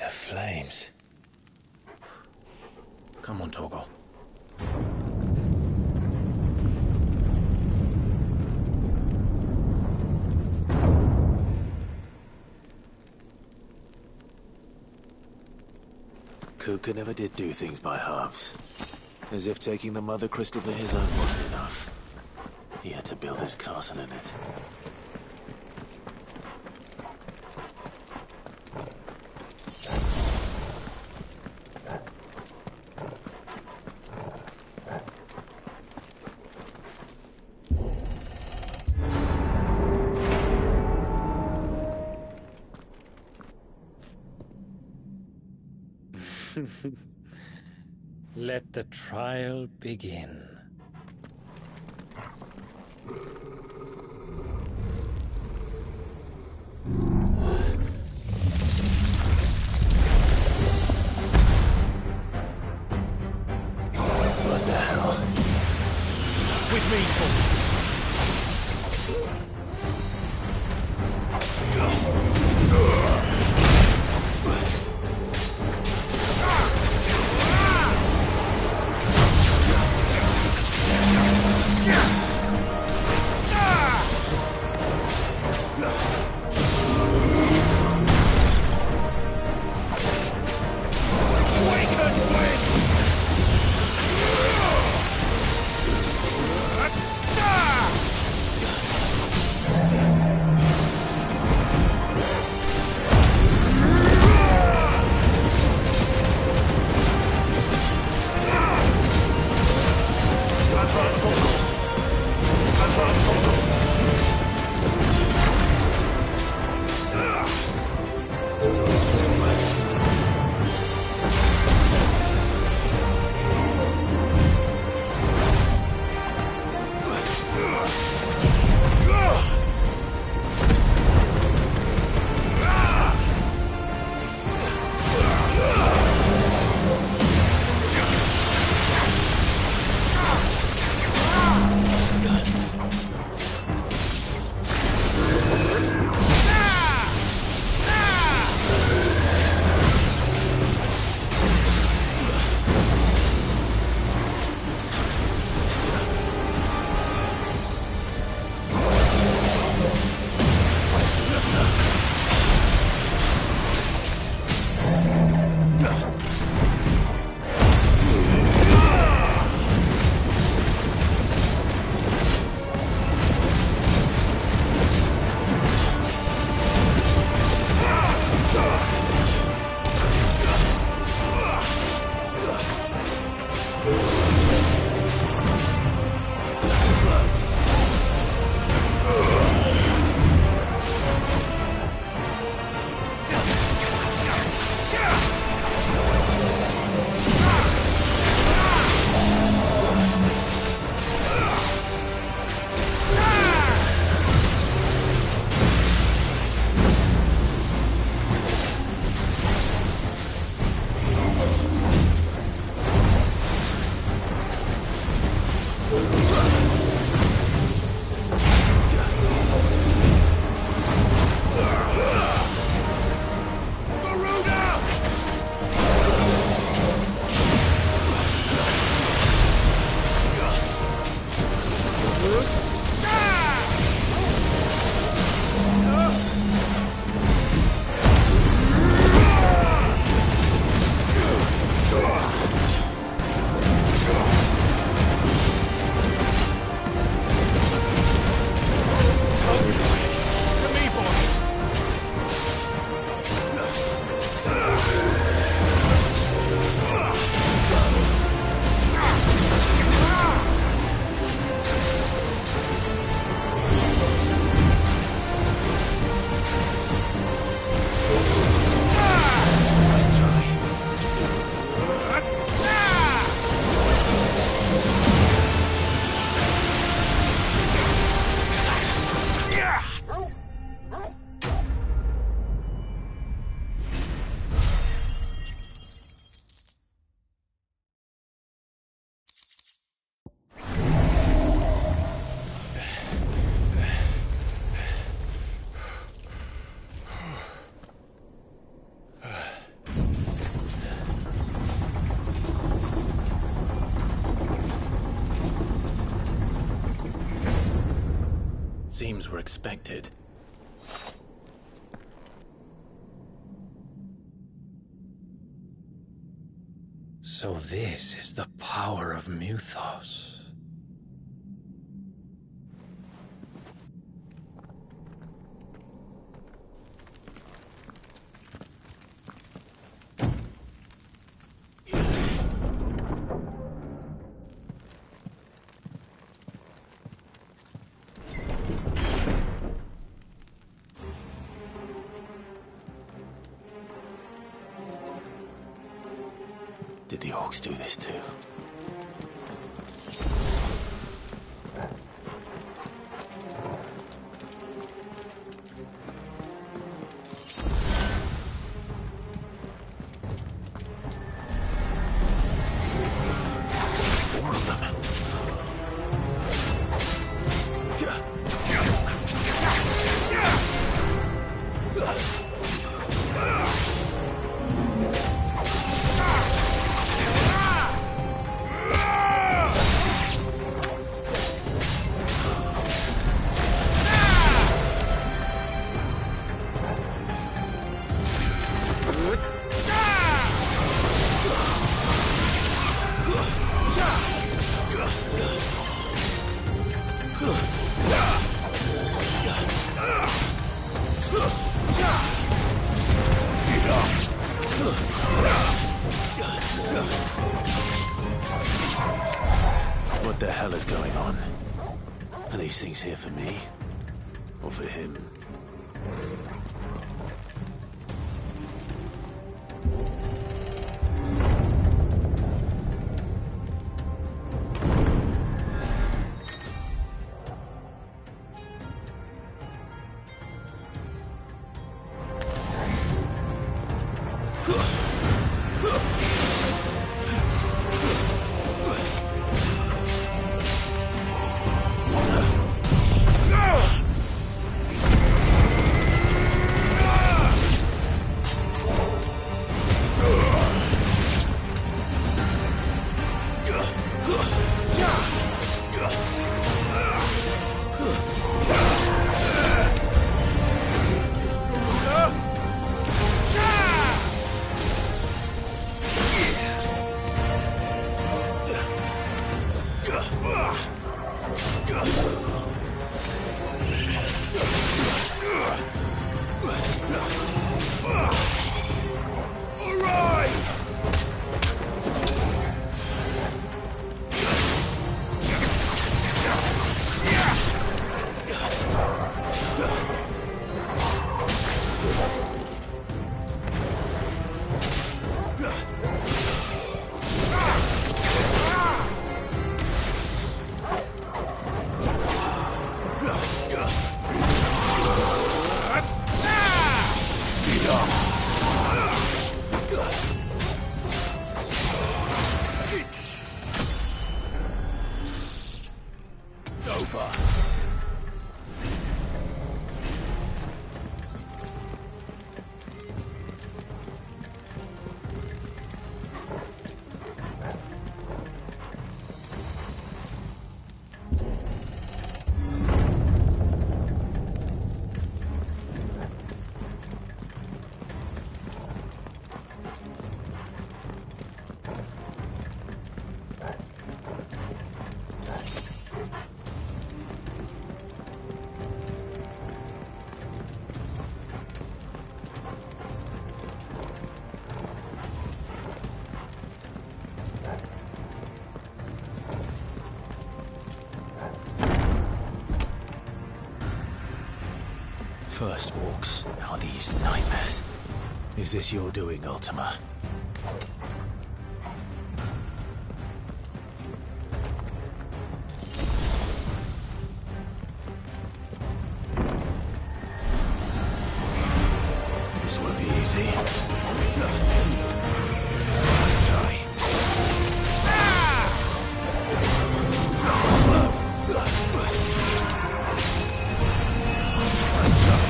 Flames. Come on, Torgal. Kuka never did do things by halves. As if taking the Mother Crystal for his own wasn't enough. He had to build his castle in it. Let the trial begin. What the hell? With me, Paul. Seems we're expected. So this is the power of Muthos. Did the orcs do this too? What the hell is going on? Are these things here for me? Or for him? First orcs, now these nightmares. Is this your doing, Ultima? This won't be easy. Let's try. Nice try.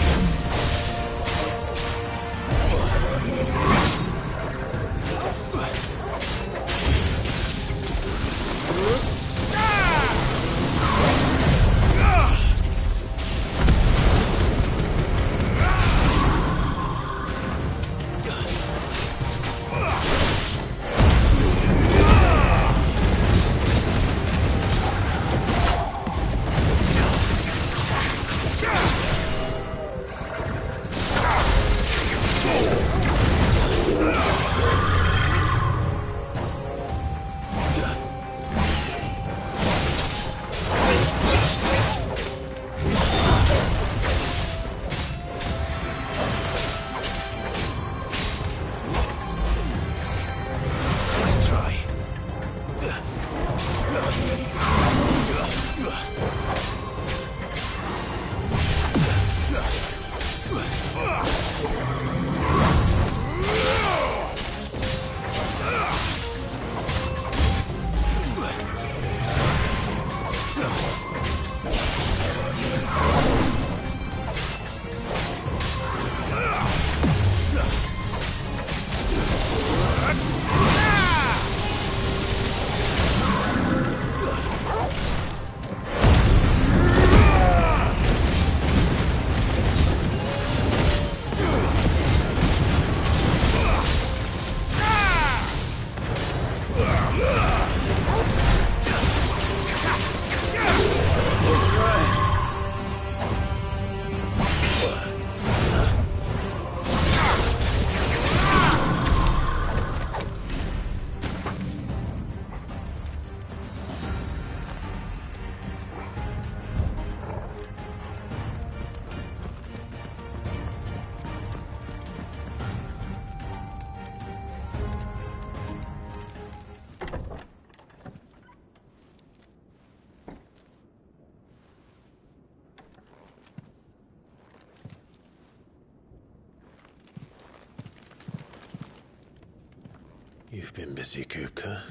You've been busy, Kupka.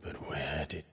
But where did...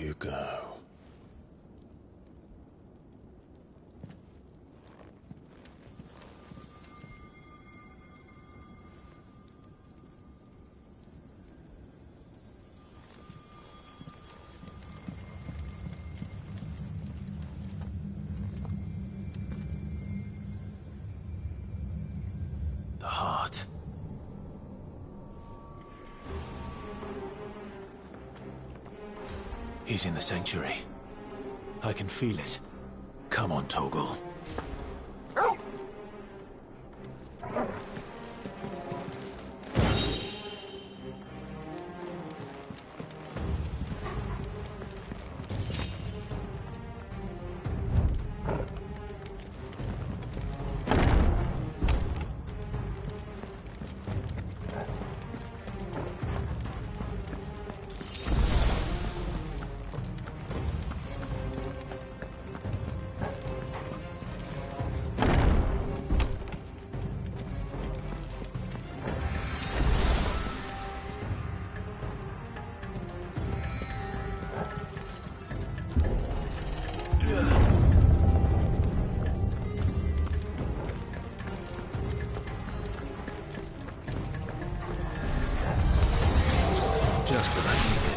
you go. The heart. He's in the sanctuary. I can feel it. Come on, Torgal. Just what I needed.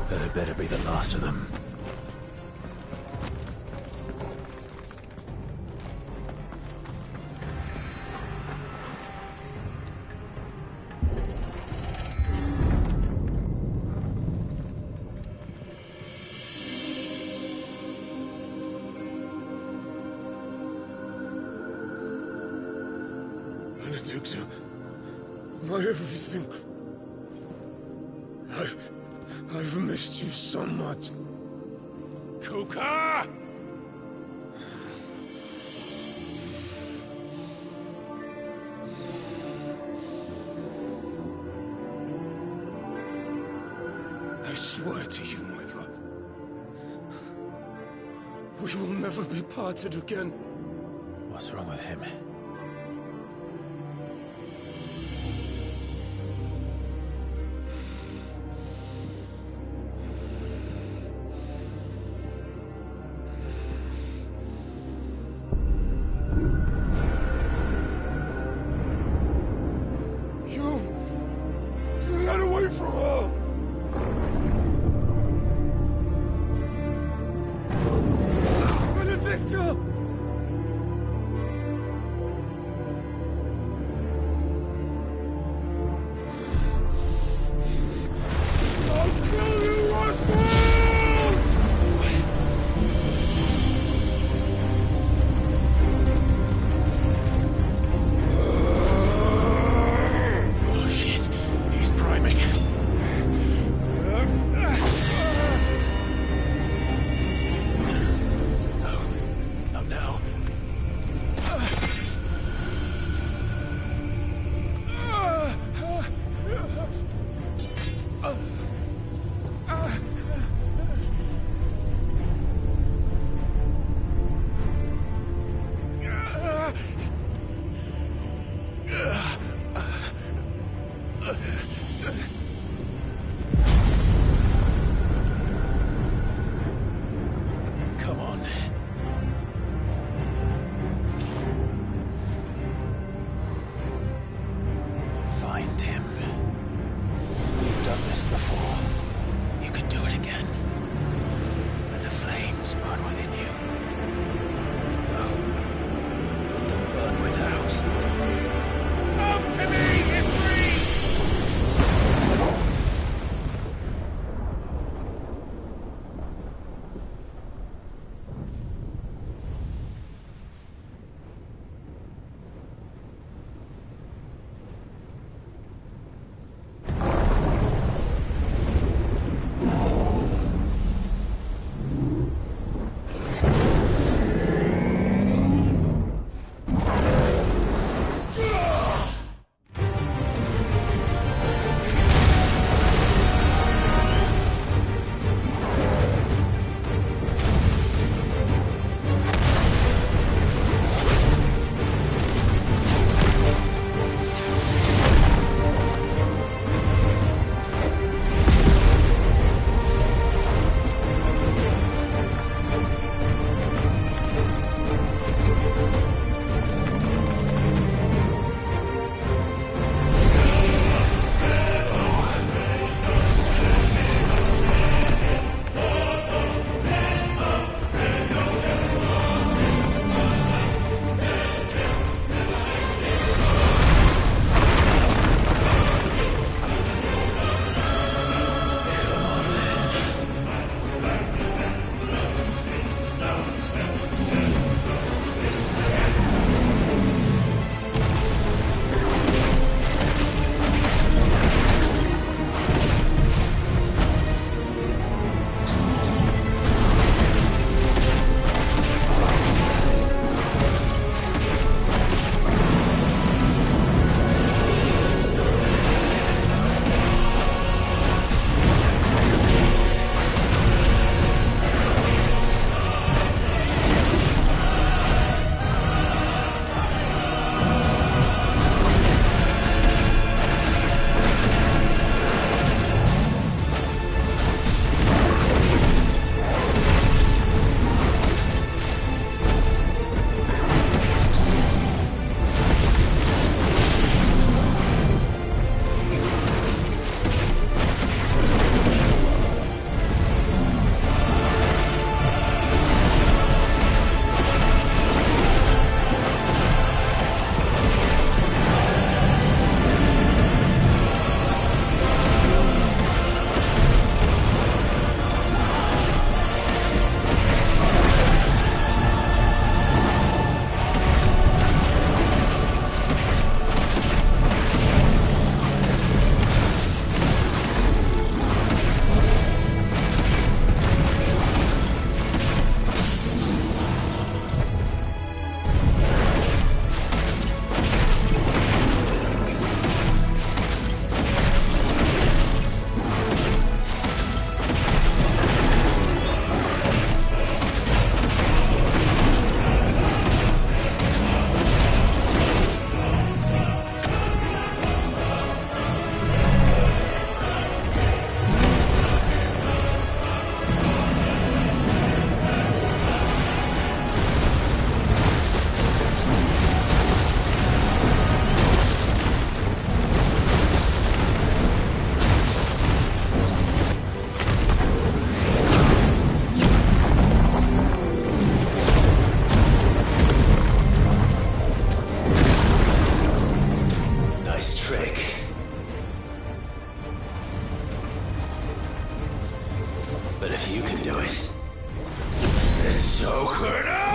That had better be the last of them. Benedicta, my everything. I've missed you so much. Kuka! I swear to you, my love, we will never be parted again. What's wrong with him? Get away from her! Benedicta! So could I!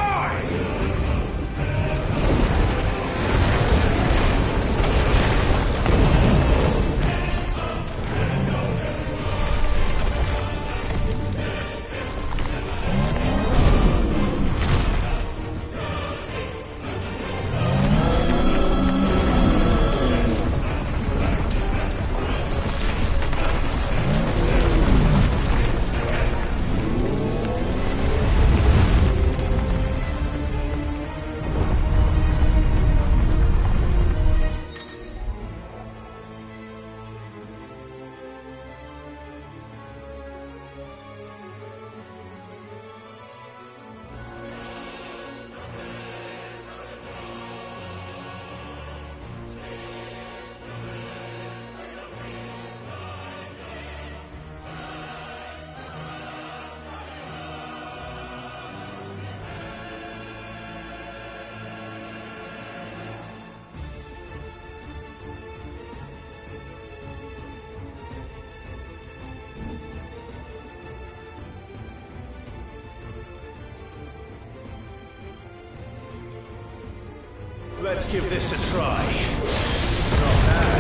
Let's give this a try. Not bad.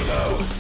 go.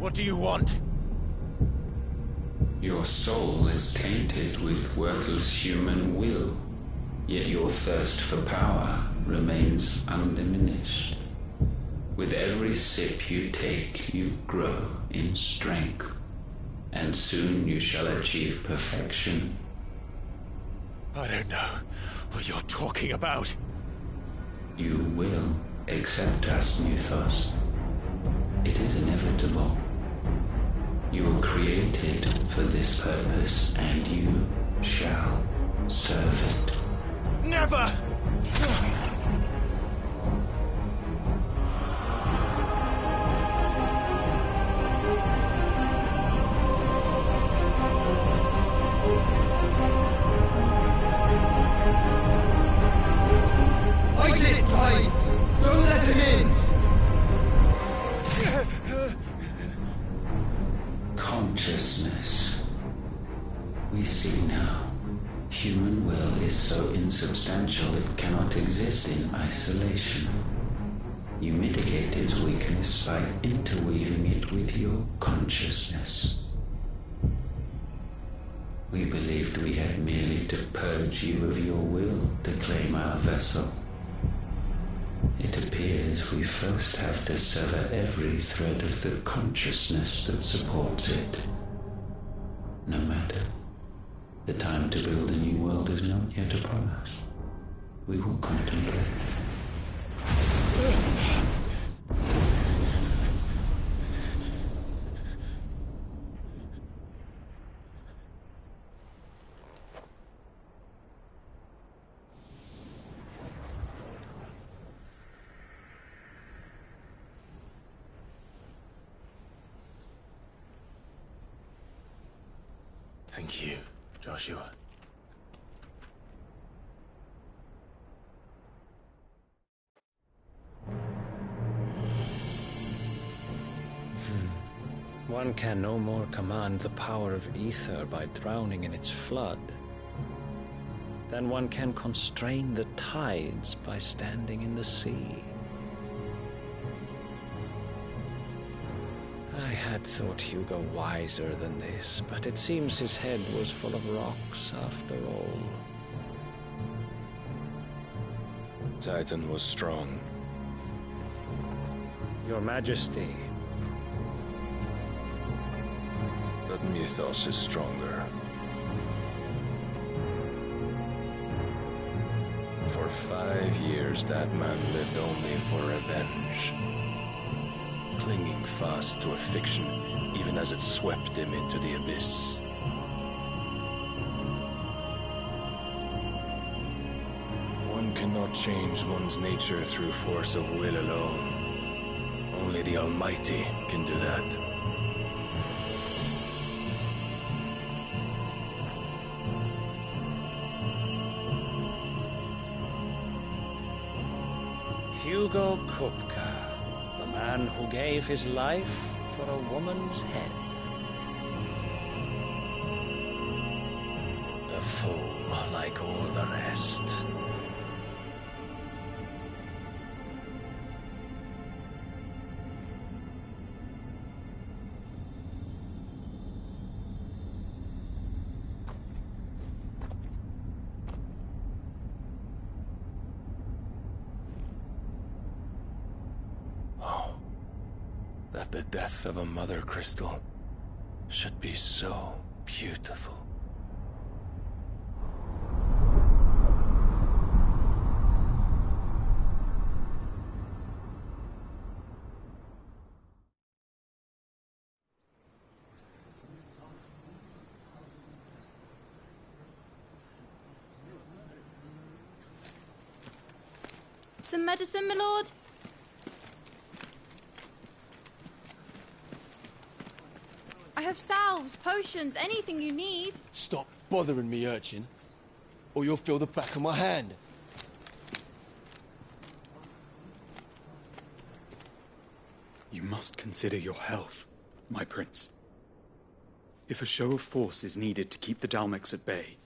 What do you want? Your soul is tainted with worthless human will, yet your thirst for power remains undiminished. With every sip you take, you grow in strength, and soon you shall achieve perfection. I don't know what you're talking about. You will accept us, Mythos. It is inevitable. You were created for this purpose, and you shall serve it. Never! Fight it, Tide! Don't let him in! Consciousness. We see now. Human will is so insubstantial it cannot exist in isolation. You mitigate its weakness by interweaving it with your consciousness. We believed we had merely to purge you of your will to claim our vessel. It appears we first have to sever every thread of the consciousness that supports it. No matter. The time to build a new world is not yet upon us. We will contemplate. Thank you, Joshua. One can no more command the power of ether by drowning in its flood than one can constrain the tides by standing in the sea. I had thought Hugo wiser than this, but it seems his head was full of rocks after all. Titan was strong. Your Majesty. But Mythos is stronger. For 5 years, that man lived only for revenge. Clinging fast to a fiction, even as it swept him into the abyss. One cannot change one's nature through force of will alone. Only the Almighty can do that. Hugo Kupka. The man who gave his life for a woman's head. A fool like all the rest. That the death of a mother crystal should be so beautiful. Some medicine, my lord? I have salves, potions, anything you need. Stop bothering me, urchin, or you'll feel the back of my hand. You must consider your health, my prince. If a show of force is needed to keep the Dalmex at bay,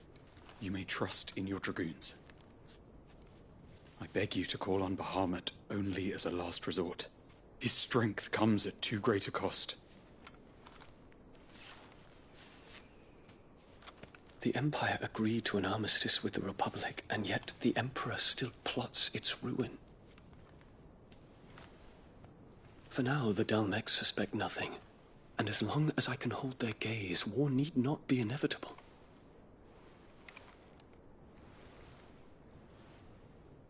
you may trust in your dragoons. I beg you to call on Bahamut only as a last resort. His strength comes at too great a cost. The Empire agreed to an armistice with the Republic, and yet the Emperor still plots its ruin. For now, the Dalmex suspect nothing, and as long as I can hold their gaze, war need not be inevitable.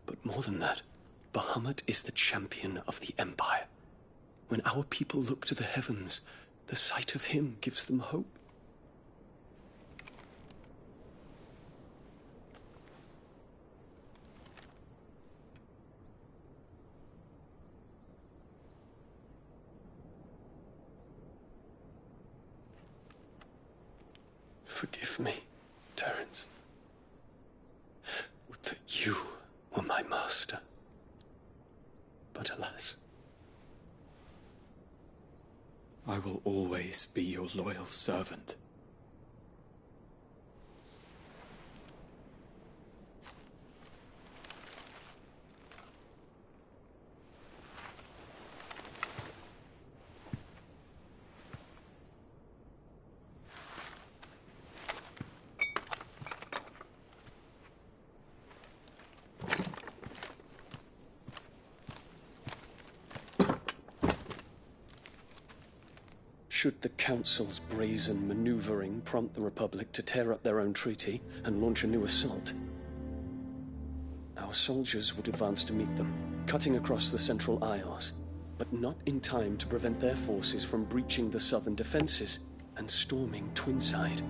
But more than that, Bahamut is the champion of the Empire. When our people look to the heavens, the sight of him gives them hope. Forgive me, Terence. Would that you were my master. But alas. I will always be your loyal servant. Should the Council's brazen maneuvering prompt the Republic to tear up their own treaty and launch a new assault, our soldiers would advance to meet them, cutting across the Central Isles, but not in time to prevent their forces from breaching the southern defenses and storming Twinside.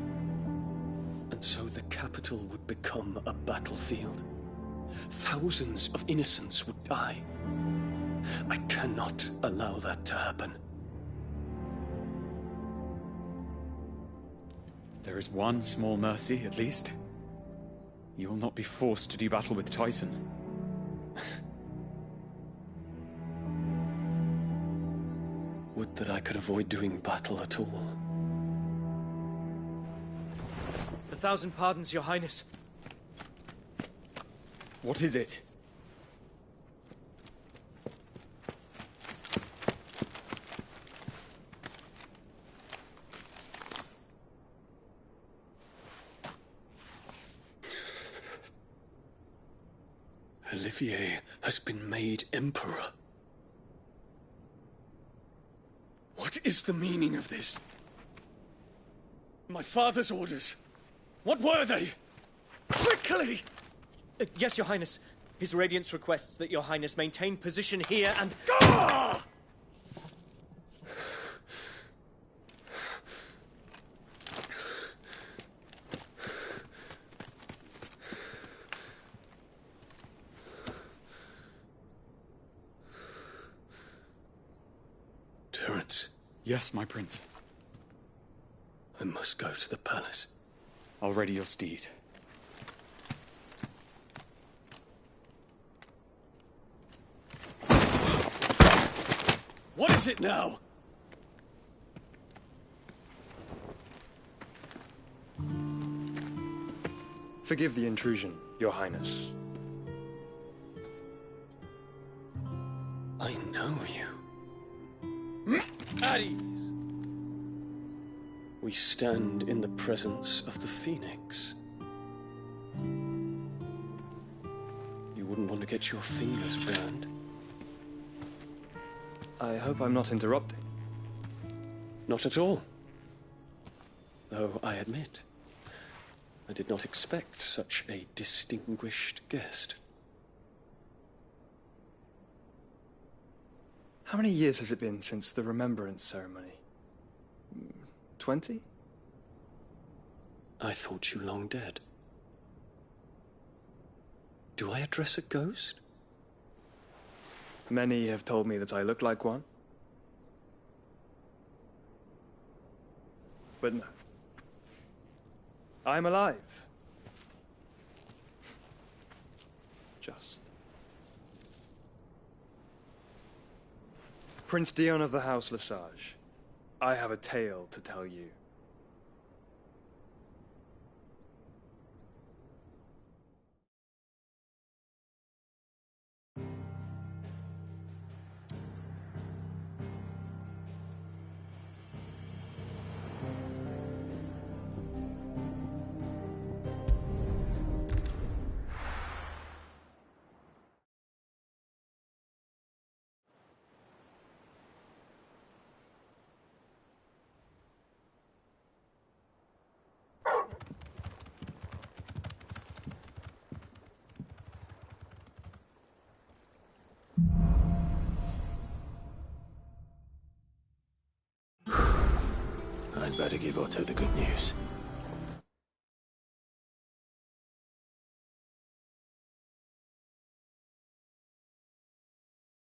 And so the capital would become a battlefield. Thousands of innocents would die. I cannot allow that to happen. There is one small mercy, at least. You will not be forced to do battle with Titan. Would that I could avoid doing battle at all. 1,000 pardons, Your Highness. What is it? Olivier has been made Emperor. What is the meaning of this? My father's orders. What were they? Quickly! Yes, Your Highness. His Radiance requests that Your Highness maintain position here and... Ah! Terence. Yes, my prince. I must go to the palace. I'll ready your steed. What is it now? Forgive the intrusion, Your Highness. I know you. At ease. We stand in the presence of the Phoenix. You wouldn't want to get your fingers burned. I hope I'm not interrupting. Not at all. Though I admit, I did not expect such a distinguished guest. How many years has it been since the Remembrance ceremony? 20? I thought you long dead. Do I address a ghost? Many have told me that I look like one. But no. I'm alive. Just. Prince Dion of the House Lesage, I have a tale to tell you. better give Otto the good news.